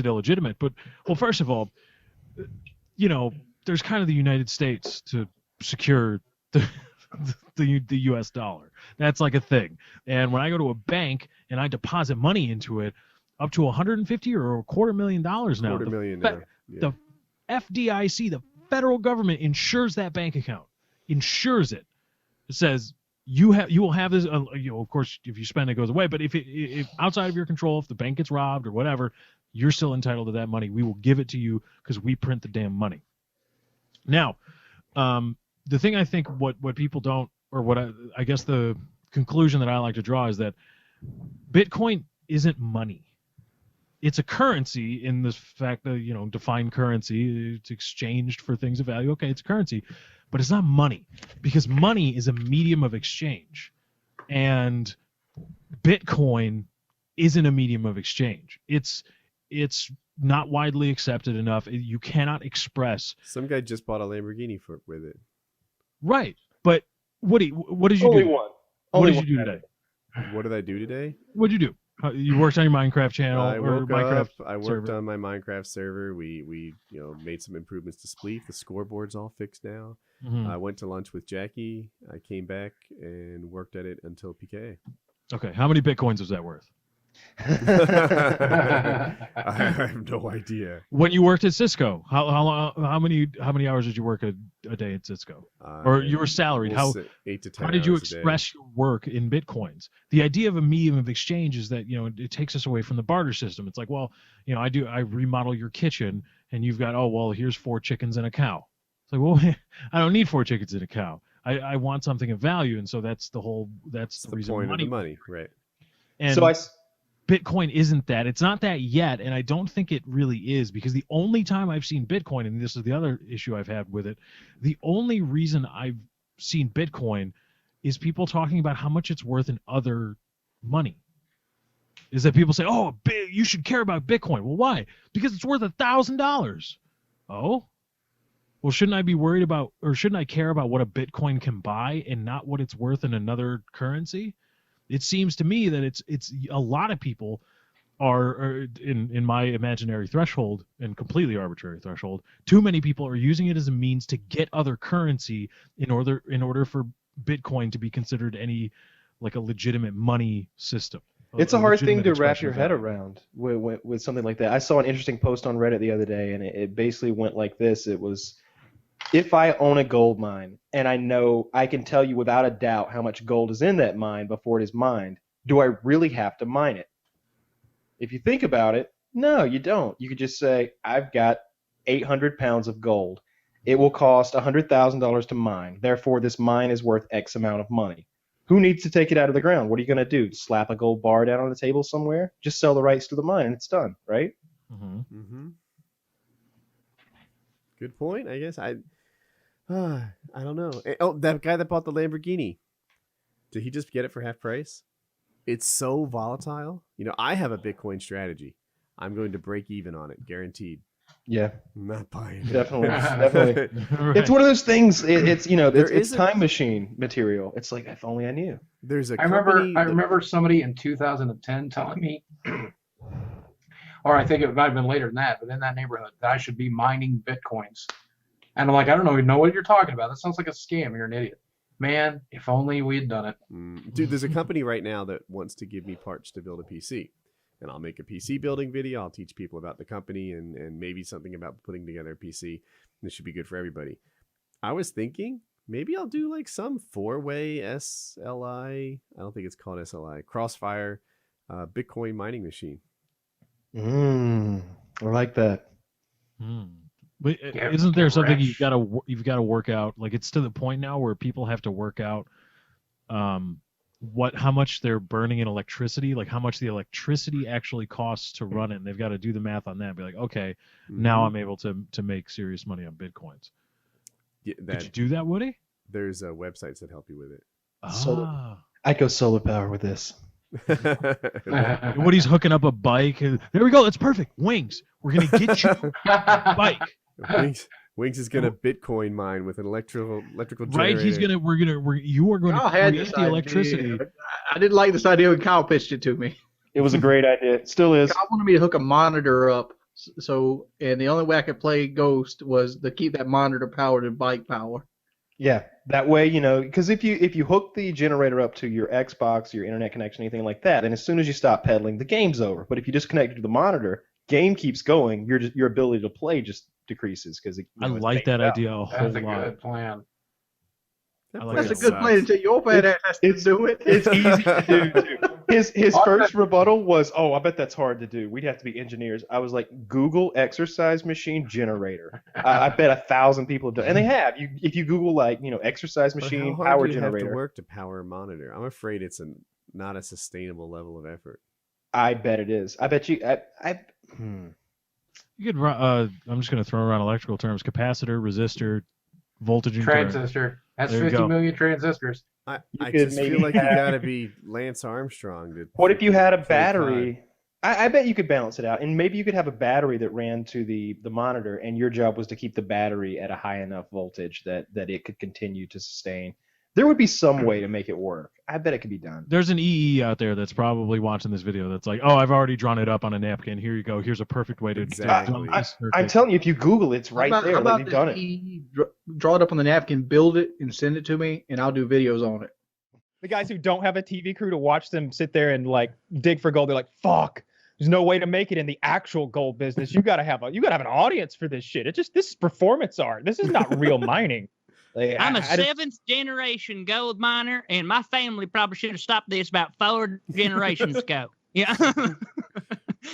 it illegitimate. But well, first of all, you know, there's kind of the United States to secure the U.S. dollar. That's like a thing. And when I go to a bank and I deposit money into it, up to $150 or $250,000 now. $250,000 now. Yeah. The FDIC, the federal government, insures that bank account. Insures it. It says you will have this. Of course, if you spend it, goes away. But if outside of your control, if the bank gets robbed or whatever, you're still entitled to that money. We will give it to you because we print the damn money. Now, the thing I think what people don't, or what I guess the conclusion that I like to draw is that Bitcoin isn't money. It's a currency in the fact that, you know, defined currency, it's exchanged for things of value. Okay, it's a currency. But it's not money, because money is a medium of exchange, and Bitcoin isn't a medium of exchange. It's not widely accepted enough. You cannot express. Some guy just bought a Lamborghini with it. Right, but what did you Only do? one. What did you do today? What did I do today? What did you do? You worked on your Minecraft channel. I woke Minecraft up. I worked server. on my Minecraft server. We made some improvements to Spleef. The scoreboard's all fixed now. I went to lunch with Jackie. I came back and worked at it until PKA. Okay, how many Bitcoins was that worth? I have no idea. When you worked at Cisco, how many hours did you work a day at Cisco? Or you were salaried? We'll say 8 to 10 how did you hours a day. express your work in Bitcoins? The idea of a medium of exchange is that it takes us away from the barter system. It's like, well, I remodel your kitchen, and you've got here's 4 chickens and a cow. It's like, well, I don't need 4 chickens and a cow. I want something of value, and so that's the reason point of the money, right? And so Bitcoin isn't that. It's not that yet, and I don't think it really is, because the only time I've seen Bitcoin, and this is the other issue I've had with it, the only reason I've seen Bitcoin is people talking about how much it's worth in other money. Is that people say, oh, you should care about Bitcoin. Well, why? Because it's worth $1,000. Oh? Well, shouldn't I be worried about, or shouldn't I care about what a Bitcoin can buy and not what it's worth in another currency? It seems to me that it's a lot of people are in my imaginary threshold and completely arbitrary threshold. Too many people are using it as a means to get other currency in order for Bitcoin to be considered any like a legitimate money system. It's a hard thing to wrap your head around with something like that. I saw an interesting post on Reddit the other day, and it basically went like this. It was, if I own a gold mine and I know I can tell you without a doubt how much gold is in that mine before it is mined, do I really have to mine it? If you think about it, no, you don't. You could just say, I've got 800 pounds of gold. It will cost $100,000 to mine. Therefore, this mine is worth X amount of money. Who needs to take it out of the ground? What are you going to do? Slap a gold bar down on the table somewhere? Just sell the rights to the mine and it's done, right? Good point, I guess. I don't know. Oh, that guy that bought the Lamborghini, did he just get it for half price? It's so volatile. I have a Bitcoin strategy. I'm going to break even on it, guaranteed. Yeah, I'm not buying it. Definitely. Right. It's one of those things. It's time machine material. It's like, if only I knew. There's a I remember somebody in 2010 telling me, or I think it might have been later than that, but in that neighborhood, that I should be mining Bitcoins. And I'm like, I don't even know what you're talking about. That sounds like a scam. You're an idiot. Man, if only we had done it. Dude, there's a company right now that wants to give me parts to build a PC. And I'll make a PC building video. I'll teach people about the company and maybe something about putting together a PC. This should be good for everybody. I was thinking maybe I'll do like some 4-way SLI. I don't think it's called SLI. Crossfire Bitcoin mining machine. I like that. But isn't there something you've got to work out? Like, it's to the point now where people have to work out how much they're burning in electricity, like how much the electricity actually costs to run it, and they've got to do the math on that and be like, okay, now I'm able to make serious money on Bitcoins. Yeah, did you do that, Woody? There's websites that help you with it. I'd go solar power with this. Woody's hooking up a bike. There we go. That's perfect. Wings. We're gonna get you a bike. Wings is gonna Bitcoin mine with an electrical generator. Right. You are going to create the electricity. I didn't like this idea when Kyle pitched it to me. It was a great idea. It still is. Kyle wanted me to hook a monitor up. And the only way I could play Ghost was to keep that monitor powered to bike power. Yeah, that way, because if you hook the generator up to your Xbox, your internet connection, anything like that, then as soon as you stop pedaling, the game's over. But if you just connect it to the monitor, game keeps going. Your ability to play just decreases because I like that idea a whole lot. That's a good plan. That's a good plan until your bad ass has to do it. It's easy to do too. His first rebuttal was, "Oh, I bet that's hard to do. We'd have to be engineers." I was like, "Google exercise machine generator." I bet 1,000 people have done, and they have. If you Google exercise machine power generator, have to work to power a monitor. I'm afraid it's not a sustainable level of effort. I bet it is. I bet you. You could. I'm just going to throw around electrical terms: capacitor, resistor, voltage, and current. Transistor. That's 50 million transistors. I just feel like you got to be Lance Armstrong. What if you had a battery? I bet you could balance it out, and maybe you could have a battery that ran to the monitor, and your job was to keep the battery at a high enough voltage that it could continue to sustain. There would be some way to make it work. I bet it could be done. There's an EE out there that's probably watching this video that's like, oh, I've already drawn it up on a napkin. Here you go. Here's a perfect way to Exactly. I'm telling you, if you Google it, it's right there. How about They've done it. Draw it up on the napkin, build it, and send it to me, and I'll do videos on it. The guys who don't have a TV crew to watch them sit there and like dig for gold, they're like, fuck. There's no way to make it in the actual gold business. You gotta have an audience for this shit. This is performance art. This is not real mining. Like, I'm a seventh generation gold miner, and my family probably should have stopped this about 4 generations ago. Yeah.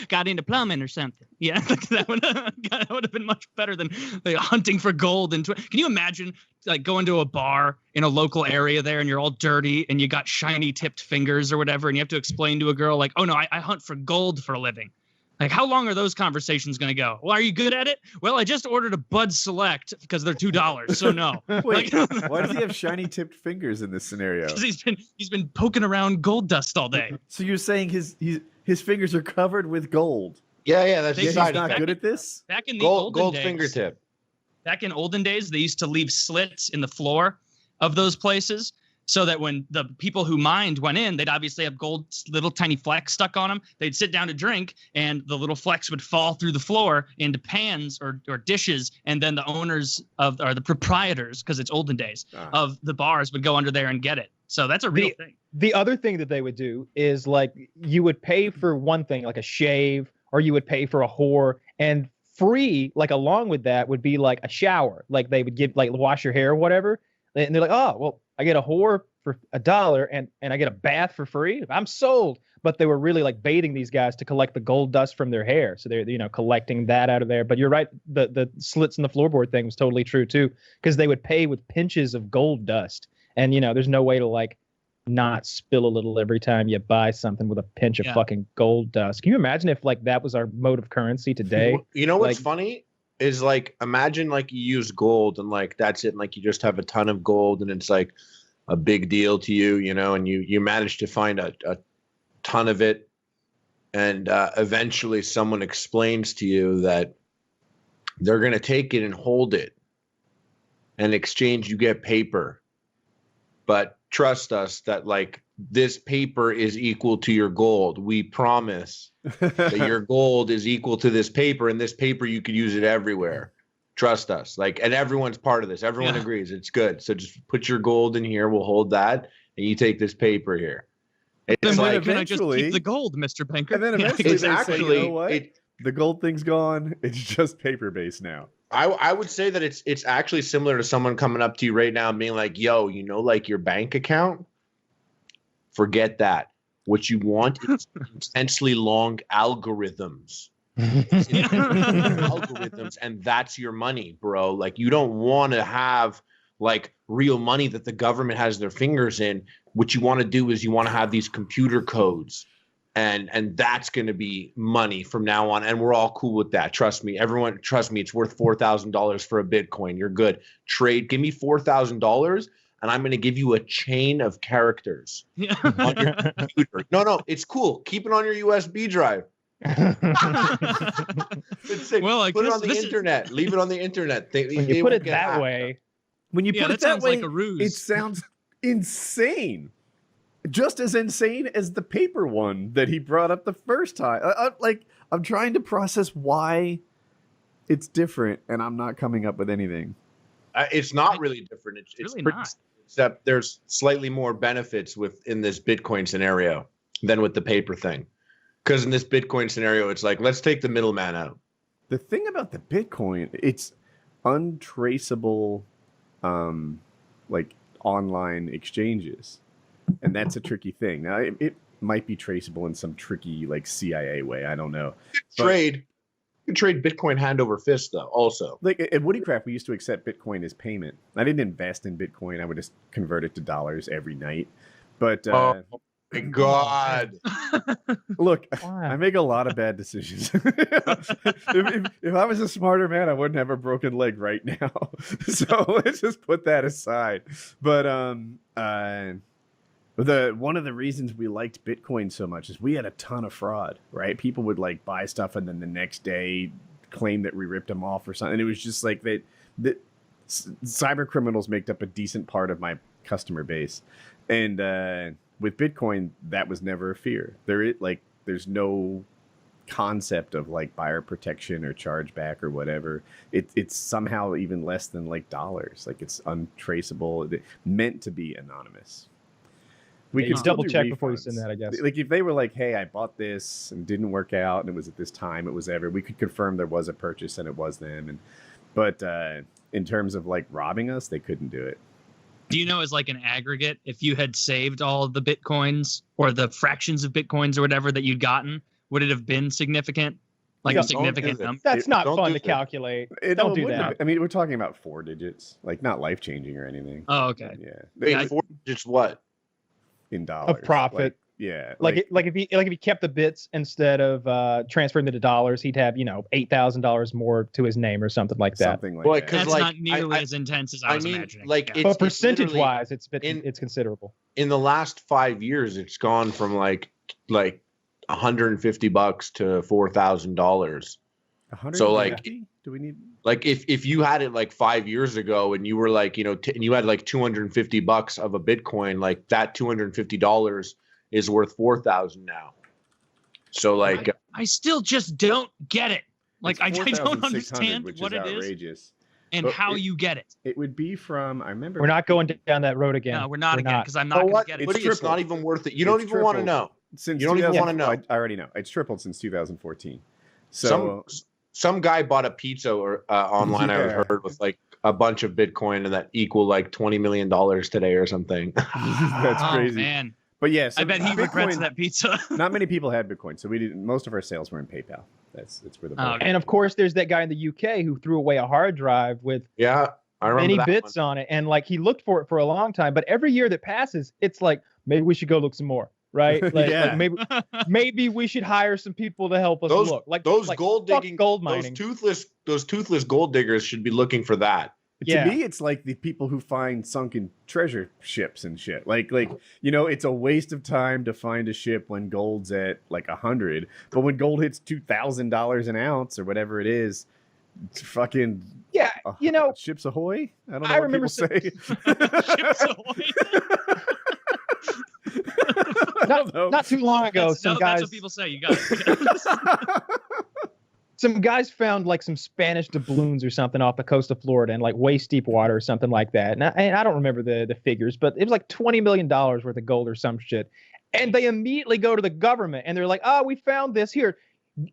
Got into plumbing or something. Yeah, that would have been much better than like, hunting for gold. Can you imagine like going to a bar in a local area there, and you're all dirty, and you got shiny tipped fingers or whatever, and you have to explain to a girl like, "Oh no, I hunt for gold for a living." Like, how long are those conversations going to go? Well, are you good at it? Well, I just ordered a Bud Select because they're $2, so no. Wait, why does he have shiny tipped fingers in this scenario? Because he's been poking around gold dust all day. So you're saying his fingers are covered with gold? Yeah, that's he's not good at this. Back in the gold olden days, fingertip. Back in olden days, they used to leave slits in the floor of those places, so that when the people who mined went in, they'd obviously have gold little tiny flecks stuck on them. They'd sit down to drink, and the little flecks would fall through the floor into pans or dishes, and then the owners or the proprietors, because it's olden days, of the bars would go under there and get it. So that's a real thing. The other thing that they would do is like you would pay for one thing, like a shave, or you would pay for a whore, and free, like along with that, would be like a shower. Like they would give, like wash your hair or whatever. And they're like, oh, well, I get a whore for $1 and I get a bath for free. I'm sold. But they were really like baiting these guys to collect the gold dust from their hair. So they're, collecting that out of there. But you're right. The slits in the floorboard thing was totally true too, because they would pay with pinches of gold dust. And, there's no way to like not spill a little every time you buy something with a pinch of fucking gold dust. Can you imagine if like that was our mode of currency today? You know what's funny? Is like, imagine like you use gold and like that's it, and like you just have a ton of gold and it's like a big deal to you, and you manage to find a ton of it, and eventually someone explains to you that they're going to take it and hold it, and in exchange you get paper, but trust us that like this paper is equal to your gold. We promise that your gold is equal to this paper, and this paper you could use it everywhere. Trust us. Like, and everyone's part of this. Everyone agrees it's good. So just put your gold in here. We'll hold that, and you take this paper here. Then why can't I just keep the gold, Mr. Pinker? And then eventually they say, you know what? The gold thing's gone. It's just paper based now. I would say that it's actually similar to someone coming up to you right now and being like, yo, like your bank account? Forget that. What you want is intensely long algorithms. Algorithms, and that's your money, bro. Like, you don't want to have like real money that the government has their fingers in. What you want to do is you want to have these computer codes, and that's going to be money from now on, and we're all cool with that. Trust me, everyone, trust me, it's worth $4,000 for a Bitcoin. You're good. Trade, give me $4,000 and I'm going to give you a chain of characters on your computer. No, it's cool. Keep it on your USB drive. It's sick. Well, put it on the internet. Leave it on the internet. When you put it that way, when you put it that way, like a ruse. It sounds insane. Just as insane as the paper one that he brought up the first time. I'm trying to process why it's different, and I'm not coming up with anything. It's not really different. It's really pretty, not. Except there's slightly more benefits in this Bitcoin scenario than with the paper thing. Because in this Bitcoin scenario, it's like, let's take the middleman out. The thing about the Bitcoin, it's untraceable, like online exchanges. And that's a tricky thing. Now, it might be traceable in some tricky, like CIA way. I don't know. You can trade Bitcoin hand over fist, though, also. Like at Woodycraft, we used to accept Bitcoin as payment. I didn't invest in Bitcoin. I would just convert it to dollars every night. But oh my God. Look, I make a lot of bad decisions. if I was a smarter man, I wouldn't have a broken leg right now. So let's just put that aside. But one of the reasons we liked Bitcoin so much is we had a ton of fraud, right? People would like buy stuff and then the next day claim that we ripped them off or something. And it was just like that cyber criminals make up a decent part of my customer base. And with Bitcoin, that was never a fear. There's no concept of like buyer protection or chargeback or whatever. It's somehow even less than like dollars. Like it's untraceable. Meant to be anonymous. We could double check before you send that, I guess. Like if they were like, hey, I bought this and didn't work out and it was at this time, it was ever, we could confirm there was a purchase and it was them. But in terms of like robbing us, they couldn't do it. Do you know, as like an aggregate, if you had saved all of the Bitcoins or the fractions of Bitcoins or whatever that you'd gotten, would it have been significant? Like a significant number? That's not fun to calculate. Don't do that. I mean, we're talking about 4 digits, like not life-changing or anything. Oh, okay. Yeah. Wait, 4 digits what? In dollars. Of profit. Like if he kept the bits instead of transferring them to dollars, he'd have $8,000 more to his name or something like that. Something like That's not nearly as intense as I was imagining. But percentage wise, it's considerable. In the last 5 years, it's gone from like $150 to $4,000. So like, do we need like if you had it like 5 years ago and you were like and you had like $250 of a Bitcoin, like that $250 is worth 4,000 now. So like I still just don't get it. Like I don't understand what it outrageous. is and how you get it. It would be from, I remember. We're not going down that road again. No, we're not again because I'm not going to get it. It's not even worth it. You don't even want to know. Since you don't even want to know. I already know. It's tripled since 2014. So some guy bought a pizza or online. I heard with like a bunch of Bitcoin and that equal like $20 million today or something. That's crazy. Man. But yes, I bet he regrets that pizza. Not many people had Bitcoin, so we didn't. Most of our sales were in PayPal. That's where the. And of course, there's that guy in the UK who threw away a hard drive with I remember many that bits on it, and like he looked for it for a long time. But every year that passes, it's like maybe we should go look some more. Right? Like maybe we should hire some people to help us look. Like those gold digging, gold mining. Those toothless gold diggers should be looking for that. To me, it's like the people who find sunken treasure ships and shit. Like it's a waste of time to find a ship when gold's at like 100, but when gold hits $2,000 an ounce or whatever it is, it's fucking ships ahoy. I don't know. I remember say. Ships ahoy. Not too long ago, some guys. That's what people say. You got it. Some guys found like some Spanish doubloons or something off the coast of Florida in like waist deep water or something like that. And I don't remember the figures, but it was like $20 million worth of gold or some shit. And they immediately go to the government and they're like, "Oh, we found this here.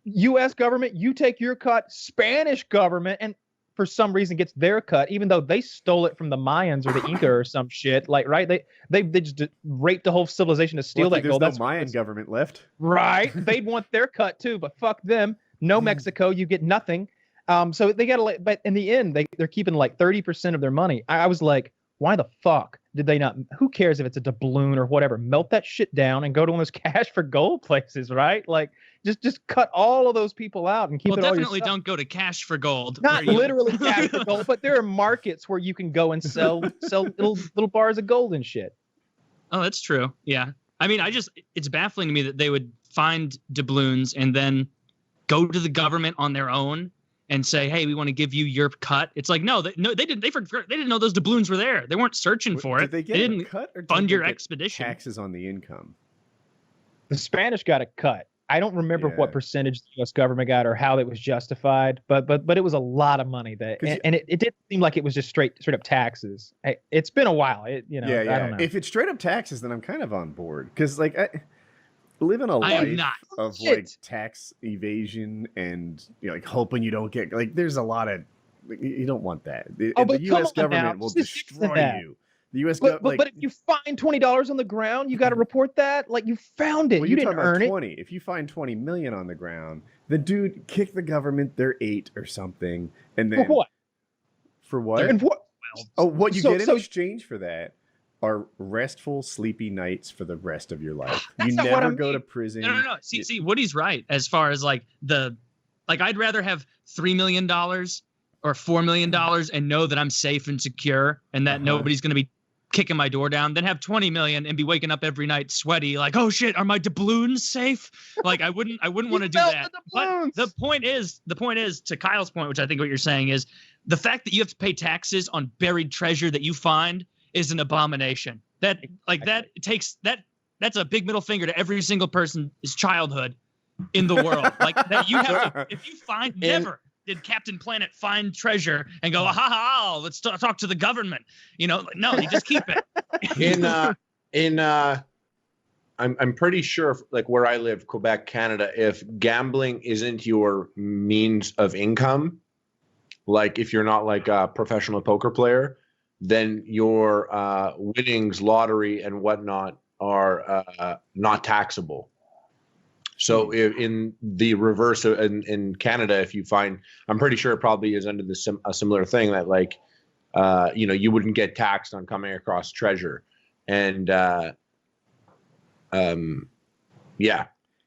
U.S. government, you take your cut. Spanish government," and for some reason gets their cut, even though they stole it from the Mayans or the Inca or some shit. Like, right? They just raped the whole civilization to steal that gold. There's no Mayan government left. Right? They'd want their cut too, but fuck them. No Mexico, you get nothing. So they got to, but in the end, they're keeping like 30% of their money. I was like, why the fuck did they not? Who cares if it's a doubloon or whatever? Melt that shit down and go to one of those cash for gold places, right? Like, just cut all of those people out and keep it all yourself. Definitely don't go to cash for gold. Not literally cash for gold, but there are markets where you can go and sell little bars of gold and shit. Oh, that's true. Yeah. I mean, it's baffling to me that they would find doubloons and then go to the government on their own and say, "Hey, we want to give you your cut." It's like, no, they didn't. They didn't know those doubloons were there. They weren't searching for it. They didn't cut or fund your expedition. Taxes on the income. The Spanish got a cut. I don't remember what percentage the U.S. government got or how it was justified, but it was a lot of money and it didn't seem like it was just straight up taxes. It's been a while. I don't know. If it's straight up taxes, then I'm kind of on board because like I live in a life of like tax evasion and like hoping you don't get like there's a lot of you don't want that. The U.S. government will destroy you. The U.S. But if you find $20 on the ground, you got to report that. Like you found it, you didn't earn it. If you find 20 million on the ground, the dude kick the government their 8 or something, and then for what? For what? And what? What you get in exchange for that are restful, sleepy nights for the rest of your life. You never go to prison. No. See, Woody's right as far as like I'd rather have $3 million or $4 million and know that I'm safe and secure and that nobody's going to be kicking my door down than have 20 million and be waking up every night sweaty like, "Oh shit, are my doubloons safe?" Like I wouldn't want to do that. But the point is to Kyle's point, which I think what you're saying is the fact that you have to pay taxes on buried treasure that you find is an abomination. That takes that's a big middle finger to every single person's childhood in the world. Like that you have to, if you find never did Captain Planet find treasure and go, ha ha, let's talk to the government. You know, no, you just keep it. I'm pretty sure, like where I live, Quebec, Canada, if gambling isn't your means of income, like if you're not like a professional poker player, then your winnings, lottery, and whatnot are not taxable. So in the reverse, in Canada, if you find, I'm pretty sure it probably is under a similar thing that like, you wouldn't get taxed on coming across treasure. And yeah.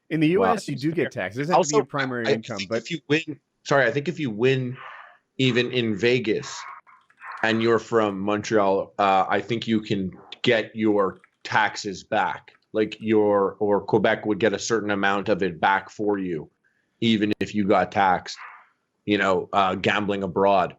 In the U.S., you do get taxed. There's have to be your primary income, but if you win, I think if you win even in Vegas and you're from Montreal, I think you can get your taxes back. Like or Quebec would get a certain amount of it back for you, even if you got taxed, gambling abroad.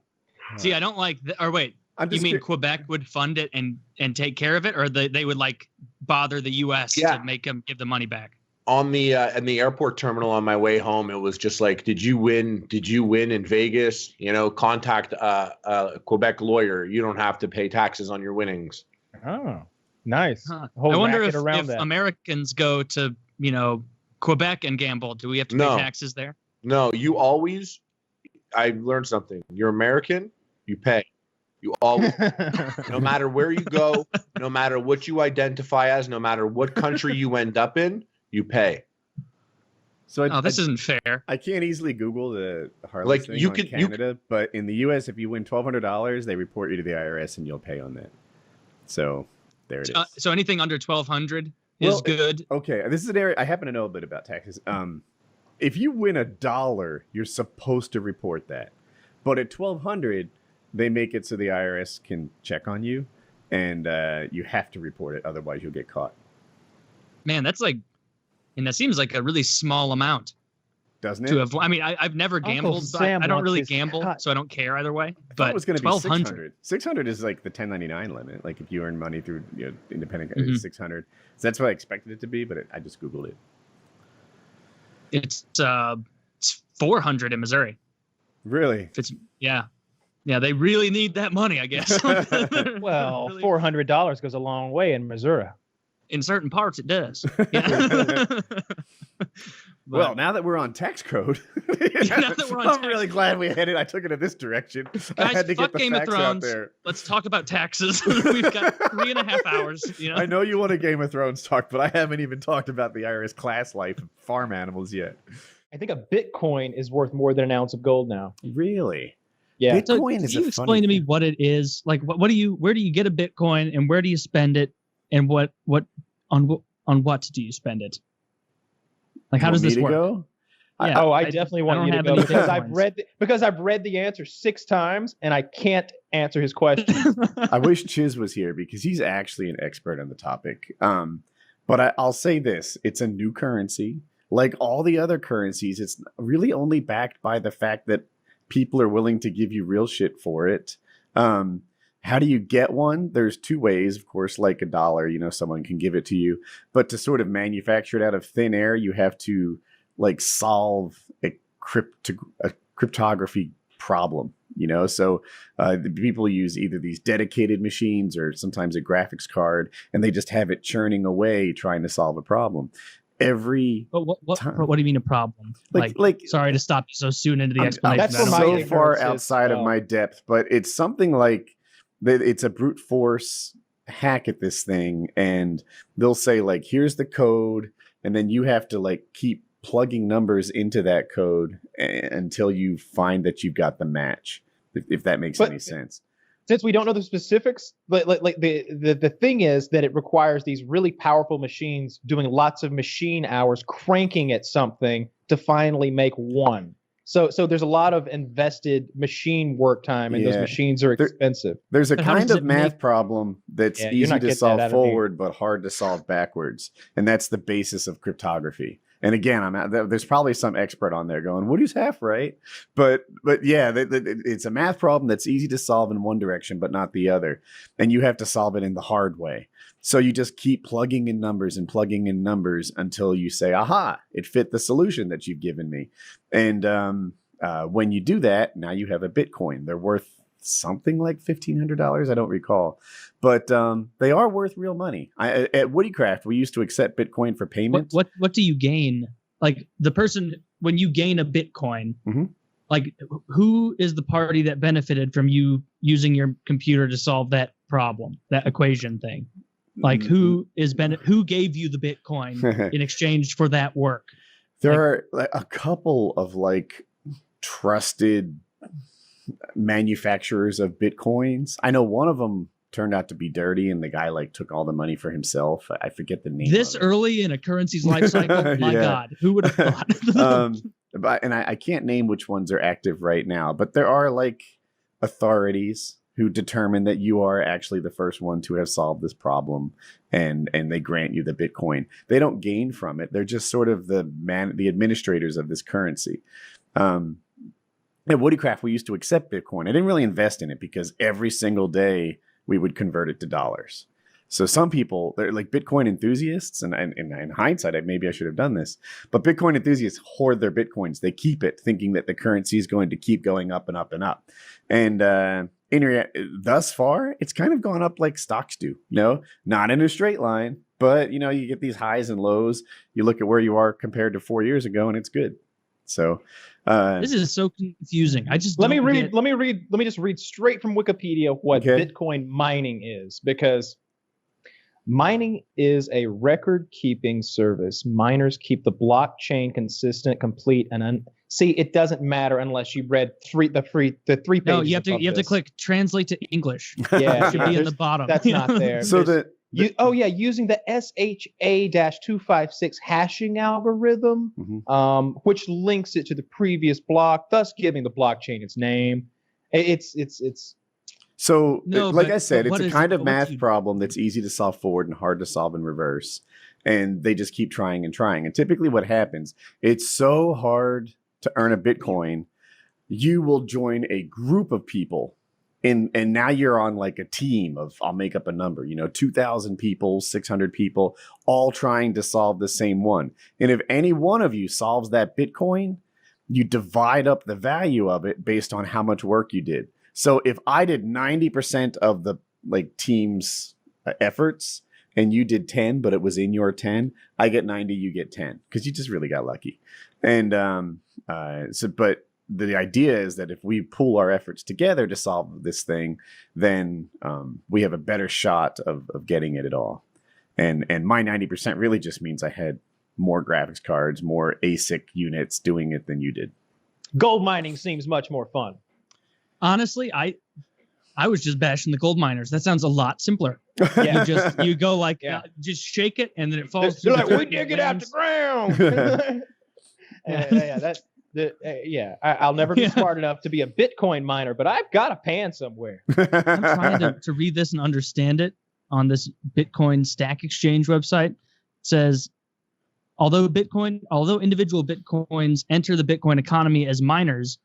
See, I don't like, or wait, you mean Quebec would fund it and take care of it, or they would like bother the U.S. to make them give the money back? On the in the airport terminal on my way home, it was just like, did you win in Vegas? Contact a Quebec lawyer. You don't have to pay taxes on your winnings. Oh, nice. I wonder if Americans go to Quebec and gamble, do we have to pay taxes there? No, I learned something. You're American, you pay. You always, no matter where you go, no matter what you identify as, no matter what country you end up in, you pay. So this isn't fair. I can't easily Google the Harley thing on Canada, but in the U.S., if you win $1,200, they report you to the IRS and you'll pay on that. So there it is. So anything under $1,200 is good. Okay, this is an area I happen to know a bit about taxes. If you win $1, you're supposed to report that, but at $1,200, they make it so the IRS can check on you, and you have to report it, otherwise you'll get caught. Man, that's like, and that seems like a really small amount, doesn't it? I mean, I've never gambled, so I don't really gamble, so I don't care either way. But it was going to be 1,200. 600 is like the 1099 limit. Like if you earn money through independent, it's 600. So that's what I expected it to be, but I just Googled it. It's 400 in Missouri. Really? Yeah, they really need that money, I guess. Well, $400 goes a long way in Missouri. In certain parts, it does. Yeah. Well, now that we're on tax code, I'm really glad we had it. I took it in this direction. Guys, I had to fuck get the Game of facts Thrones. out there. Let's talk about taxes. We've got 3.5 hours. I know you want a Game of Thrones talk, but I haven't even talked about the IRS class life of farm animals yet. I think a Bitcoin is worth more than an ounce of gold now. Really? Yeah. Bitcoin is a funny Explain to me what it is. Like, where do you get a Bitcoin, and where do you spend it, and on what do you spend it? Like, how does this work? Go? Yeah, I definitely want you to go because I've read the answer 6 times and I can't answer his question. I wish Chiz was here because he's actually an expert on the topic. But I'll say this: it's a new currency. Like all the other currencies, it's really only backed by the fact that people are willing to give you real shit for it. How do you get one? There's 2 ways, of course, like $1, someone can give it to you, but to sort of manufacture it out of thin air, you have to like solve a cryptography problem, so the people use either these dedicated machines or sometimes a graphics card, and they just have it churning away trying to solve a problem. What do you mean a problem? Like sorry to stop you so soon into the explanation. That's so far outside of my depth, but it's something like it's a brute force hack at this thing, and they'll say like, here's the code, and then you have to like keep plugging numbers into that code until you find that you've got the match, if that makes any sense. Since we don't know the specifics, but like the thing is that it requires these really powerful machines doing lots of machine hours cranking at something to finally make one. So there's a lot of invested machine work time, and those machines are expensive. There's a kind of math problem that's easy to solve forward, but hard to solve backwards. And that's the basis of cryptography. And again, there's probably some expert on there going, Woody's half right. But yeah, it's a math problem that's easy to solve in one direction, but not the other. And you have to solve it in the hard way. So you just keep plugging in numbers until you say, aha, it fit the solution that you've given me. And when you do that, now you have a Bitcoin. They're worth something like $1,500. I don't recall, but they are worth real money. At Woodycraft, we used to accept Bitcoin for payment. What do you gain? Like the person, when you gain a Bitcoin, like who is the party that benefited from you using your computer to solve that problem, that equation thing? Like who gave you the Bitcoin in exchange for that work? There are like a couple of like trusted manufacturers of Bitcoins. I know one of them turned out to be dirty and the guy like took all the money for himself. I forget the name. This early in a currency's life cycle? My God, who would have thought? And I can't name which ones are active right now, but there are like authorities who determine that you are actually the first one to have solved this problem, and they grant you the Bitcoin. They don't gain from it. They're just sort of the administrators of this currency. At Woodycraft, we used to accept Bitcoin. I didn't really invest in it because every single day we would convert it to dollars. So some people, they're like Bitcoin enthusiasts, and in hindsight, maybe I should have done this, but Bitcoin enthusiasts hoard their Bitcoins. They keep it thinking that the currency is going to keep going up and up and up. And thus far, it's kind of gone up like stocks do, not in a straight line, but you get these highs and lows. You look at where you are compared to 4 years ago and it's good. So this is so confusing. I just let me just read straight from Wikipedia what Bitcoin mining is, because mining is a record-keeping service. Miners keep the blockchain consistent, complete, and see. It doesn't matter unless you read the three pages. No, you have to click translate to English. Yeah, it should be in the bottom. That's not there. So using the SHA-256 hashing algorithm, which links it to the previous block, thus giving the blockchain its name. So, like I said, it's a kind of math problem that's easy to solve forward and hard to solve in reverse. And they just keep trying and trying. And typically what happens, it's so hard to earn a Bitcoin, you will join a group of people. And now you're on like a team of, I'll make up a number, 2,000 people, 600 people, all trying to solve the same one. And if any one of you solves that Bitcoin, you divide up the value of it based on how much work you did. So if I did 90% of the team's efforts and you did 10, but it was in your 10, I get 90, you get 10, because you just really got lucky. And but the idea is that if we pool our efforts together to solve this thing, then we have a better shot of getting it at all. And my 90% really just means I had more graphics cards, more ASIC units doing it than you did. Gold mining seems much more fun. Honestly, I was just bashing the gold miners. That sounds a lot simpler. Yeah. You go like, just shake it and then it falls. They're like, we dig it out the ground. I'll never be smart enough to be a Bitcoin miner, but I've got a pan somewhere. I'm trying to read this and understand it on this Bitcoin Stack Exchange website. It says, although individual Bitcoins enter the Bitcoin economy as miners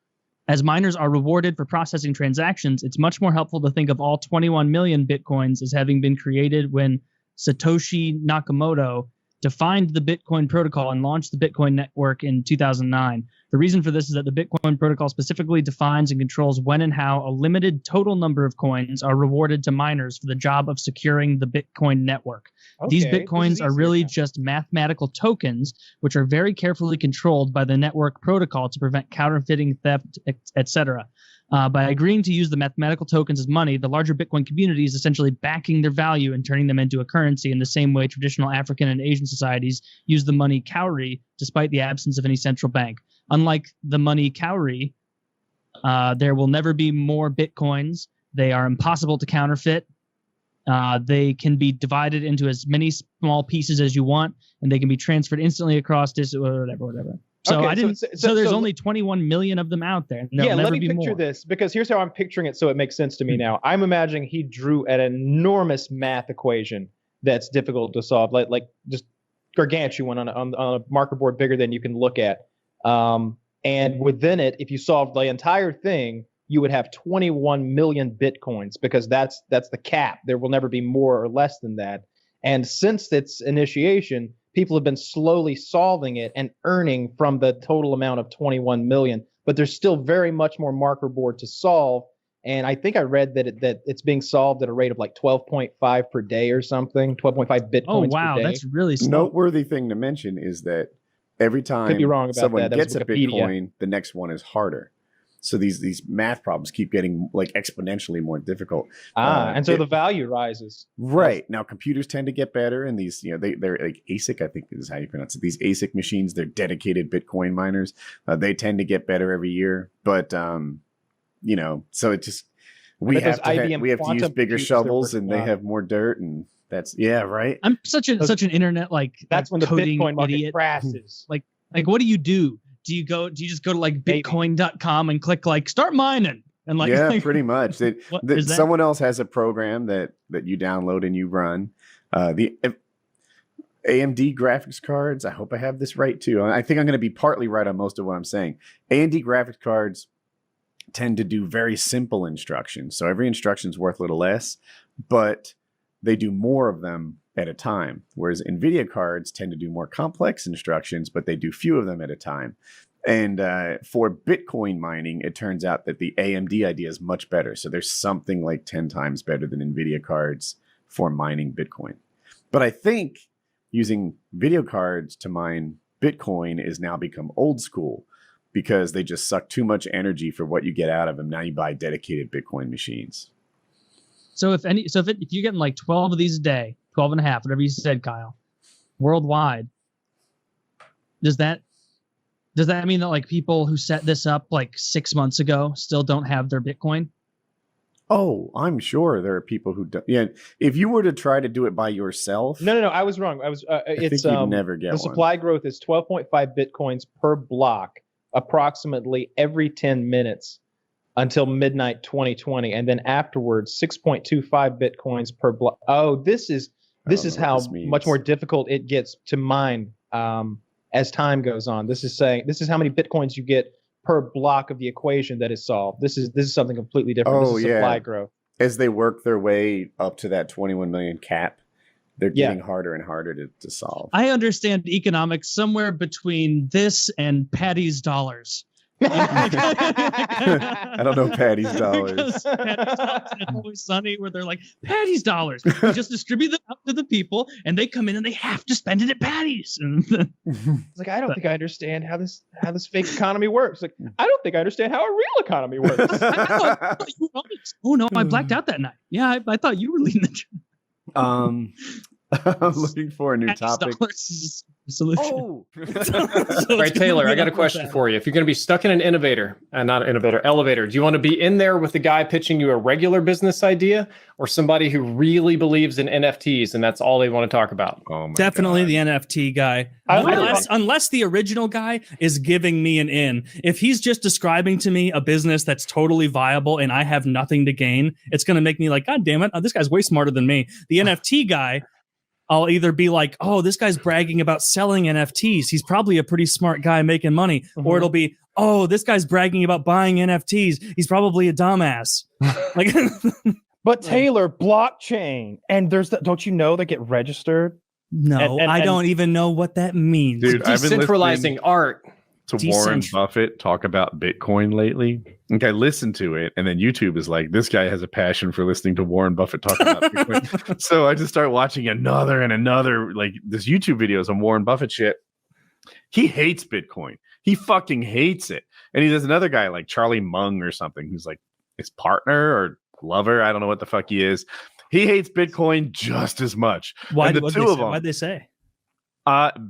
are rewarded for processing transactions, it's much more helpful to think of all 21 million Bitcoins as having been created when Satoshi Nakamoto defined the Bitcoin protocol and launched the Bitcoin network in 2009. The reason for this is that the Bitcoin protocol specifically defines and controls when and how a limited total number of coins are rewarded to miners for the job of securing the Bitcoin network. These Bitcoins are really just mathematical tokens, which are very carefully controlled by the network protocol to prevent counterfeiting, theft, etc. By agreeing to use the mathematical tokens as money, the larger Bitcoin community is essentially backing their value and turning them into a currency in the same way traditional African and Asian societies use the money cowrie despite the absence of any central bank. Unlike the money cowrie, there will never be more Bitcoins. They are impossible to counterfeit. They can be divided into as many small pieces as you want, and they can be transferred instantly across whatever. So there's only 21 million of them out there. Let me picture this, because here's how I'm picturing it so it makes sense to me now. I'm imagining he drew an enormous math equation that's difficult to solve. Like just gargantuan on a marker board bigger than you can look at. And within it, if you solved the entire thing, you would have 21 million Bitcoins, because that's the cap. There will never be more or less than that. And since its initiation, people have been slowly solving it and earning from the total amount of 21 million. But there's still very much more marker board to solve. And I think I read that it's being solved at a rate of like 12.5 per day or something, 12.5 Bitcoins Oh, wow. per day. That's really slow. Noteworthy thing to mention is that every time Could be wrong about someone that. That gets was a Wikipedia. Bitcoin, the next one is harder. So these math problems keep getting like exponentially more difficult. And so the value rises. Right. Now computers tend to get better, and these, they're like ASIC, I think is how you pronounce it. These ASIC machines, they're dedicated Bitcoin miners. They tend to get better every year. But so it just we have to use bigger shovels, and they have more dirt, and that's right. I'm such an internet that's when the coding Bitcoin market idiot. crashes. Like what do you do? Do you just go to like bitcoin.com and click like start mining and like pretty much. What is that? Someone else has a program that you download and you run. The AMD graphics cards, I hope I have this right too. I think I'm going to be partly right on most of what I'm saying. AMD graphics cards tend to do very simple instructions. So every instruction is worth a little less, but they do more of them at a time. Whereas NVIDIA cards tend to do more complex instructions, but they do few of them at a time. And for Bitcoin mining, it turns out that the AMD idea is much better. So there's something like 10 times better than NVIDIA cards for mining Bitcoin. But I think using video cards to mine Bitcoin is now become old school, because they just suck too much energy for what you get out of them. Now you buy dedicated Bitcoin machines. So if you're getting like 12 of these a day, 12 and a half, whatever you said, Kyle, worldwide, does that mean that like people who set this up like 6 months ago still don't have their Bitcoin? Oh, I'm sure there are people who don't. Yeah, if you were to try to do it by yourself. No, I was wrong. I think you'd never get the one. supply growth is 12.5 Bitcoins per block, approximately every 10 minutes until midnight 2020, and then afterwards 6.25 Bitcoins per block. Oh, this is how much more difficult it gets to mine as time goes on. This is how many Bitcoins you get per block of the equation that is solved. This is something completely different. This is supply growth. As they work their way up to that 21 million cap, they're getting harder and harder to solve. I understand economics somewhere between this and Patty's dollars. I don't know Patty's dollars. Patty's dollars, and It's Always Sunny, where they're like, Patty's dollars. We just distribute them out to the people, and they come in and they have to spend it at Patty's. It's like, I don't think I understand how this fake economy works. Like, I don't think I understand how a real economy works. I thought you were honest. Oh no, I blacked out that night. Yeah, I thought you were leading the. I'm looking for a new topic. Solution. All right, Taylor, I got a question for you. If you're going to be stuck in an elevator, do you want to be in there with the guy pitching you a regular business idea, or somebody who really believes in NFTs and that's all they want to talk about? Definitely the NFT guy. Unless the original guy is giving me an in. If he's just describing to me a business that's totally viable and I have nothing to gain, it's going to make me like, God damn it, this guy's way smarter than me. The NFT guy, I'll either be like, oh, this guy's bragging about selling NFTs. He's probably a pretty smart guy making money. Mm-hmm. Or it'll be, oh, this guy's bragging about buying NFTs. He's probably a dumbass. But Taylor, blockchain, and don't you know they get registered? No, I don't even know what that means. Dude, I've been decentralizing art. To Warren Buffett talk about Bitcoin lately. Okay, I listened to it, and then YouTube is like, this guy has a passion for listening to Warren Buffett talk about Bitcoin. So I just start watching another and another, like this YouTube videos on Warren Buffett shit. He hates Bitcoin. He fucking hates it. And there's another guy like Charlie Mung or something who's like his partner or lover. I don't know what the fuck he is. He hates Bitcoin just as much. Why'd they say?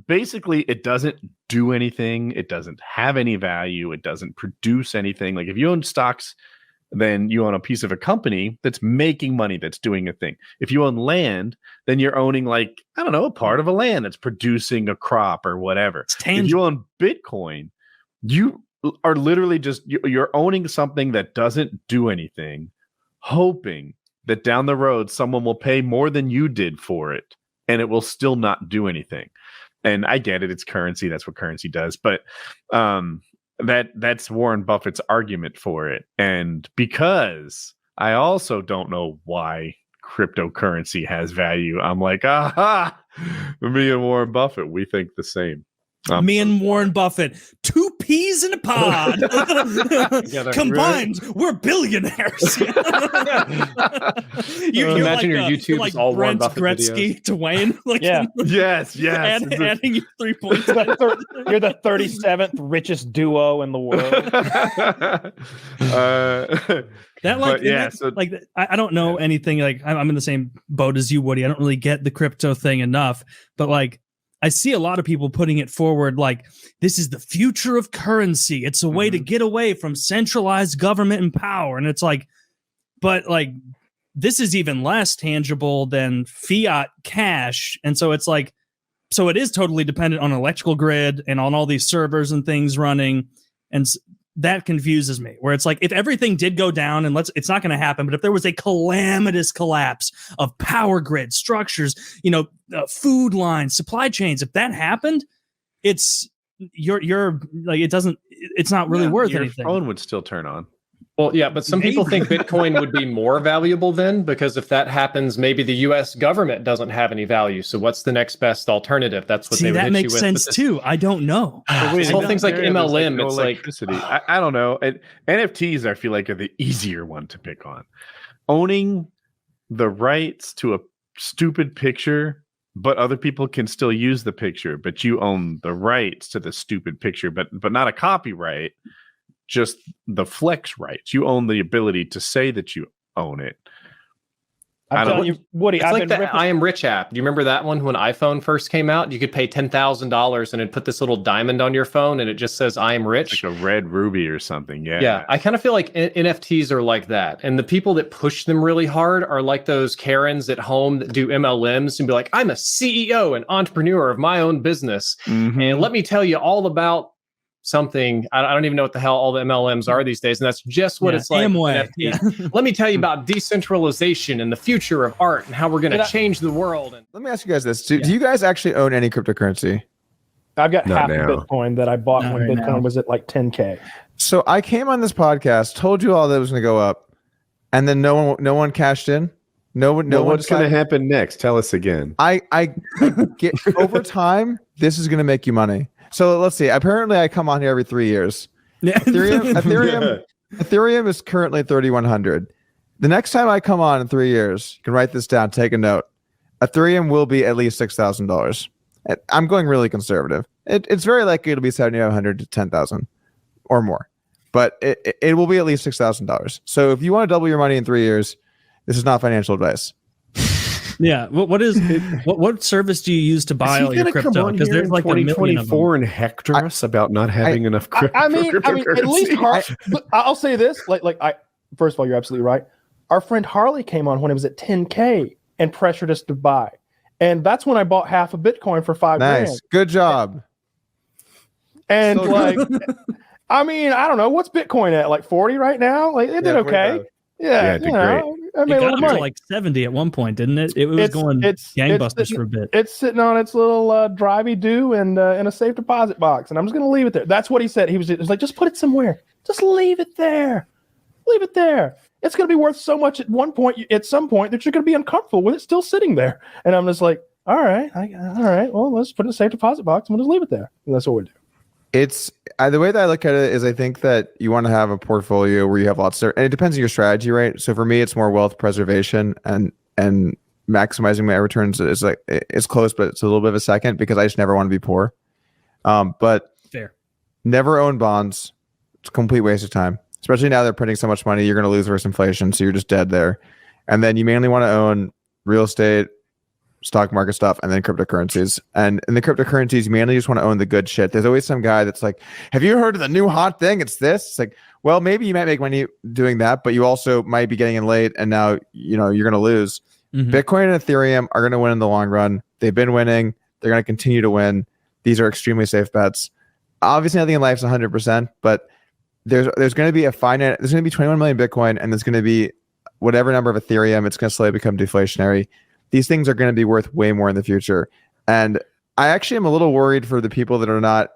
Basically, it doesn't do anything. It doesn't have any value. It doesn't produce anything. Like if you own stocks, then you own a piece of a company that's making money, that's doing a thing. If you own land, then you're owning like, I don't know, a part of a land that's producing a crop or whatever. If you own Bitcoin, you are literally just, you're owning something that doesn't do anything, hoping that down the road, someone will pay more than you did for it, and it will still not do anything. And I get it, it's currency, that's what currency does, but that's Warren Buffett's argument for it. And because I also don't know why cryptocurrency has value, I'm like, aha, me and Warren Buffett, we think the same. Me and Warren Buffett, 2 peas in a pod. Combined, we're billionaires. You're imagine your YouTube's like all Warren Brent Buffett Gretzky videos. to Wayne. Like, Yeah. Yes. adding you 3 points. You're the 37th richest duo in the world. That like, But yeah, that, so- like I don't know anything. Like I'm in the same boat as you, Woody. I don't really get the crypto thing enough, but like I see a lot of people putting it forward like this is the future of currency. It's a way to get away from centralized government and power. And it's like, but like this is even less tangible than fiat cash. And so it's like, so it is totally dependent on electrical grid and on all these servers and things running. And that confuses me, where it's like, if everything did go down, and it's not going to happen, but if there was a calamitous collapse of power grid structures, food lines, supply chains, if that happened, it's you're like, it's not really worth your anything. phone would still turn on. Well, yeah, but some people think Bitcoin would be more valuable then, because if that happens, maybe the U.S. government doesn't have any value. So what's the next best alternative? That's what See, they would that hit makes you with. sense too. I don't know. This whole thing's like MLM. No It's like electricity. I don't know. And NFTs, I feel like, are the easier one to pick on. Owning the rights to a stupid picture, but other people can still use the picture, but you own the rights to the stupid picture, but not a copyright. Just the flex rights. You own the ability to say that you own it. I'm telling you, Woody, it's I've like been the I Am Rich app. Do you remember that one when iPhone first came out? You could pay $10,000 and it'd put this little diamond on your phone and it just says I am rich. Like a red ruby or something. Yeah. Yeah. I kind of feel like NFTs are like that. And the people that push them really hard are like those Karens at home that do MLMs and be like, I'm a CEO and entrepreneur of my own business. And let me tell you all about something. I don't even know what the hell all the MLMs are these days, and that's just what it's like. Amway. Let me tell you about decentralization and the future of art and how we're going to change the world. And Let me ask you guys this: Do you guys actually own any cryptocurrency? I've got Not half now. a Bitcoin that I bought Not when right Bitcoin now. was at like 10K. So I came on this podcast, told you all that it was going to go up, and then no one cashed in. No one. What's going to decided- happen next? Tell us again. I get over time. This is going to make you money. So let's see. Apparently, I come on here every 3 years. Ethereum is currently 3,100. The next time I come on in 3 years, you can write this down. Take a note. Ethereum will be at least $6,000. I'm going really conservative. It's very likely it'll be 7,500 to 10,000 or more, but it will be at least $6,000. So if you want to double your money in 3 years, this is not financial advice. Yeah. What service do you use to buy all your crypto? Because there's like 2024 and hector us about not having enough crypto. I mean, at least I'll say this. First of all, you're absolutely right. Our friend Harley came on when it was at 10K and pressured us to buy, and that's when I bought half a Bitcoin for $5 Nice. grand. Good job. And So like, I mean, I don't know what's Bitcoin at, like 40 right now. Like it did okay. Yeah, it did you know, I It made a got little up money. to like 70 at one point, didn't it? It was going gangbusters for a bit. It's sitting on its little drivey do and in a safe deposit box, and I'm just going to leave it there. That's what he said. He was like, just put it somewhere. Just leave it there. Leave it there. It's going to be worth so much at some point that you're going to be uncomfortable with it still sitting there. And I'm just like, all right. Well, let's put it in a safe deposit box and we'll just leave it there. And that's what we do. It's the way that I look at it is I think that you want to have a portfolio where you have lots of, and it depends on your strategy, right? So for me, it's more wealth preservation and maximizing my returns is like, it's close, but it's a little bit of a second because I just never want to be poor. But fair. Never own bonds. It's a complete waste of time, especially now they're printing so much money. You're going to lose versus inflation. So you're just dead there. And then you mainly want to own real estate, stock market stuff, and then cryptocurrencies. And in the cryptocurrencies, you mainly just want to own the good shit. There's always some guy that's like, have you heard of the new hot thing? It's this. It's like, well, maybe you might make money doing that, but you also might be getting in late and now, you're going to lose. Bitcoin and Ethereum are going to win in the long run. They've been winning. They're going to continue to win. These are extremely safe bets. Obviously, nothing in life is 100%, but there's going to be there's going to be 21 million Bitcoin, and there's going to be whatever number of Ethereum. It's going to slowly become deflationary. These things are going to be worth way more in the future. And I actually am a little worried for the people that are not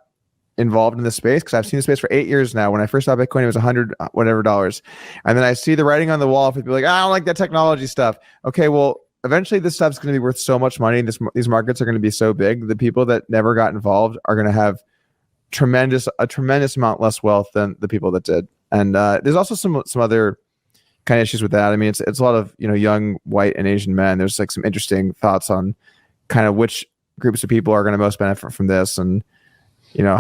involved in the space, because I've seen the space for 8 years now. When I first saw Bitcoin, it was $100 whatever dollars, and then I see the writing on the wall for people like, I don't like that technology stuff. Okay, well, eventually this stuff's going to be worth so much money. These markets are going to be so big. The people that never got involved are going to have a tremendous amount less wealth than the people that did. And there's also some other kind of issues with that. I mean, it's a lot of young white and Asian men. There's like some interesting thoughts on kind of which groups of people are going to most benefit from this, and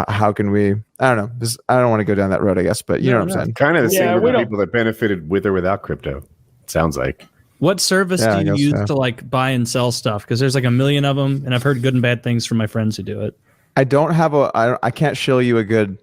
how can we? I don't know. I don't want to go down that road, I guess, but you know what I'm saying. Kind of the same with the people that benefited with or without crypto. It sounds like. What service do you use to like buy and sell stuff? Because there's like a million of them, and I've heard good and bad things from my friends who do it. I don't have I can't show you a good.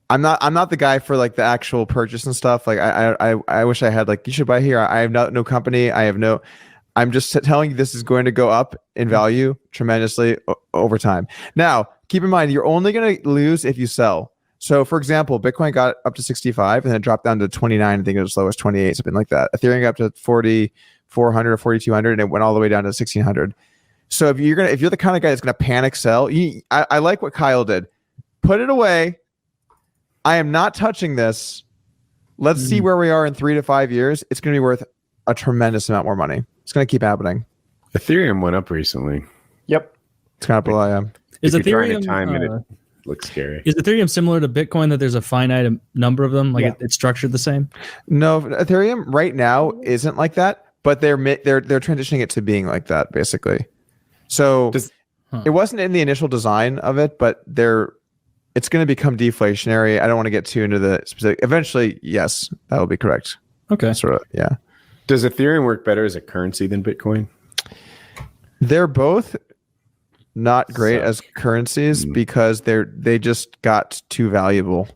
I'm not the guy for like the actual purchase and stuff. Like I wish I had like, you should buy here. I have no company. I'm just telling you this is going to go up in value tremendously over time. Now, keep in mind, you're only going to lose if you sell. So, for example, Bitcoin got up to 65 and then it dropped down to 29. I think it was as low as 28, something like that. Ethereum got up to 4,400 or 4,200, and it went all the way down to 1,600. So if you're the kind of guy that's going to panic sell, I like what Kyle did. Put it away. I am not touching this. Let's see where we are in 3 to 5 years. It's going to be worth a tremendous amount more money. It's going to keep happening. Ethereum went up recently. Yep. It's kind of below, yeah. If you're trying to time it looks scary. Is Ethereum similar to Bitcoin, that there's a finite number of them? Like it's structured the same? No, Ethereum right now isn't like that, but they're transitioning it to being like that, basically. So it wasn't in the initial design of it, but it's going to become deflationary. I don't want to get too into the specific. Eventually, yes, that will be correct. Okay. Sort of, yeah. Does Ethereum work better as a currency than Bitcoin? They're both not great as currencies because they just got too valuable.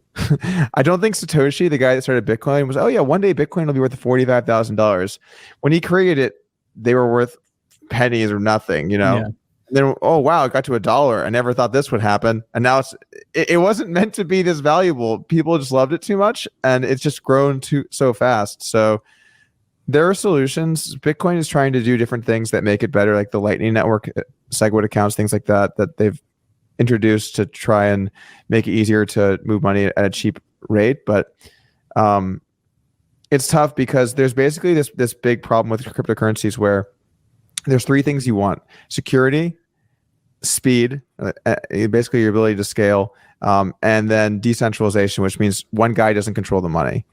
I don't think Satoshi, the guy that started Bitcoin, was, one day Bitcoin will be worth $45,000. When he created it, they were worth pennies or nothing, Yeah. And then, oh wow, it got to $1. I never thought this would happen, and now it wasn't meant to be this valuable. People just loved it too much, and it's just grown so fast. So there are solutions. Bitcoin is trying to do different things that make it better, like the Lightning Network, SegWit accounts, things like that they've introduced to try and make it easier to move money at a cheap rate. But it's tough because there's basically this big problem with cryptocurrencies where there's 3 things you want: security, speed, basically your ability to scale, and then decentralization, which means one guy doesn't control the money.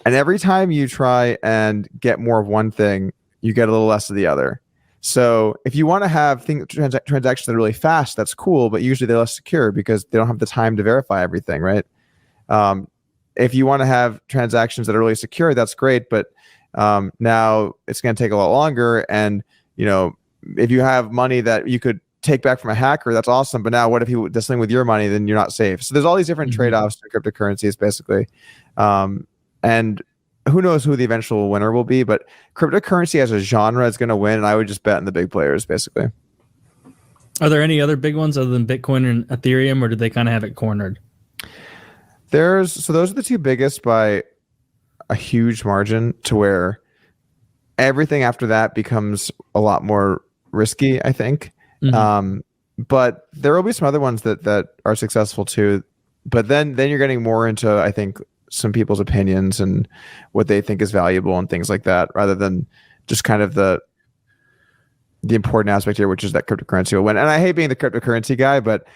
And every time you try and get more of one thing, you get a little less of the other. So if you want to have transactions that are really fast, that's cool, but usually they're less secure because they don't have the time to verify everything, right? If you want to have transactions that are really secure, that's great, but now it's going to take a lot longer. And if you have money that you could take back from a hacker, that's awesome. But now what if he does something with your money? Then you're not safe. So there's all these different trade-offs to cryptocurrencies, basically. And who knows who the eventual winner will be, but cryptocurrency as a genre is going to win. And I would just bet on the big players, basically. Are there any other big ones other than Bitcoin and Ethereum, or did they kind of have it cornered? So those are the 2 biggest by a huge margin, to where everything after that becomes a lot more risky, I think. But there will be some other ones that are successful too. But then you're getting more into, I think, some people's opinions and what they think is valuable and things like that, rather than just kind of the important aspect here, which is that cryptocurrency will win. And I hate being the cryptocurrency guy, but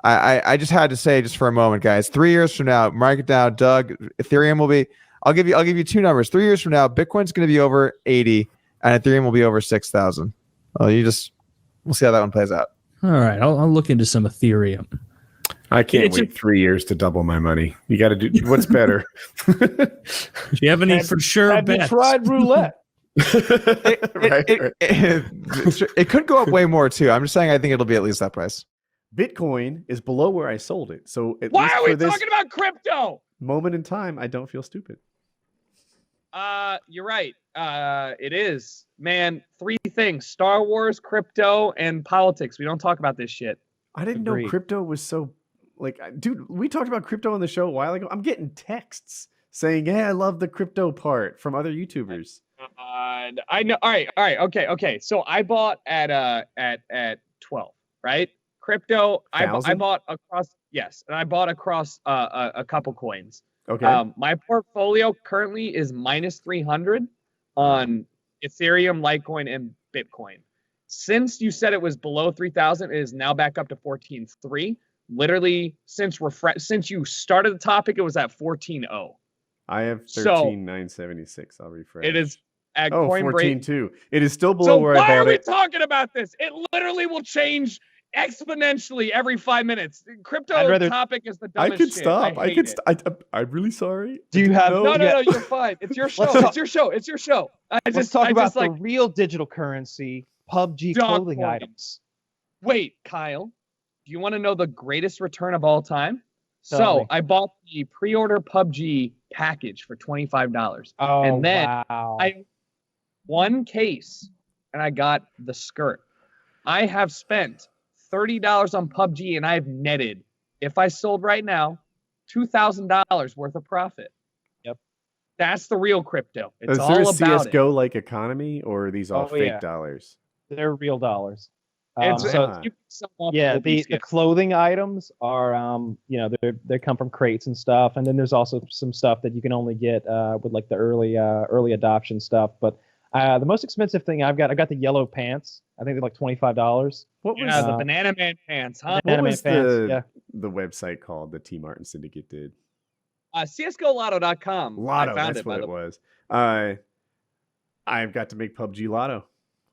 I just had to say, just for a moment, guys, 3 years from now, mark it down, Doug, Ethereum will be, I'll give you 2 numbers. 3 years from now, Bitcoin's going to be over 80 and Ethereum will be over 6,000. Well, we'll see how that one plays out. All right. I'll look into some Ethereum. I can't wait 3 years to double my money. You got to do what's better. Do you have any for sure Have you bets? tried roulette? It could go up way more too. I'm just saying I think it'll be at least that price. Bitcoin is below where I sold it. So why are we talking about crypto? Moment in time, I don't feel stupid. You're right. It is, man. 3 things: Star Wars, crypto, and politics. We don't talk about this shit. I didn't know crypto was so dude, we talked about crypto on the show a while ago. I'm getting texts saying, "Hey, I love the crypto part" from other YouTubers. I know. All right. Okay. So I bought at 12, right? crypto. I 1,000? bought across. Yes, and I bought across a couple coins. Okay. My portfolio currently is minus 300 on Ethereum, Litecoin, and Bitcoin. Since you said it was below 3,000, it is now back up to 14.3. Literally, since you started the topic, it was at 14.0. I have 13,976. I'll refresh. It is at Coinbase 14.2. It is still below where I bought it. Why are we talking about this? It literally will change exponentially every 5 minutes. Crypto topic is the dumbest I could shit. stop. I hate it. I'm really sorry. Do you have No, you're fine. It's your show. It's your show. It's your show. Let's talk about the real digital currency, PUBG clothing items. Wait, Kyle, do you want to know the greatest return of all time? Tell me. I bought the pre-order PUBG package for $25. Oh, and then wow. I one case and I got the skirt. I have spent $30 on PUBG and I've netted, if I sold right now, $2,000 worth of profit. Yep. That's the real crypto. It's Is there all a about it. CSGO like economy, or are these all fake yeah. dollars? They're real dollars. The clothing items are they come from crates and stuff, and then there's also some stuff that you can only get with like the early adoption stuff. But the most expensive thing I got the yellow pants. I think they're like $25. What was the Banana Man pants, huh? What was the website called the T Martin Syndicate did? CSGOLotto.com. Lotto, I found that's it, what by it the way. was. I've got to make PUBG Lotto.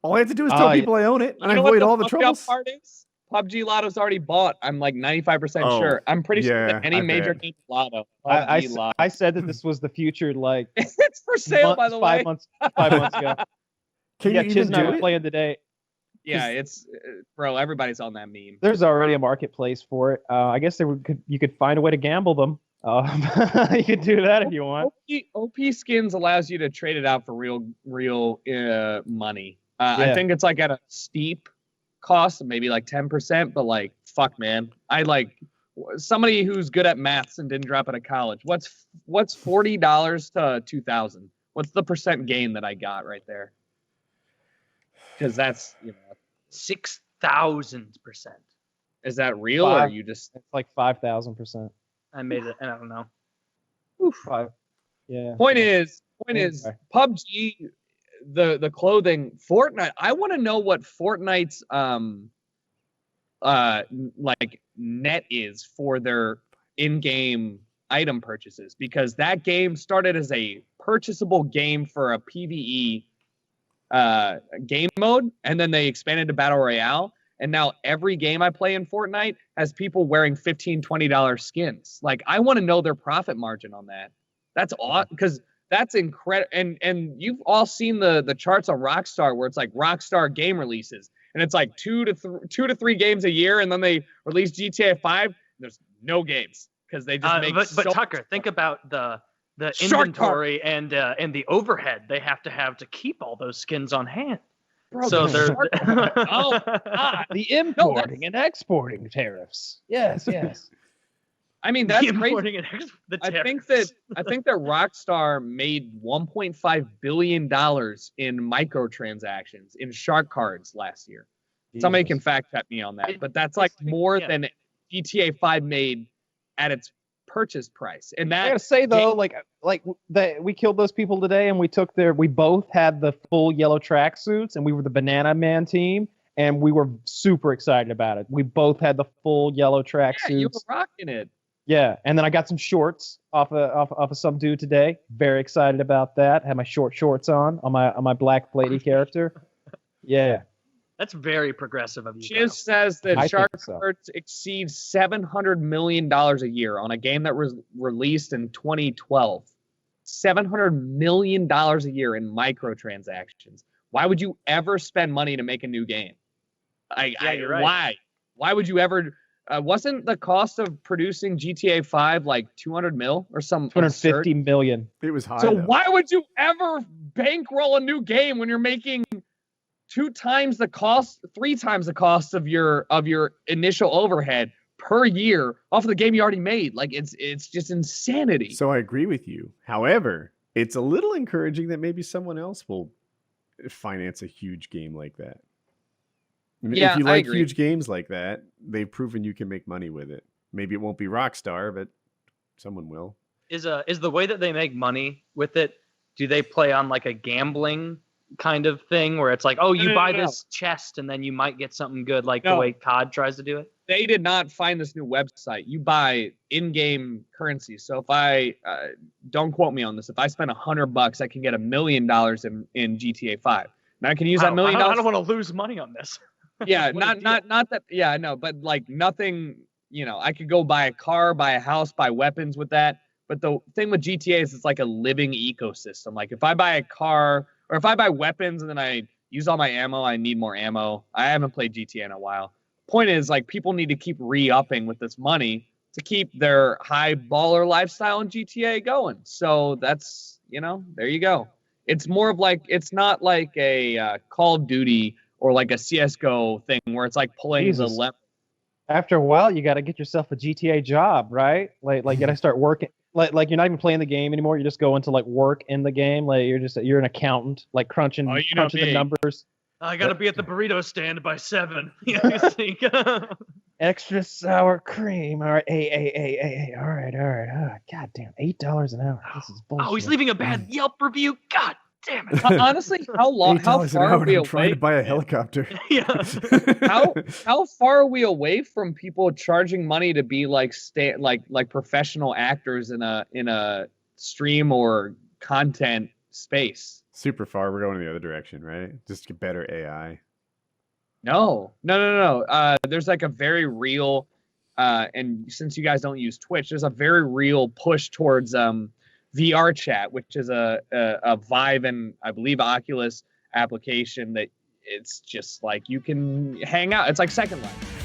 All I have to do is tell people I own it, and I avoid all the troubles. Part is? PUBG Lotto's already bought. I'm like 95% sure. I'm pretty sure that any major game Lotto. I said that this was the future. Like it's for sale, by the way. 5 months ago. Can you even do it? Playing today. Yeah, it's bro. Everybody's on that meme. There's already a marketplace for it. I guess you could find a way to gamble them. You could do that if you want. OP skins allows you to trade it out for real money. I think it's like at a steep cost, maybe like 10%. But like, fuck, man, I like somebody who's good at maths and didn't drop out of college. What's $40 to $2,000? What's the percent gain that I got right there? Because that's 6,000%. Is that real or are you just? It's like 5,000%. I made it. I don't know. Oof. Yeah. Point is, PUBG, the clothing, Fortnite. I want to know what Fortnite's like net is for their in-game item purchases, because that game started as a purchasable game for a PvE game mode, and then they expanded to Battle Royale. And now every game I play in Fortnite has people wearing $15, $20 skins. Like, I want to know their profit margin on that. That's awesome, because that's incredible. And you've all seen the charts on Rockstar where it's like Rockstar game releases, and it's like 2 to 3 games a year, and then they release GTA 5. There's no games because they just make. But Tucker, think about the inventory and the overhead they have to keep all those skins on hand. Bro, so they're the importing and exporting tariffs. Yes. I mean, that's crazy. I think that Rockstar made $1.5 billion in microtransactions in shark cards last year. Somebody can fact check me on that, but that's like more than GTA 5 made at its purchase price. And that, I gotta say though, we killed those people today, and we both had the full yellow tracksuits, and we were the Banana Man team, and we were super excited about it. We both had the full yellow tracksuits. Yeah, you were rocking it. Yeah, and then I got some shorts off of some dude today. Very excited about that. Had my shorts on my Black Lady character. Yeah. That's very progressive of you. Chiz says that shark cards exceed $700 million a year on a game that was released in 2012. $700 million a year in microtransactions. Why would you ever spend money to make a new game? You're right. Why? Why would you ever? Wasn't the cost of producing GTA 5 like 200 mil or some 250 million? It was high. So why would you ever bankroll a new game when you're making 2 times the cost, 3 times the cost of your initial overhead per year off of the game you already made? Like, it's just insanity. So I agree with you. However, it's a little encouraging that maybe someone else will finance a huge game like that. Yeah, if you I like agree. huge games like that, they've proven you can make money with it. Maybe it won't be Rockstar, but someone will. Is the way that they make money with it? Do they play on like a gambling kind of thing where it's like, oh, you buy this chest and then you might get something good, like the way COD tries to do it? They did not find this new website. You buy in-game currency. So if I don't quote me on this, if I spend $100, I can get $1 million in GTA 5. Now I can use that $1 million. I don't want to lose money on this. Yeah, not that. Yeah, I know, but like nothing. You know, I could go buy a car, buy a house, buy weapons with that. But the thing with GTA is it's like a living ecosystem. Like if I buy a car or if I buy weapons and then I use all my ammo, I need more ammo. I haven't played GTA in a while. Point is, like, people need to keep re-upping with this money to keep their high baller lifestyle in GTA going. So that's, you know, there you go. It's more of like, it's not like a Call of Duty or like a CSGO thing where it's like pulling the left. After a while, you got to get yourself a GTA job, right? Like you got to start working. Like you're not even playing the game anymore. You just go into like work in the game. Like you're an accountant, like crunching the numbers. I got to be at the burrito stand by 7. Extra sour cream. All right, hey. All right. Oh, God damn, $8 an hour. This is bullshit. Oh, he's leaving a bad Yelp review. God damn it. Honestly, how far are we I'm trying away? to buy a helicopter. How far are we away from people charging money to be like like professional actors in a stream or content space? Super far. We're going in the other direction, right? Just get better AI. No. There's like a very real, and since you guys don't use Twitch, there's a very real push towards VR chat, which is a Vive and I believe Oculus application that it's just like you can hang out. It's like Second Life.